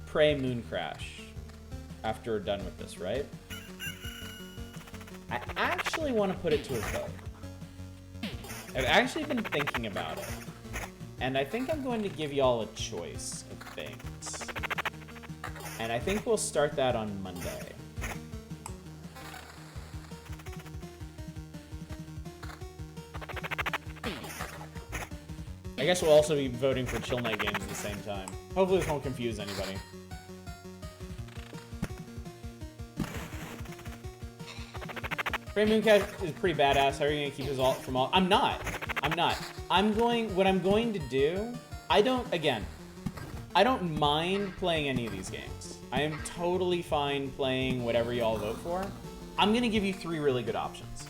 Prey Moon Crash after we're done with this, right? I actually want to put it to a vote. I've actually been thinking about it. And I think I'm going to give y'all a choice of things. And I think we'll start that on Monday. I guess we'll also be voting for Chill Night games at the same time. Hopefully this won't confuse anybody. Prey Mooncash is pretty badass. How are you gonna keep his ult from all? I'm not. What I'm going to do, I don't mind playing any of these games. I am totally fine playing whatever y'all vote for. I'm gonna give you 3 really good options.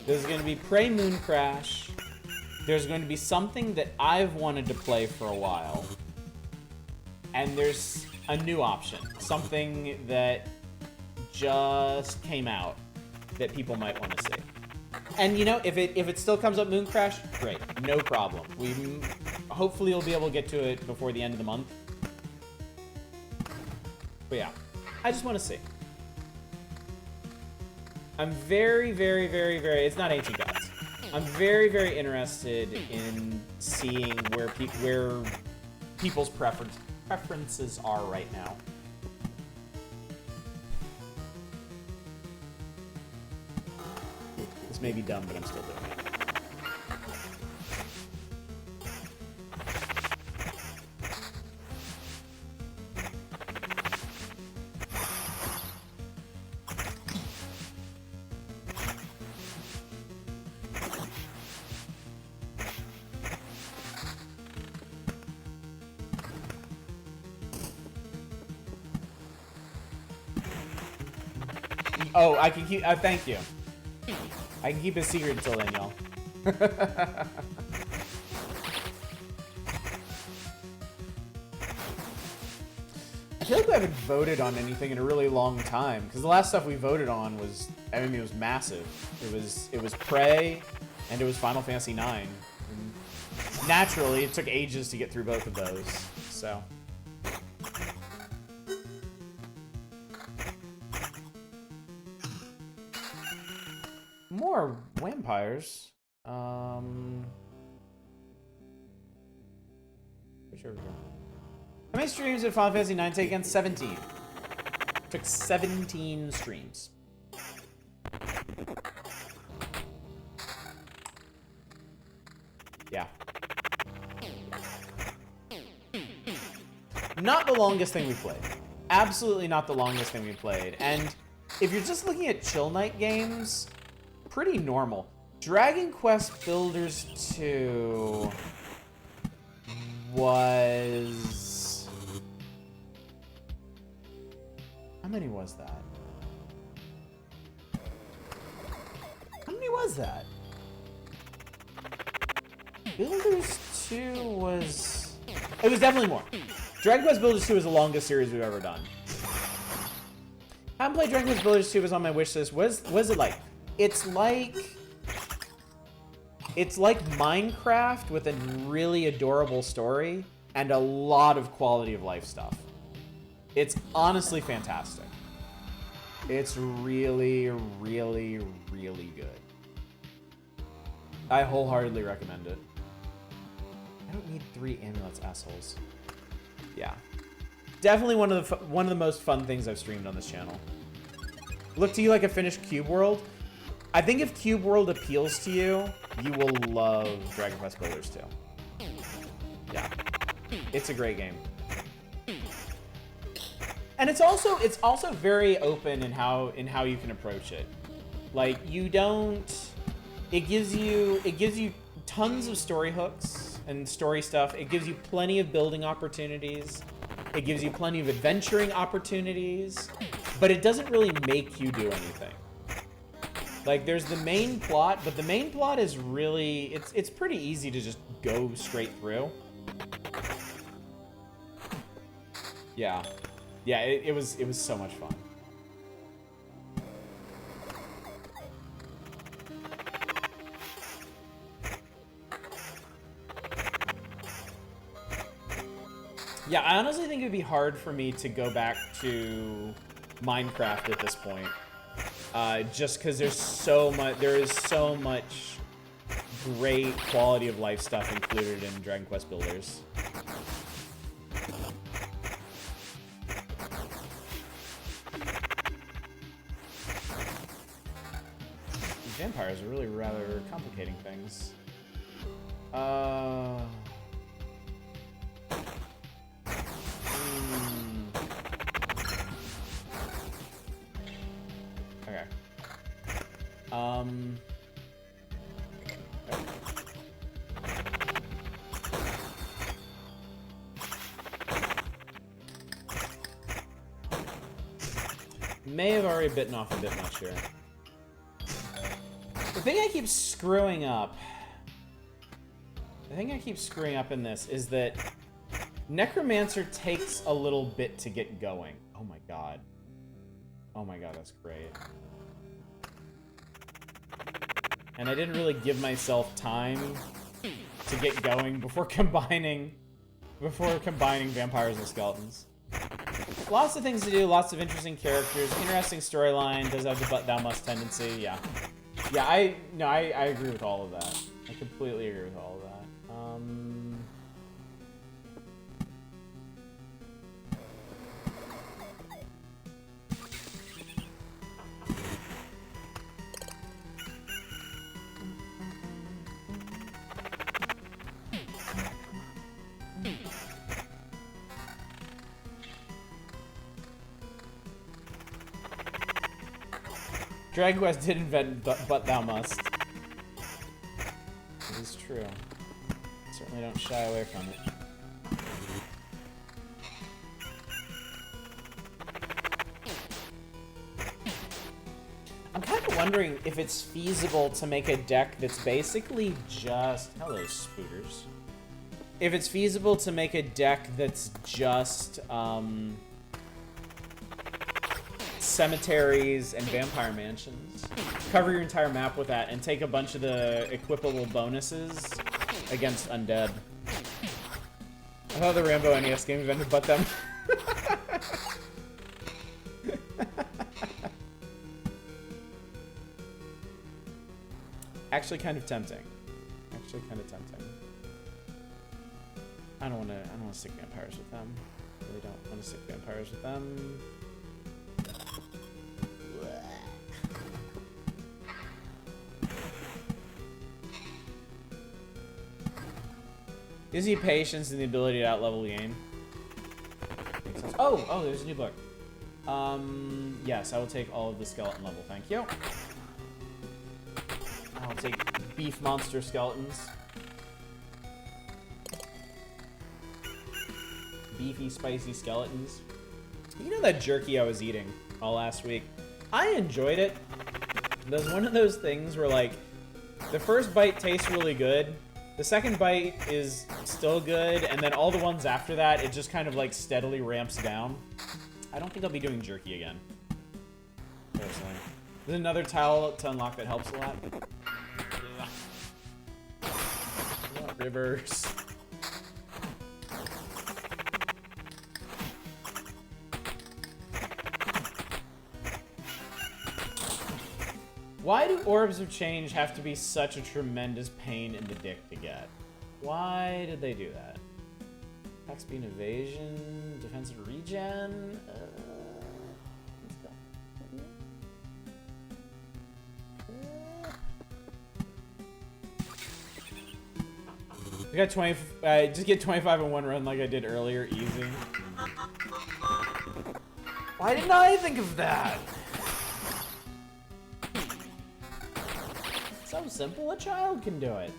There's gonna be Prey Moon Crash. There's going to be something that I've wanted to play for a while. And there's a new option. Something that just came out that people might want to see. And you know, if it still comes up Moon Crash, great. No problem. Hopefully we'll be able to get to it before the end of the month. But yeah, I just want to see. I'm very, very, very, very, it's not Ancient Gods. I'm very, very interested in seeing where people's preferences are right now. This may be dumb, but I'm still doing it. Oh, I can keep. Thank you. I can keep it secret until then, y'all. I feel like we haven't voted on anything in a really long time, because the last stuff we voted on was, I mean, it was massive. It was Prey, and it was Final Fantasy IX. And naturally, it took ages to get through both of those, so. More vampires. Which over here? How many streams did Final Fantasy IX take again? 17. Took 17 streams. Yeah. Not the longest thing we played. Absolutely not the longest thing we played. And if you're just looking at chill night games, pretty normal. Dragon Quest Builders 2 was... How many was that? How many was that? Builders 2 was... It was definitely more. Dragon Quest Builders 2 is the longest series we've ever done. I haven't played Dragon Quest Builders 2, was on my wish list. What is it like? It's like Minecraft with a really adorable story and a lot of quality of life stuff. It's honestly fantastic. It's really, really, really good. I wholeheartedly recommend it. I don't need 3 amulets, assholes. Yeah. Definitely one of the most fun things I've streamed on this channel. Look to you like a finished Cube World. I think if Cube World appeals to you, you will love Dragon Quest Builders 2. Yeah. It's a great game. And it's also very open in how you can approach it. Like, you don't... It gives you tons of story hooks and story stuff. It gives you plenty of building opportunities. It gives you plenty of adventuring opportunities. But it doesn't really make you do anything. Like, there's the main plot, but the main plot is really... It's pretty easy to just go straight through. Yeah. Yeah, it was so much fun. Yeah, I honestly think it would be hard for me to go back to Minecraft at this point. Just because there is so much great quality of life stuff included in Dragon Quest Builders. Vampires are really rather complicating things. Okay. May have already bitten off a bit much here. The thing I keep screwing up... in this is that Necromancer takes a little bit to get going. Oh my god. Oh my god, that's great. And I didn't really give myself time to get going before combining vampires and skeletons. Lots of things to do, lots of interesting characters, interesting storyline, does have the butt down must tendency, yeah. Yeah, I agree with all of that. I completely agree with all of that. Dragon Quest did invent but thou must. It is true. Certainly don't shy away from it. wondering if it's feasible to make a deck that's basically just... Hello, spooters. If it's feasible to make a deck that's just, cemeteries and vampire mansions. Cover your entire map with that and take a bunch of the equipable bonuses against undead. I thought the Rambo NES game invented but them. Actually kind of tempting. I don't wanna stick vampires with them. Really don't wanna stick vampires with them. Gives you patience and the ability to outlevel the game. Oh, there's a new book. Yes, I will take all of the skeleton level, thank you. I'll take beef monster skeletons. Beefy, spicy skeletons. You know that jerky I was eating all last week? I enjoyed it. It was one of those things where, like, the first bite tastes really good, the second bite is still good, and then all the ones after that, it just kind of, like, steadily ramps down. I don't think I'll be doing jerky again, personally. There's another tile to unlock that helps a lot. Rivers. Why do orbs of change have to be such a tremendous pain in the dick to get? Why did they do that? Attack speed, evasion, defensive regen. I got 20. Just get 25 in one run like I did earlier. Easy. Why didn't I think of that? So simple, a child can do it.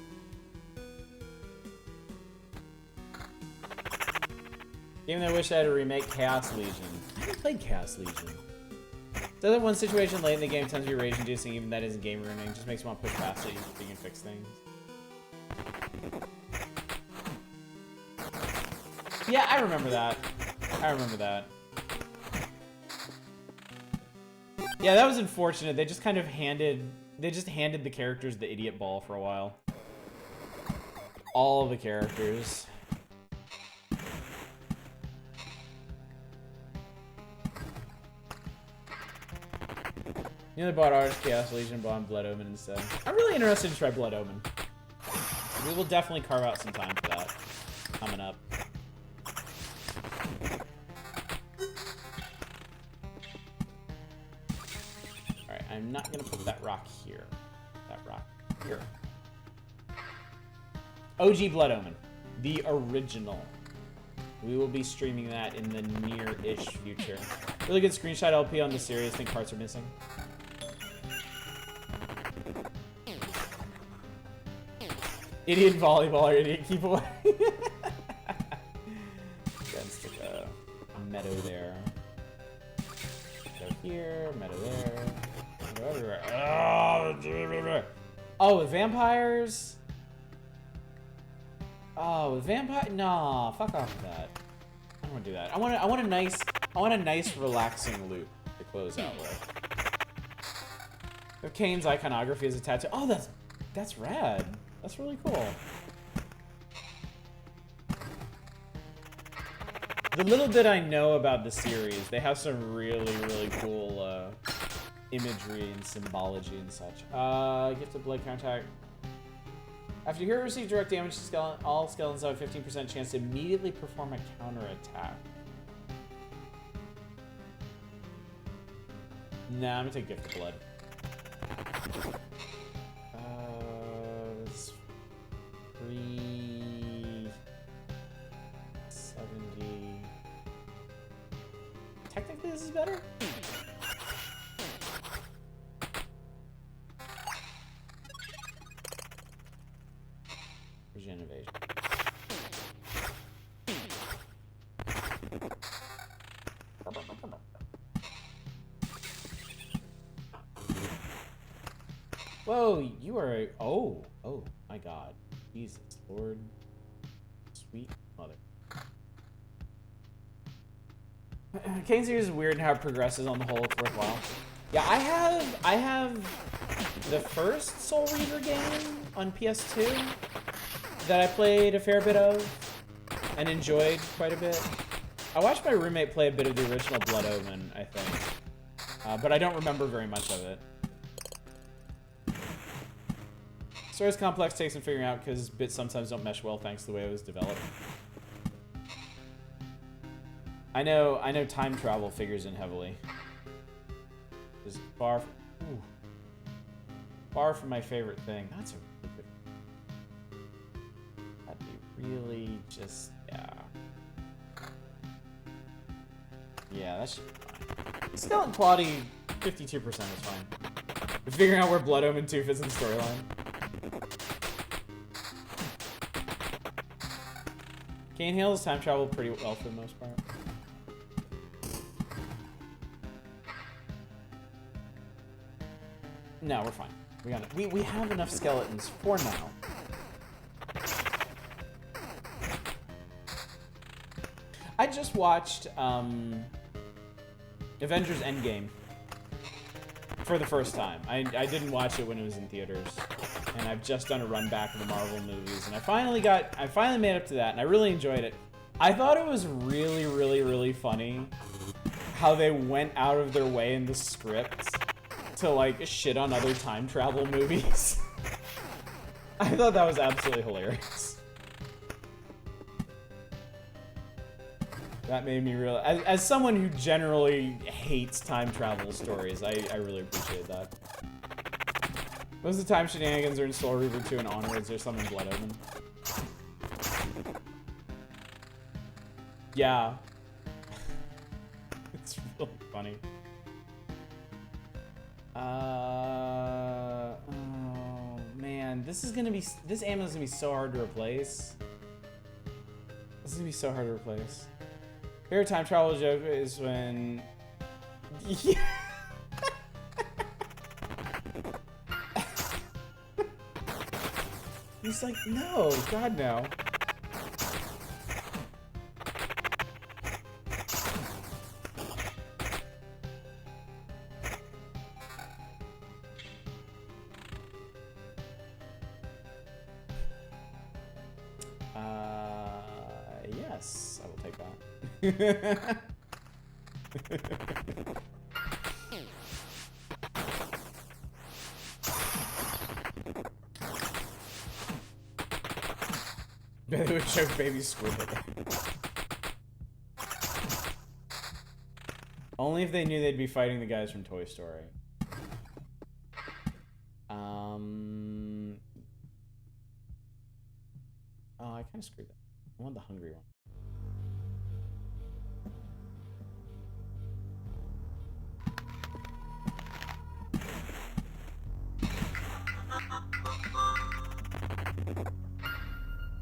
Game that I wish I had a remake, Chaos Legion. I haven't played Chaos Legion. So that one situation late in the game tends to be rage-inducing, even that isn't game ruining. Just makes me want to push past it so you can fix things. Yeah, I remember that. Yeah, that was unfortunate. They just kind of handed the characters the idiot ball for a while. All of the characters. You know, they bought ours, Chaos Legion, bought Blood Omen instead. I'm really interested to try Blood Omen. We will definitely carve out some time for that coming up. Alright, I'm not gonna put that rock here. That rock here. OG Blood Omen. The original. We will be streaming that in the near-ish future. Really good screenshot LP on the series. I think parts are missing. Idiot volleyball or idiot keep away. Then stick a meadow there. Meadow here, meadow there. Meadow everywhere. Oh, with vampires? Oh, with vampire? Nah, fuck off with that. I don't want to do that. I want a nice relaxing loop to close out with. If Kane's iconography is a tattoo. Oh, that's rad. That's really cool. The little bit I know about the series, they have some really, really cool imagery and symbology and such. Gifted Blood Contact. After your hero receives direct damage to skeleton, all skeletons have a 15% chance to immediately perform a counterattack. Nah, I'm gonna take Gifted Blood. It's 370. Technically, this is better. Regen evasion. Whoa, you are a... Oh my god. Jesus, Lord. Sweet mother. Kane series is weird in how it progresses. On the whole, it's worthwhile. Yeah, I have the first Soul Reaver game on PS2 that I played a fair bit of and enjoyed quite a bit. I watched my roommate play a bit of the original Blood Omen, I think, but I don't remember very much of it. Story's complex, takes some figuring out because bits sometimes don't mesh well thanks to the way it was developed. I know time travel figures in heavily. Is far from my favorite thing. That's a really good. That'd be really just yeah, that should be fine. Skeleton quality 52% is fine. We're figuring out where Blood Omen 2 fits in the storyline. Kane handles time travel pretty well for the most part. No, we're fine. We have enough skeletons for now. I just watched Avengers Endgame for the first time. I didn't watch it when it was in theaters, and I've just done a run back of the Marvel movies, and I finally made up to that, and I really enjoyed it. I thought it was really, really, really funny how they went out of their way in the script to like shit on other time travel movies. I thought that was absolutely hilarious. That made me realize, as someone who generally hates time travel stories, I really appreciate that. Most of the time shenanigans are in Soul Reaver 2 and onwards, there's some in Blood Omen. Yeah. It's really funny. Oh man, this ammo's gonna be so hard to replace. This is gonna be so hard to replace. Favorite time travel joke is when... Yeah. He's like, no, God no. Yes, I will take that. Bet they would choke baby squid. Only if they knew they'd be fighting the guys from Toy Story. Oh, I kind of screwed that. I want the hungry one.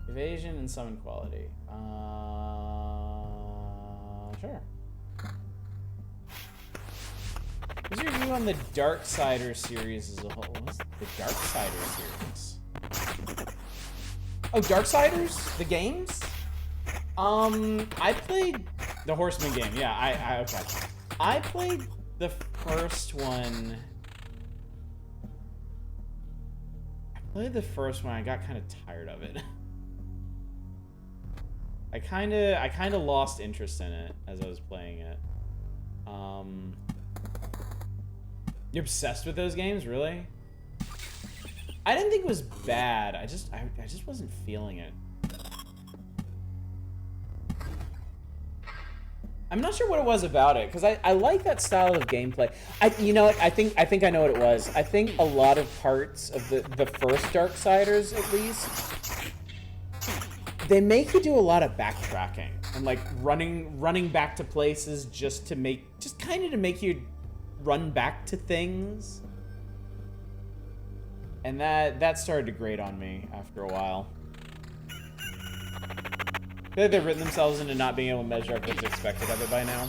Evasion and summon quality. Sure. What's your view on the Darksiders series as a whole? What's the Darksiders series? Oh, Darksiders? The games? I played the Horseman game. Yeah, okay. I played the first one. I got kind of tired of it. I kind of lost interest in it as I was playing it. You're obsessed with those games, really? I didn't think it was bad. I just wasn't feeling it. I'm not sure what it was about it, because I like that style of gameplay. You know what? I think I know what it was. I think a lot of parts of the first Darksiders, at least, they make you do a lot of backtracking and like running back to places just kind of to make you run back to things. And that started to grate on me after a while. I feel like they've written themselves into not being able to measure up what's expected of it by now.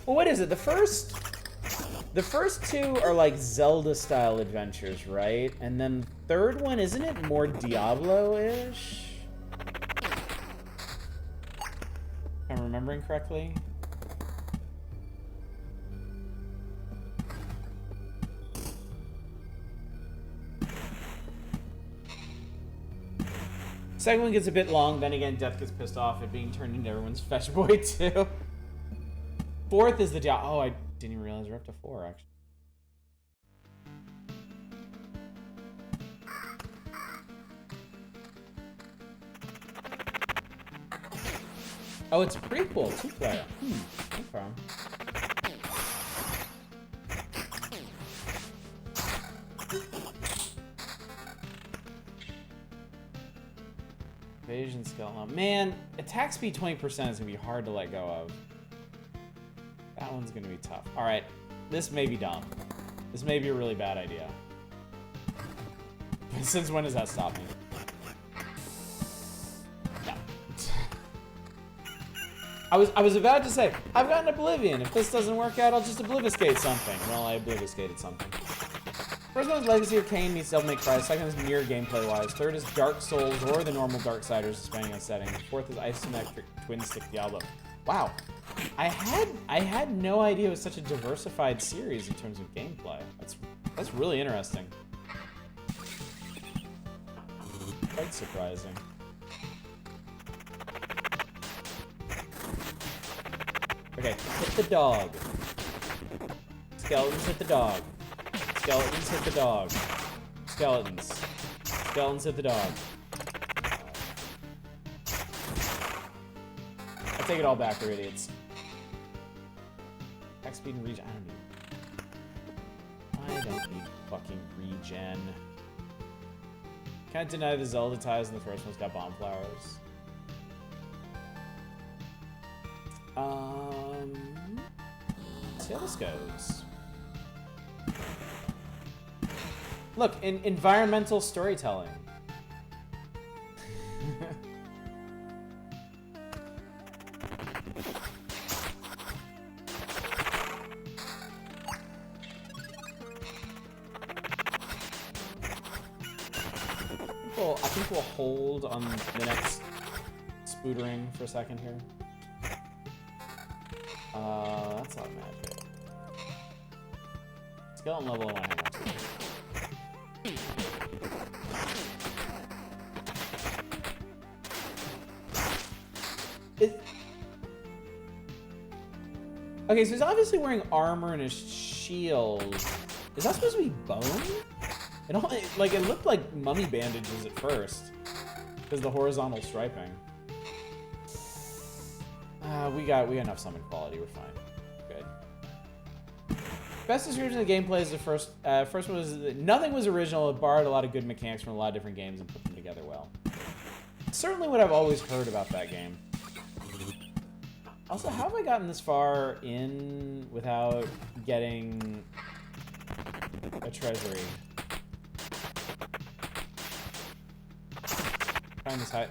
Well, what is it? The first The first two are like Zelda-style adventures, right? And then the third one, isn't it more Diablo-ish? If I'm remembering correctly. Second one gets a bit long, then again, Death gets pissed off at being turned into everyone's fetch boy, too. Fourth is the Diablo. Oh, I didn't even realize we're up to 4, actually. Oh, it's a prequel, 2-player. No problem. Evasion skill. Oh, man, attack speed 20% is going to be hard to let go of. That one's going to be tough. All right, this may be dumb. This may be a really bad idea. Since when does that stop me? No. I was about to say, I've gotten Oblivion. If this doesn't work out, I'll just Obliviscate something. Well, I Obliviscated something. First one is Legacy of Kain meets Devil May Cry. Second is Mirror gameplay-wise. Third is Dark Souls or the normal Darksiders, depending on setting. Fourth is Isometric Twin-Stick Diablo. Wow. I had no idea it was such a diversified series in terms of gameplay. That's really interesting. Quite surprising. Okay, hit the dog. Skeletons hit the dog. Skeletons hit the dog. Skeletons. Skeletons hit the dog. I take it all back, they're idiots. Attack speed and regen. I don't need fucking regen. Can't deny the Zelda ties in the first one's got bomb flowers. See how this goes. Look, environmental storytelling. I think we'll hold on the next spootering for a second here. That's not magic. Skeleton level I want to hang on to. Okay, so he's obviously wearing armor and a shield. Is that supposed to be bone? It looked like mummy bandages at first, because the horizontal striping. We got enough summon quality. We're fine. Good. Best description of the gameplay is the first one was that nothing was original. It borrowed a lot of good mechanics from a lot of different games and put them together well. Certainly what I've always heard about that game. Also, how have I gotten this far in without getting a treasury? Find this hut.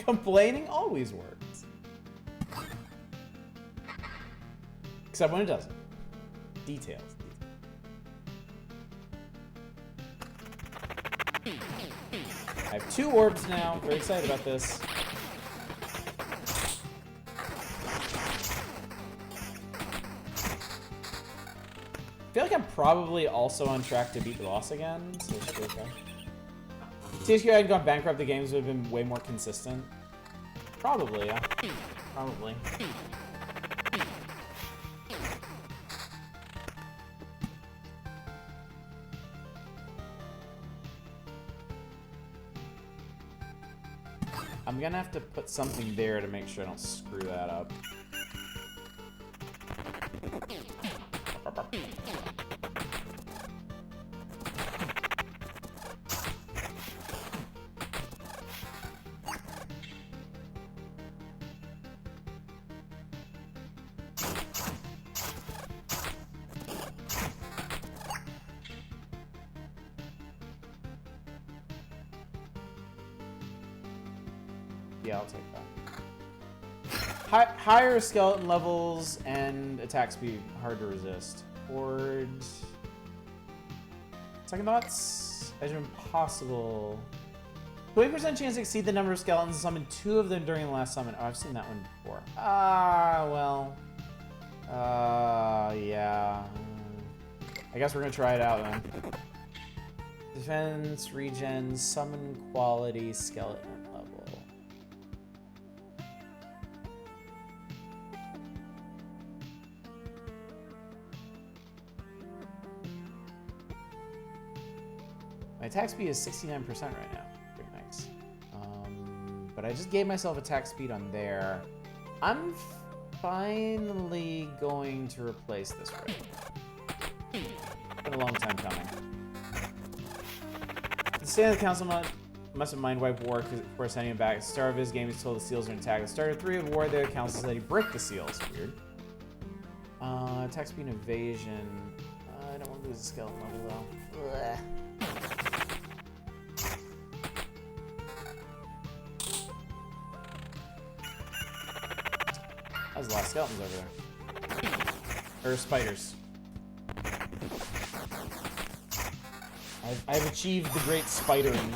Complaining always works. Except when it doesn't. Details. I have 2 orbs now. Very excited about this. I feel like I'm probably also on track to beat the boss again, so it should be okay. THQ had gone bankrupt, the games would have been way more consistent. Probably, yeah. Probably. I'm gonna have to put something there to make sure I don't screw that up. Yeah, I'll take that. Higher skeleton levels and attack speed, hard to resist. Horde. Second thoughts? Edge of Impossible. 20% chance to exceed the number of skeletons and summon 2 of them during the last summon. Oh, I've seen that one before. Well. Yeah. I guess we're gonna try it out then. Defense, regen, summon quality, skeleton level. My attack speed is 69% right now. Pretty nice. But I just gave myself attack speed on there. I'm finally going to replace this rig. Been a long time coming. The State of the Council must have mind-wiped War before sending him back. At the start of his game, he's told the seals are intact. At the start of 3 of War, the Council said he bricked the seals. Weird. Attack speed and evasion. I don't want to lose the skeleton level, though. Blech. There's a lot of skeletons over there. Or spiders. I've achieved the great spidering.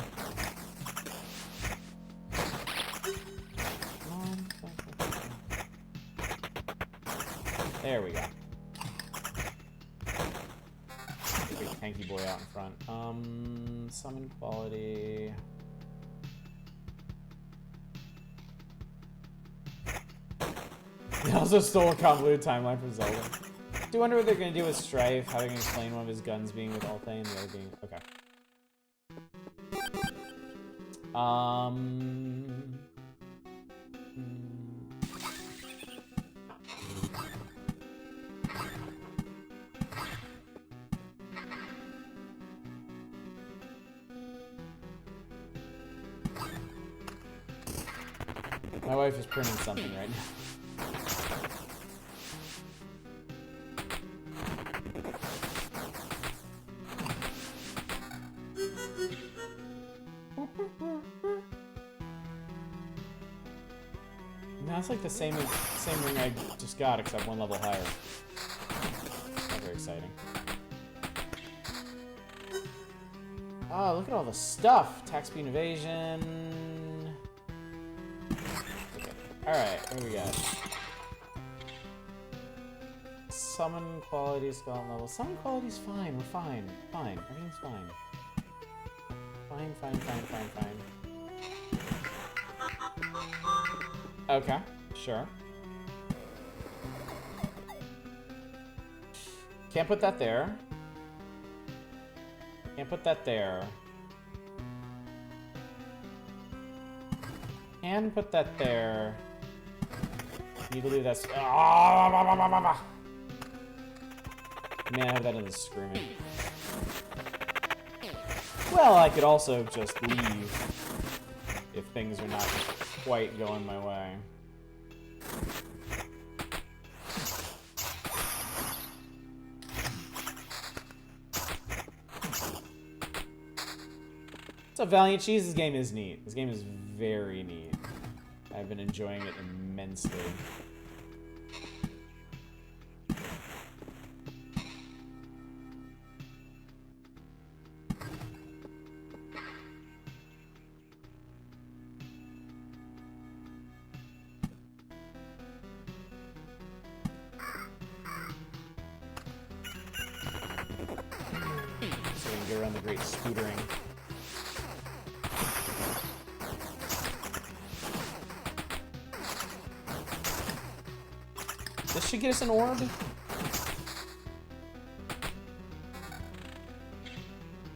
There we go. Big tanky boy out in front. Summon quality. He also stole a convoluted timeline from Zelda. Do you wonder what they're gonna do with Strife? How they're gonna explain one of his guns being with Althane and the other being okay. My wife is printing something right now. That's like the same ring I just got, except 1 level higher. Not very exciting. Oh, look at all the stuff! Attack speed, evasion. Okay. Alright, what do we got? Summon quality, skeleton level. Summon quality's fine, we're fine. Fine, everything's fine. Fine. Okay, sure. Can't put that there. Can't put that there. Can put that there. Need to leave that. Man, I have that in the screaming. Well, I could also just leave if things are not quite going my way. What's up, Valiant Cheese? This game is neat. This game is very neat. I've been enjoying it immensely. Get around the great scootering. This should get us an orb.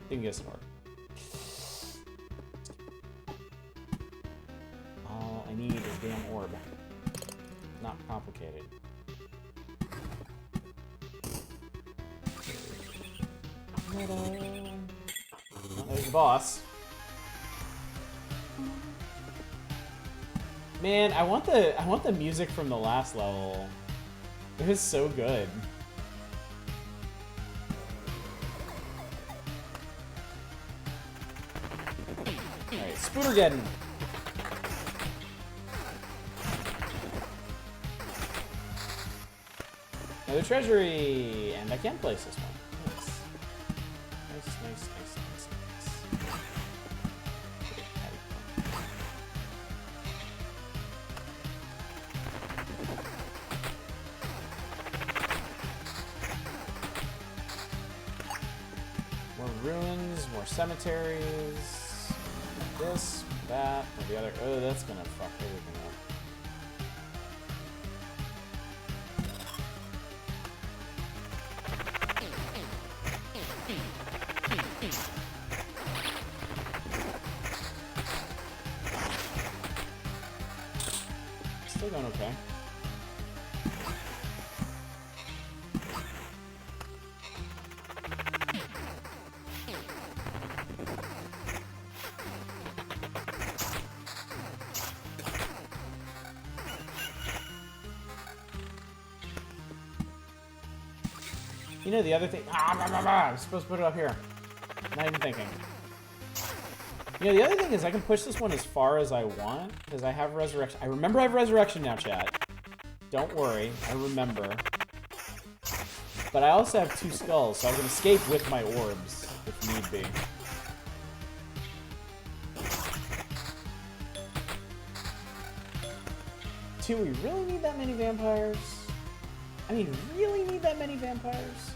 Didn't get us an orb. All I need is damn orb. Not complicated. There's the boss. Man, I want the music from the last level. It was so good. Alright, Spoodergeddon. Another treasury! And I can place this one. Nice. Nice, nice, nice, nice, nice. More ruins, more cemeteries. This, that, or the other. Oh, that's gonna fuck everything up. Still going okay. You know the other thing. I'm supposed to put it up here. Not even thinking. You know, the other thing is I can push this one as far as I want, because I have resurrection. I remember I have resurrection now, chat. Don't worry, I remember. But I also have 2 skulls, so I can escape with my orbs, if need be. Do we really need that many vampires? I mean, really need that many vampires?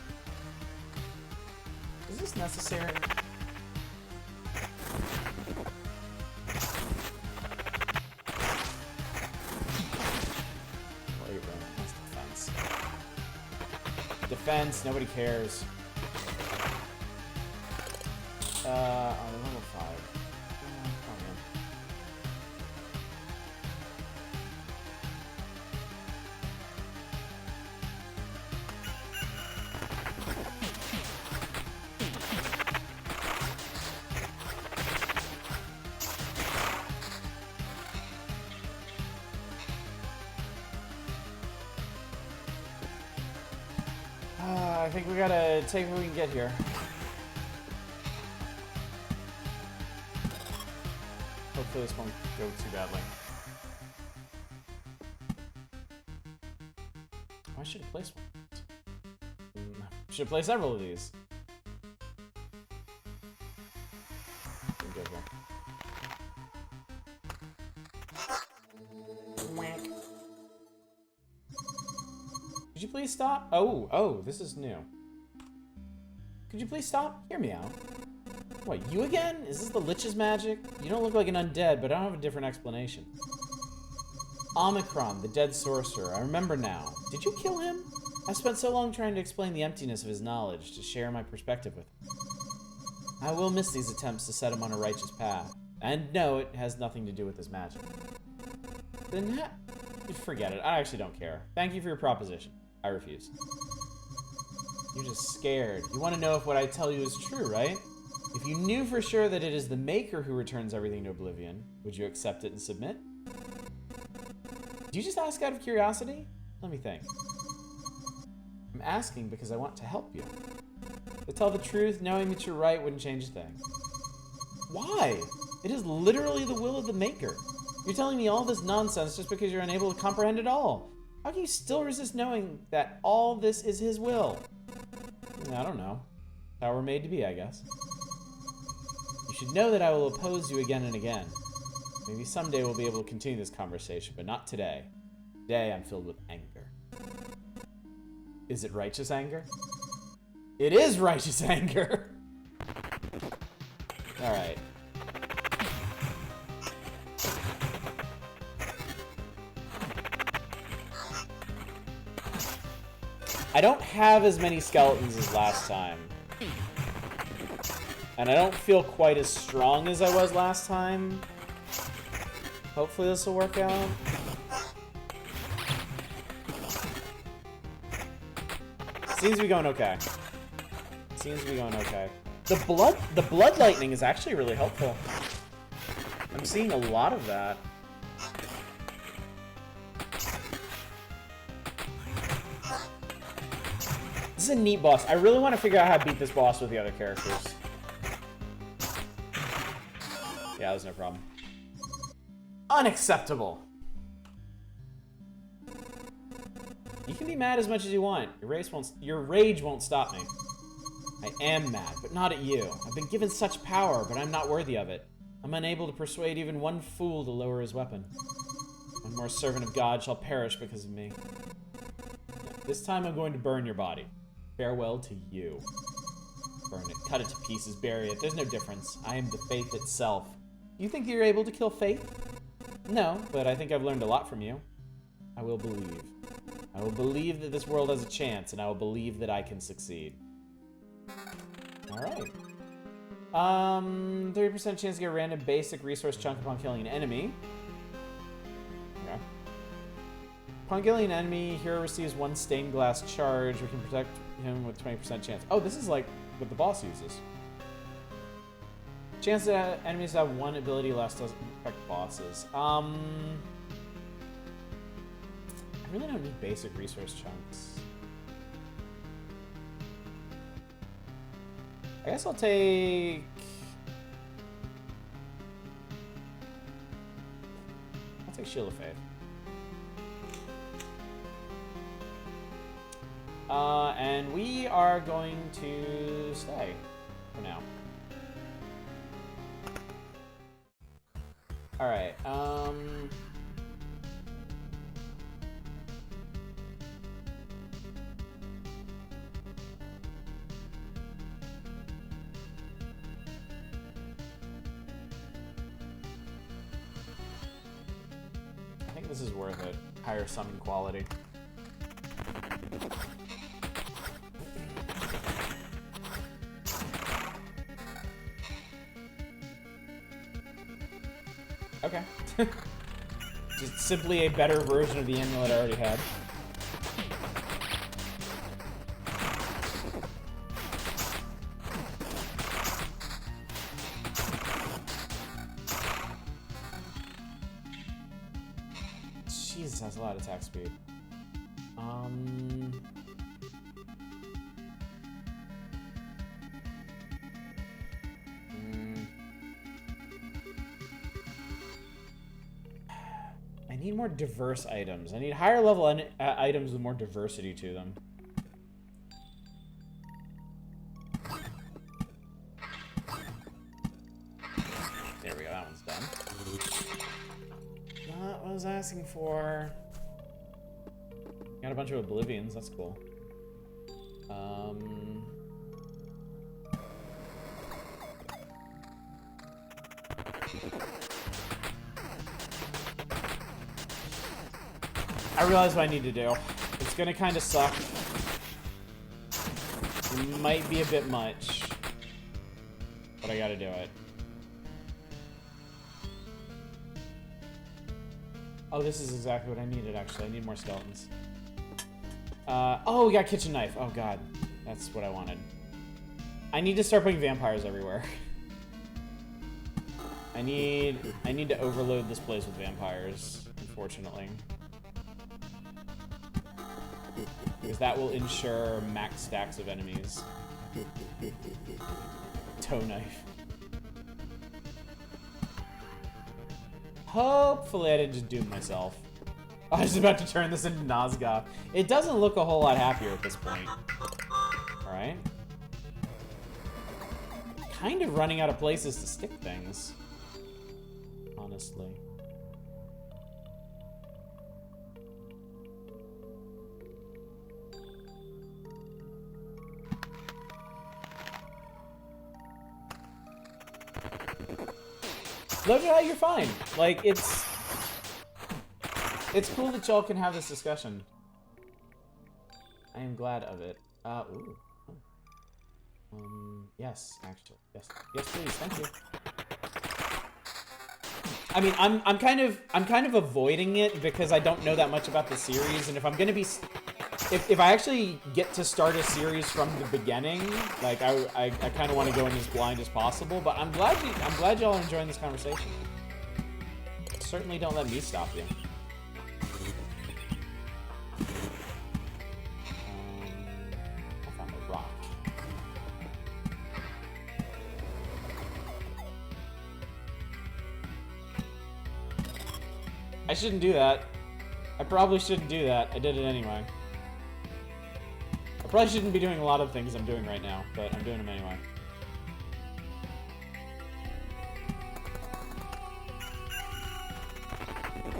Is this necessary? That's defense. Defense, nobody cares. On level 5. I think we gotta take what we can get here. Hopefully this won't go too badly. Oh, I should have placed one. Should have placed several of these. Good here. Could you please stop? Oh, this is new. Could you please stop? Hear me out. What, you again? Is this the Lich's magic? You don't look like an undead, but I don't have a different explanation. Omicron, the dead sorcerer. I remember now. Did you kill him? I spent so long trying to explain the emptiness of his knowledge, to share my perspective with him. I will miss these attempts to set him on a righteous path. And no, it has nothing to do with his magic. Then forget it. I actually don't care. Thank you for your proposition. I refuse. You're just scared. You want to know if what I tell you is true, right? If you knew for sure that it is the Maker who returns everything to oblivion, would you accept it and submit? Do you just ask out of curiosity? Let me think. I'm asking because I want to help you. To tell the truth, knowing that you're right wouldn't change a thing. Why? It is literally the will of the Maker. You're telling me all this nonsense just because you're unable to comprehend it all. How can you still resist knowing that all this is his will? I don't know. How we're made to be, I guess. You should know that I will oppose you again and again. Maybe someday we'll be able to continue this conversation, but not today. Today I'm filled with anger. Is it righteous anger? It is righteous anger! Alright. I don't have as many skeletons as last time. And I don't feel quite as strong as I was last time. Hopefully this will work out. Seems to be going okay. Seems to be going okay. The blood lightning is actually really helpful. I'm seeing a lot of that. This is a neat boss. I really want to figure out how to beat this boss with the other characters. Yeah, there's no problem. Unacceptable. You can be mad as much as you want. Your rage won't stop me. I am mad, but not at you. I've been given such power, but I'm not worthy of it. I'm unable to persuade even one fool to lower his weapon. One more servant of God shall perish because of me. This time I'm going to burn your body. Farewell to you. Burn it, cut it to pieces, bury it. There's no difference. I am the faith itself. You think you're able to kill faith? No, but I think I've learned a lot from you. I will believe. I will believe that this world has a chance, and I will believe that I can succeed. Alright. 30% chance to get a random basic resource chunk upon killing an enemy. Okay. Upon killing an enemy, hero receives 1 stained glass charge. We can protect him with 20% chance. Oh, this is like what the boss uses. Chance that enemies have 1 ability less doesn't affect bosses. I really don't need basic resource chunks. I guess I'll take... Shield of Faith. And we are going to stay for now. Alright, I think this is worth it. Higher summon quality. Okay. Just simply a better version of the amulet I already had. Jesus, that's a lot of attack speed. I need more diverse items. I need higher level items with more diversity to them. There we go, that one's done. Not what I was asking for. Got a bunch of oblivions, that's cool. I realize what I need to do. It's gonna kind of suck. It might be a bit much, but I gotta do it. Oh, this is exactly what I needed, actually. I need more skeletons. Oh, we got kitchen knife. Oh, God. That's what I wanted. I need to start putting vampires everywhere. I need to overload this place with vampires, unfortunately. Because that will ensure max stacks of enemies. Toe knife. Hopefully I didn't just doom myself. I was about to turn this into Nazgûl. It doesn't look a whole lot happier at this point. Alright. Kind of running out of places to stick things. Honestly. Loja, you're fine. Like, it's cool that y'all can have this discussion. I am glad of it. Ooh. Yes, actually. Yes. Yes, please. Thank you. I mean, I'm kind of avoiding it because I don't know that much about the series, and if I'm gonna be, if I actually get to start a series from the beginning, like I kind of want to go in as blind as possible. But I'm glad y'all are enjoying this conversation. Certainly don't let me stop you. I found a rock. I shouldn't do that. I probably shouldn't do that. I did it anyway. Probably shouldn't be doing a lot of things I'm doing right now, but I'm doing them anyway.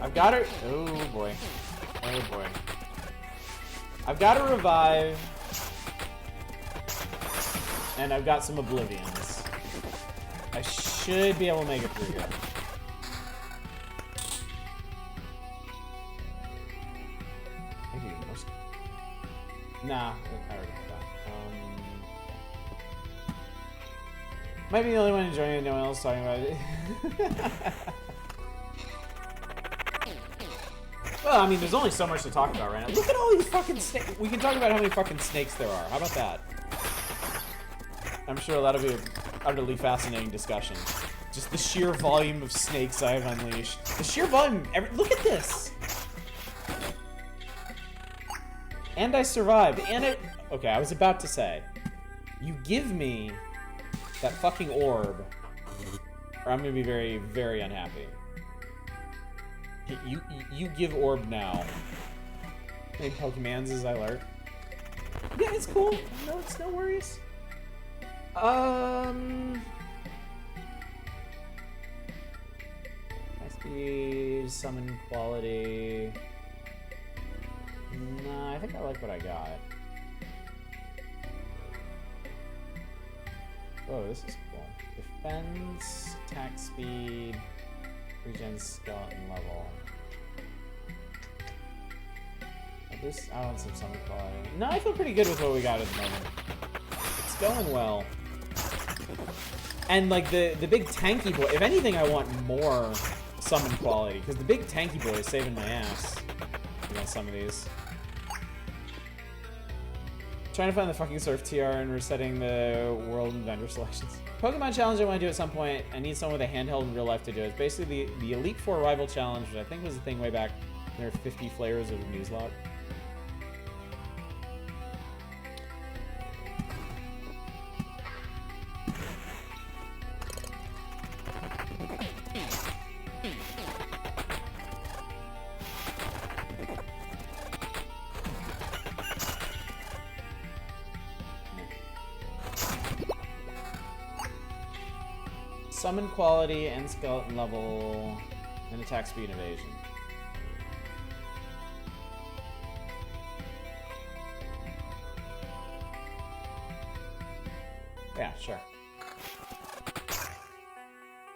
I've got her. Oh boy. Oh boy. I've got to revive. And I've got some oblivions. I should be able to make it through here. Maybe most. Nah, I already have that. Might be the only one enjoying it, no one else talking about it. Well, I mean, there's only so much to talk about right now. Look at all these fucking snakes. We can talk about how many fucking snakes there are. How about that? I'm sure that'll be an utterly fascinating discussion. Just the sheer volume of snakes I have unleashed. The sheer volume. Look at this. And I survived. And it. Okay, I was about to say, you give me that fucking orb, or I'm gonna be very, very unhappy. You give orb now. Any Pokemons as I lurk? Yeah, it's cool. No, it's no worries. High speed, summon quality. Nah, I think I like what I got. Whoa, this is cool. Defense, attack speed, regen skeleton level. This, I want some summon quality. No, I feel pretty good with what we got at the moment. It's going well. And like the big tanky boy, if anything, I want more summon quality, because the big tanky boy is saving my ass against some of these. Trying to find the fucking Surf TR and resetting the world and vendor selections. Pokemon challenge I want to do at some point. I need someone with a handheld in real life to do it. It's basically the Elite Four rival challenge, which I think was the thing way back. There are 50 flavors of Nuzlocke. Summon quality and skeleton level and attack speed and evasion. Yeah, sure.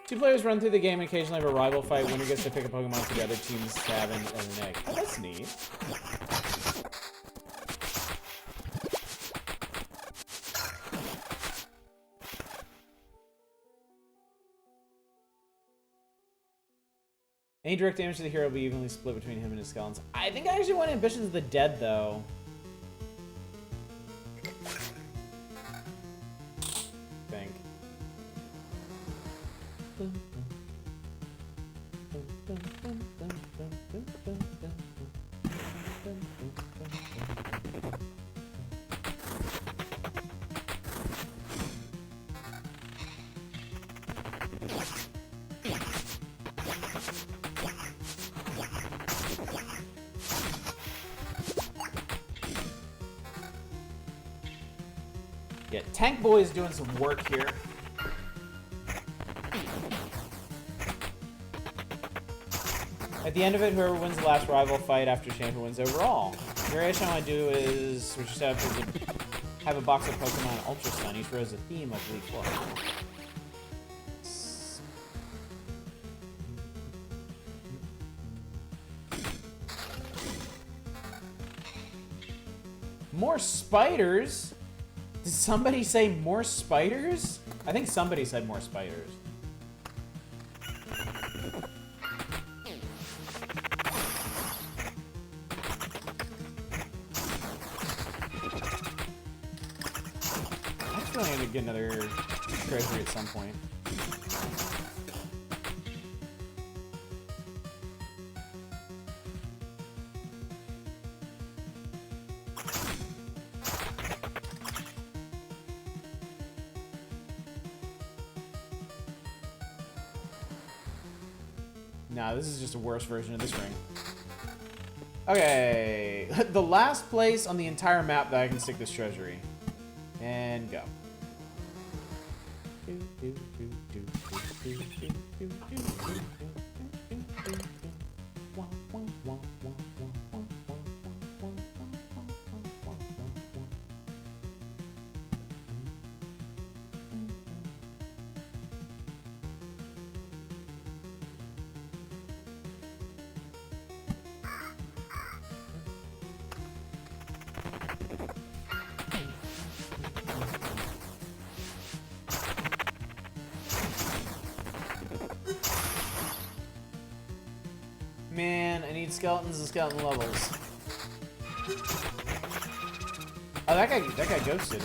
2 players run through the game and occasionally have a rival fight. Winner gets to pick a Pokemon for the other team's have as an egg. Oh, that's neat. Any direct damage to the hero will be evenly split between him and his skeletons. I think I actually want Ambitions of the Dead, though. I think. Yeah, Tank Boy is doing some work here. At the end of it, whoever wins the last rival fight after champion wins overall. The variation I want to do is switch your setup is have a box of Pokemon Ultra Sun. Each row is a theme like Elite Four. More spiders? Did somebody say more spiders? I think somebody said more spiders. I'm really gonna get another treasury at some point. Nah, this is just a worse version of this ring. Okay, the last place on the entire map that I can stick this treasury. And go. Man, I need skeletons and skeleton levels. Oh, that guy ghosted.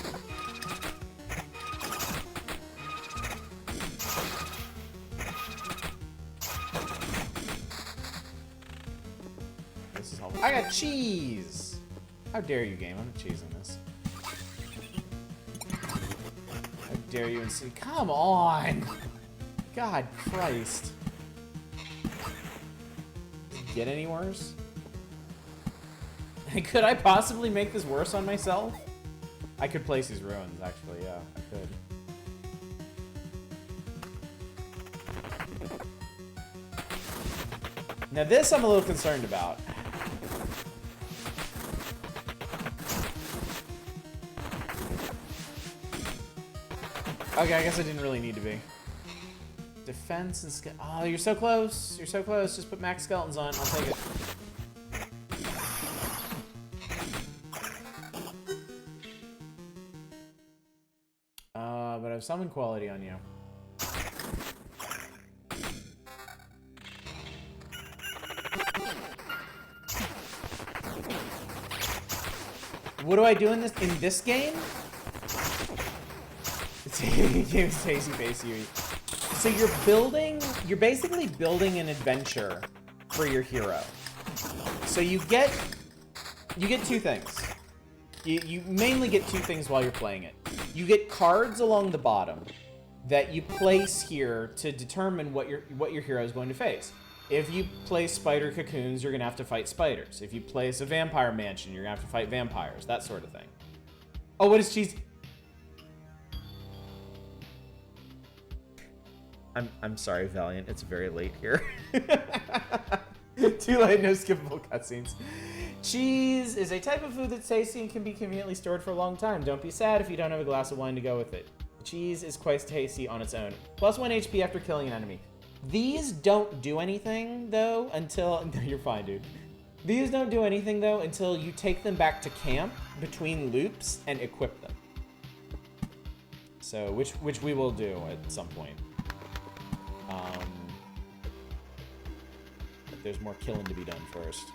This is helpful. I got cheese! How dare you, game? I'm not cheesing this. How dare you and see? Come on! God Christ. Get any worse? Could I possibly make this worse on myself? I could place these ruins, actually, yeah, I could. Now this I'm a little concerned about. Okay, I guess I didn't really need to be. Defense and oh, you're so close. You're so close. Just put max skeletons on. I'll take it. But I have summon quality on you. What do I do in this game? It's tasty face Yui. So you're basically building an adventure for your hero. So you get two things. You mainly get two things while you're playing it. You get cards along the bottom that you place here to determine what your hero is going to face. If you place spider cocoons, you're gonna have to fight spiders. If you place a vampire mansion, you're gonna have to fight vampires, that sort of thing. Oh, what is cheese? I'm sorry, Valiant. It's very late here. Too late, no skippable cutscenes. Cheese is a type of food that's tasty and can be conveniently stored for a long time. Don't be sad if you don't have a glass of wine to go with it. Cheese is quite tasty on its own. Plus 1 HP after killing an enemy. These don't do anything, though, until... No, you're fine, dude. These don't do anything, though, until you take them back to camp between loops and equip them. So, which we will do at some point. But there's more killing to be done first.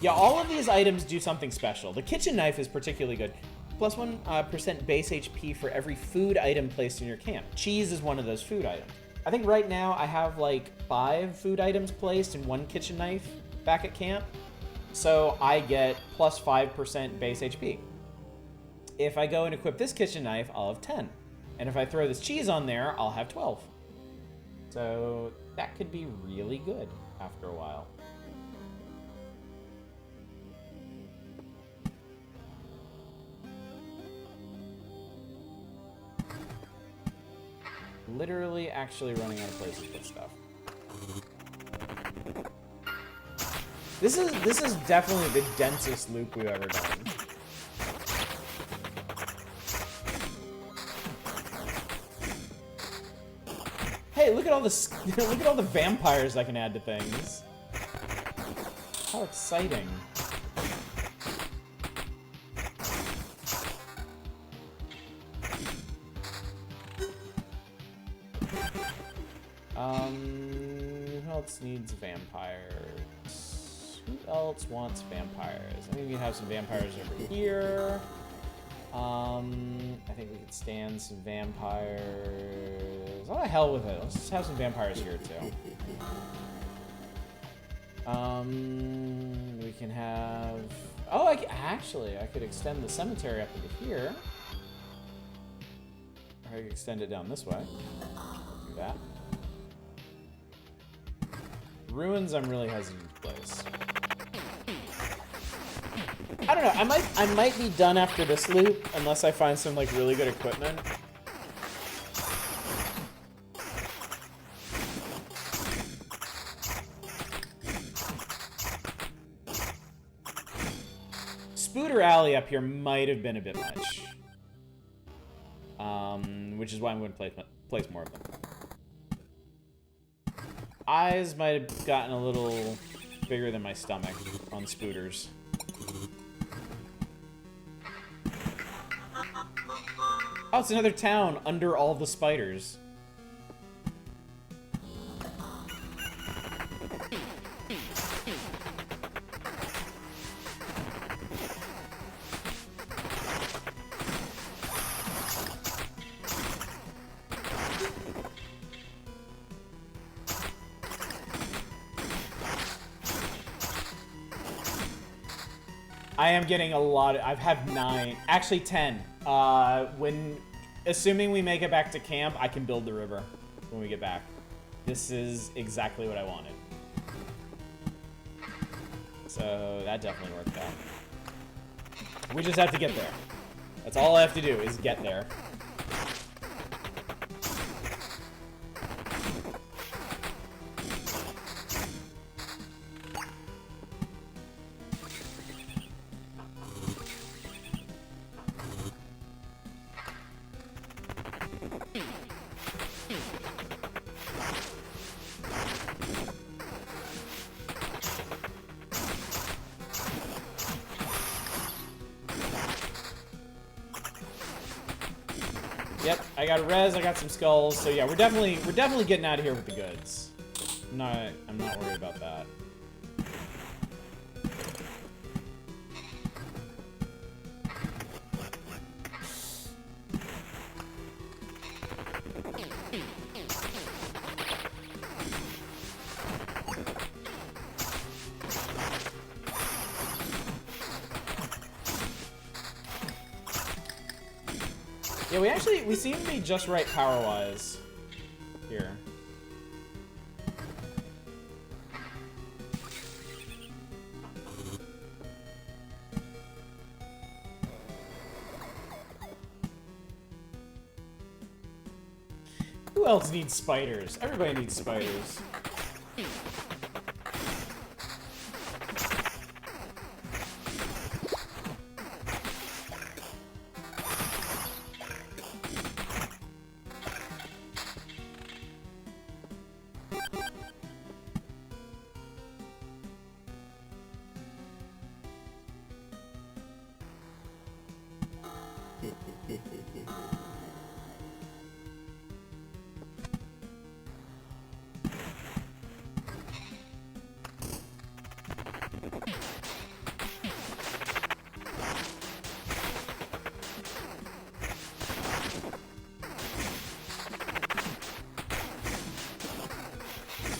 Yeah, all of these items do something special. The kitchen knife is particularly good. Plus 1% base HP for every food item placed in your camp. Cheese is one of those food items. I think right now I have like 5 food items placed and 1 kitchen knife back at camp. So I get plus 5% base HP. If I go and equip this kitchen knife, I'll have 10. And if I throw this cheese on there, I'll have 12. So that could be really good after a while. Literally actually running out of places to put stuff. This is definitely the densest loop we've ever done. Hey, look at all this! Look at all the vampires I can add to things. How exciting! Who else needs vampires? Who else wants vampires? I think we can have some vampires over here. I think we could stand some vampires. Oh, the hell with it. Let's just have some vampires here, too. We can have... Oh, actually, I could extend the cemetery up into here. Or I could extend it down this way. I'll do like that. Ruins, I'm really hesitant to place. I don't know. I might be done after this loop unless I find some like really good equipment. Spooter Alley up here might have been a bit much. Which is why I'm going to place more of them. Eyes might have gotten a little bigger than my stomach on spooters. Oh, it's another town under all the spiders. I am getting a lot. I've had 9, actually 10. Assuming we make it back to camp, I can build the river when we get back. This is exactly what I wanted. So that definitely worked out. We just have to get there. That's all I have to do is get there. Yep, I got a res, I got some skulls, so yeah, we're definitely getting out of here with the goods. I'm not worried about that. Yeah, we seem to be just right power-wise here. Who else needs spiders? Everybody needs spiders.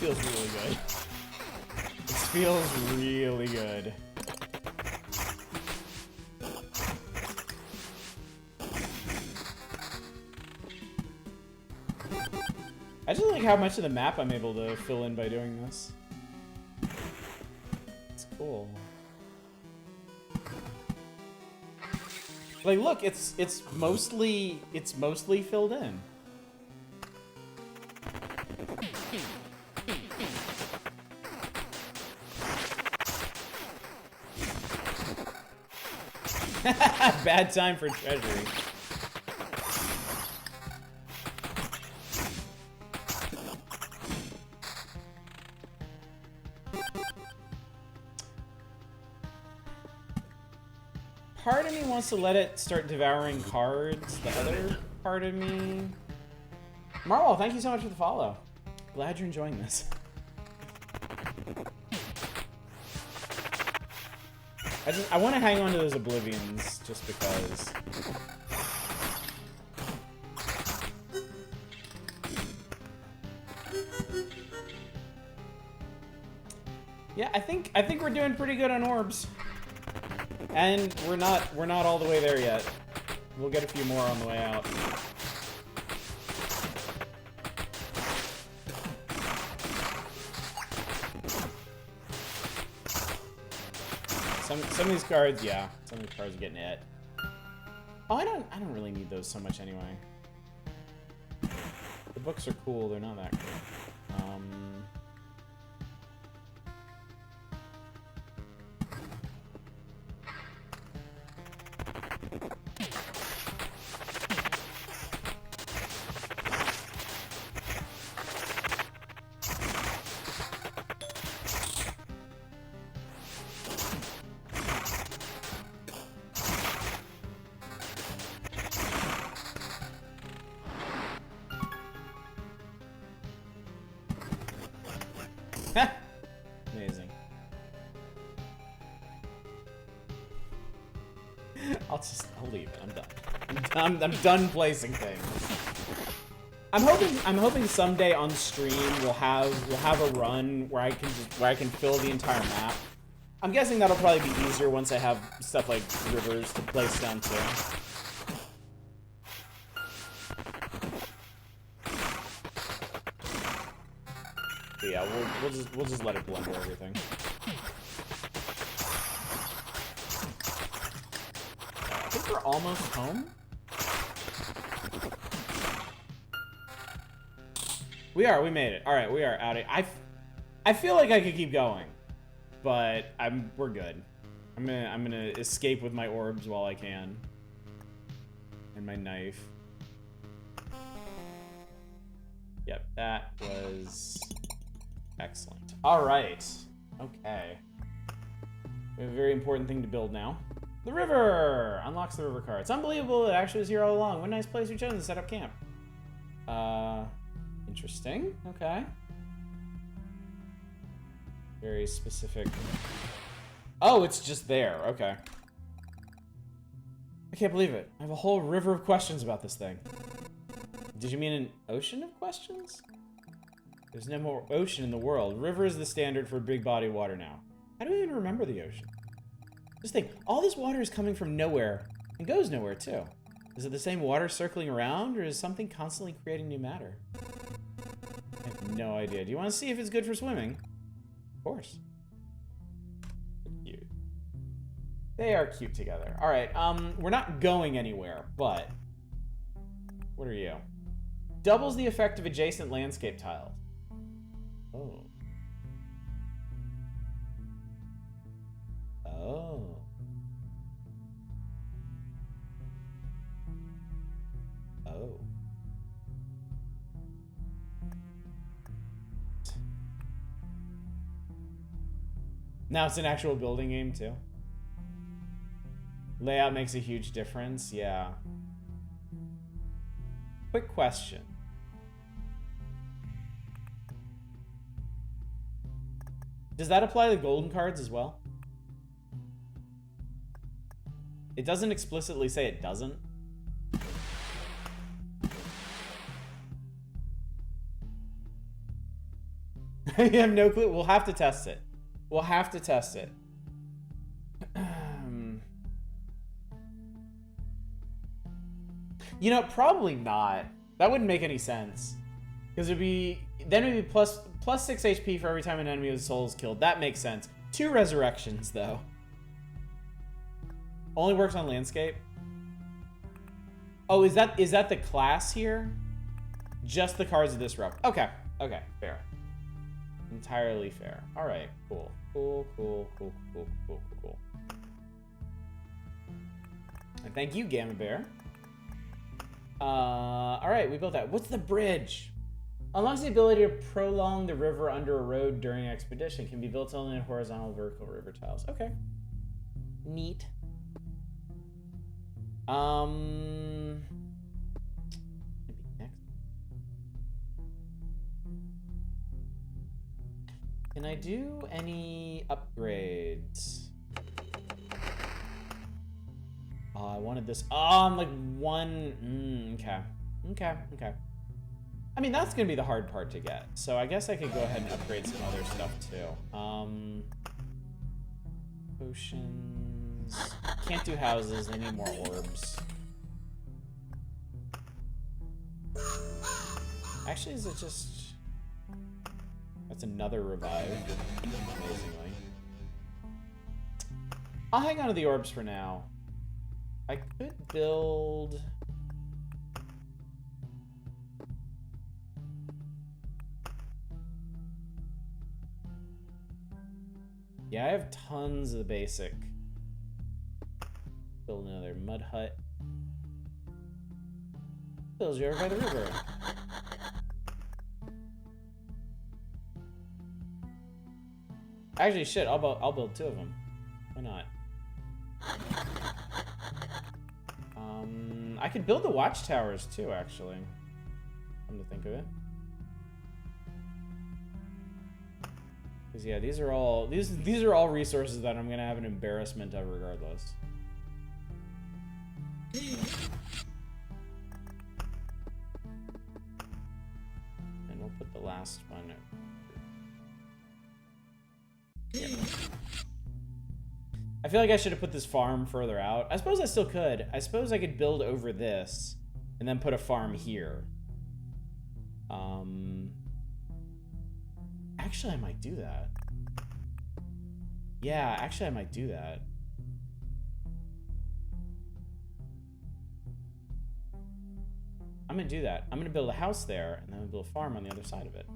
Feels really good. This feels really good. I just like how much of the map I'm able to fill in by doing this. It's cool. Like, look, it's mostly filled in. Bad time for treasury. Part of me wants to let it start devouring cards. The other part of me... Marwell, thank you so much for the follow. Glad you're enjoying this. I want to hang on to those Oblivions, just because. Yeah, I think we're doing pretty good on orbs. And we're not all the way there yet. We'll get a few more on the way out. Some of these cards, yeah. Some of these cards are getting it. Oh, I don't really need those so much anyway. The books are cool, they're not that cool. Amazing. I'll leave it. I'm done. I'm done placing things. I'm hoping someday on stream we'll have a run where I can fill the entire map. I'm guessing that'll probably be easier once I have stuff like rivers to place down too. But yeah, we'll just let it blend everything. I think we're almost home. We made it. All right, we are out of. I feel like I could keep going, but we're good. I'm gonna escape with my orbs while I can, and my knife. Yep, that was excellent. All right. Okay. We have a very important thing to build now. The river unlocks the river card. It's unbelievable. It actually was here all along. What a nice place we chose to set up camp. Interesting. Okay. Very specific. Oh, it's just there. Okay. I can't believe it. I have a whole river of questions about this thing. Did you mean an ocean of questions? There's no more ocean in the world. River is the standard for a big body of water now. How do we even remember the ocean? Just think, all this water is coming from nowhere and goes nowhere too. Is it the same water circling around, or is something constantly creating new matter? I have no idea. Do you want to see if it's good for swimming? Of course. Cute. They are cute together. All right, we're not going anywhere, but what are you? Doubles the effect of adjacent landscape tiles. Oh. Oh. Oh. Now it's an actual building game too. Layout makes a huge difference, yeah. Quick question. Does that apply to golden cards as well? It doesn't explicitly say it doesn't. I have no clue. We'll have to test it. We'll have to test it. You know, probably not. That wouldn't make any sense. Because it'd be plus 6 HP for every time an enemy with soul is killed. That makes sense. 2 resurrections though. Only works on landscape. Oh, is that the class here? Just the cards of this route. Okay. Okay, fair. Entirely fair. All right, cool. Cool. And thank you, Gamma Bear. All right, we built that. What's the bridge? Unlocks the ability to prolong the river under a road during expedition. Can be built only in horizontal, vertical river tiles. Okay. Neat. Maybe next. Can I do any upgrades? Oh, I wanted this. Oh, I'm like one. Okay. I mean, that's gonna be the hard part to get. So I guess I could go ahead and upgrade some other stuff too. Potions. Can't do houses. I need more orbs. Actually, is it just... That's another revive, amazingly. I'll hang on to the orbs for now. I could build... Yeah, I have tons of the basic. Build another mud hut. Builds you over by the river. Actually, shit, I'll build 2 of them. Why not? I could build the watchtowers too, actually. Come to think of it. Because yeah, these are all resources that I'm gonna have an embarrassment of regardless. And we'll put the last one. Yeah. I feel like I should have put this farm further out. I suppose I still could. I suppose I could build over this and then put a farm here. Actually, I might do that. Yeah, actually, I might do that. I'm gonna do that. I'm gonna build a house there, and then I'm gonna build a farm on the other side of it.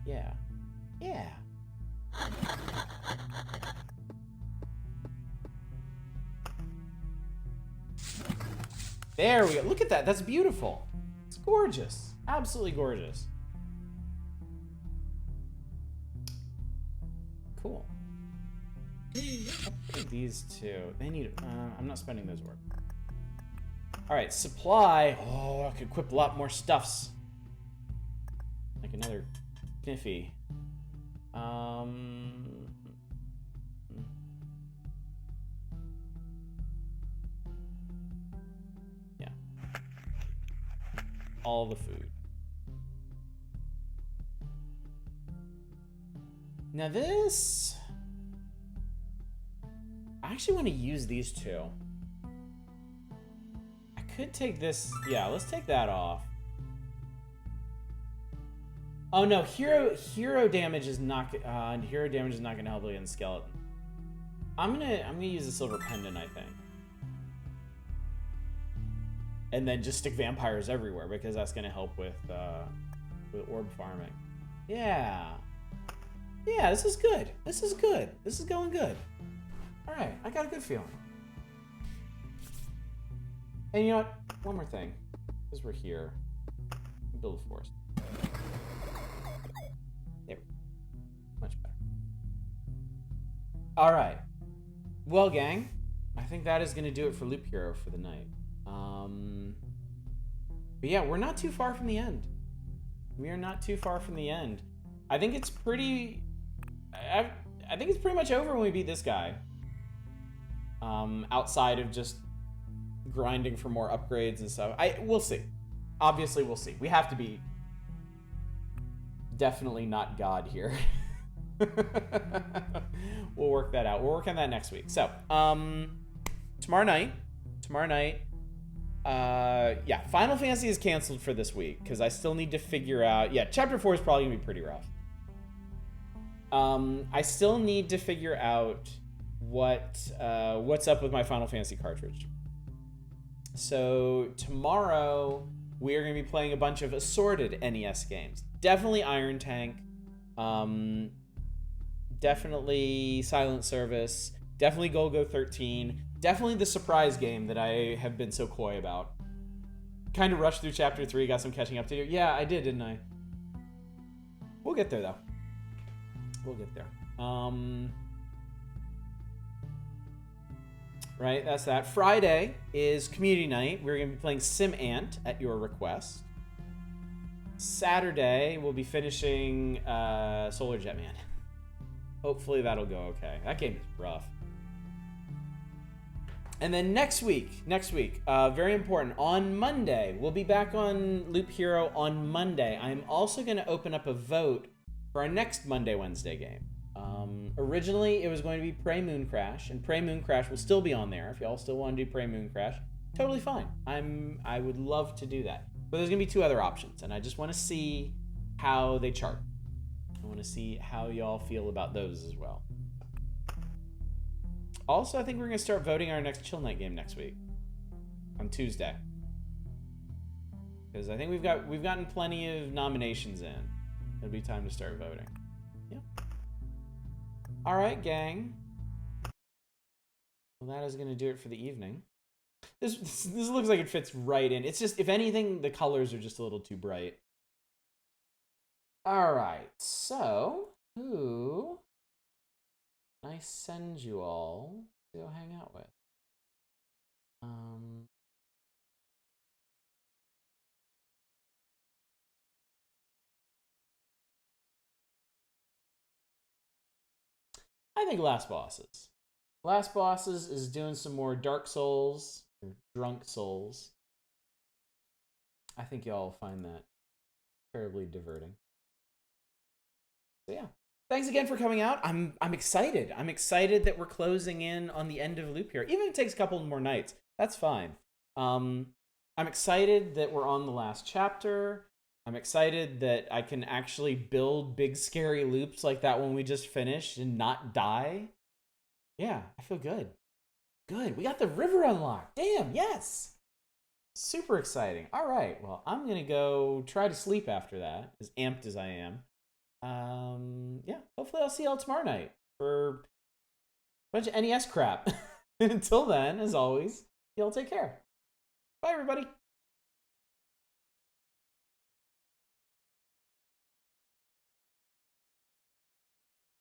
Yeah. Yeah. There we go. Look at that. That's beautiful. It's gorgeous. Absolutely gorgeous. Cool. These 2. They need... I'm not spending those work. Alright, supply. Oh, I could equip a lot more stuffs. Like another Kniffy. Yeah. All the food. Now this... I actually want to use these 2. I could take this... Yeah, let's take that off. Oh no, hero damage is not going to help against skeleton. I'm gonna use the silver pendant, I think. And then just stick vampires everywhere because that's gonna help with orb farming. Yeah. Yeah, this is good. This is good. This is going good. Alright, I got a good feeling. And you know what? One more thing. Because we're here. Build a forest. There we go. Much better. Alright. Well, gang, I think that is going to do it for Loop Hero for the night. But yeah, we're not too far from the end. We are not too far from the end. I think it's pretty... I think it's pretty much over when we beat this guy. Outside of just grinding for more upgrades and stuff. We'll see. Obviously, we'll see. We have to be definitely not God here. We'll work that out. We'll work on that next week. So, tomorrow night, yeah, Final Fantasy is canceled for this week because I still need to figure out. Yeah, Chapter 4 is probably gonna be pretty rough. I still need to figure out what's up with my Final Fantasy cartridge. So tomorrow we are going to be playing a bunch of assorted NES games. Definitely Iron Tank, definitely Silent Service, definitely Golgo 13, definitely the surprise game that I have been so coy about. Kind of rushed through Chapter 3, got some catching up to do. Yeah, I did, didn't I? We'll get there, though. We'll get there. Right, that's that. Friday is community night. We're going to be playing Sim Ant at your request. Saturday, we'll be finishing Solar Jetman. Hopefully that'll go okay. That game is rough. And then next week, very important, on Monday, we'll be back on Loop Hero on Monday. I'm also going to open up a vote for our next Monday, Wednesday game. Originally, it was going to be Prey Moon Crash, and Prey Moon Crash will still be on there. If y'all still want to do Prey Moon Crash, totally fine. I would love to do that. But there's going to be 2 other options, and I just want to see how they chart. I want to see how y'all feel about those as well. Also, I think we're going to start voting our next Chill Night game next week. On Tuesday. Because I think we've gotten plenty of nominations in. It'll be time to start voting. Yeah. Alright, gang. Well, that is going to do it for the evening. This looks like it fits right in. It's just, if anything, the colors are just a little too bright. Alright, so who can I send you all to go hang out with? I think Last Bosses. Last Bosses is doing some more Dark Souls, or Drunk Souls. I think y'all will find that terribly diverting. So yeah. Thanks again for coming out. I'm excited. I'm excited that we're closing in on the end of Loop here. Even if it takes a couple more nights, that's fine. I'm excited that we're on the last chapter. I'm excited that I can actually build big scary loops like that one we just finished and not die. Yeah, I feel good. Good. We got the river unlocked. Damn, yes. Super exciting. All right. Well, I'm going to go try to sleep after that, as amped as I am. Yeah, hopefully I'll see y'all tomorrow night for a bunch of NES crap. Until then, as always, y'all take care. Bye, everybody.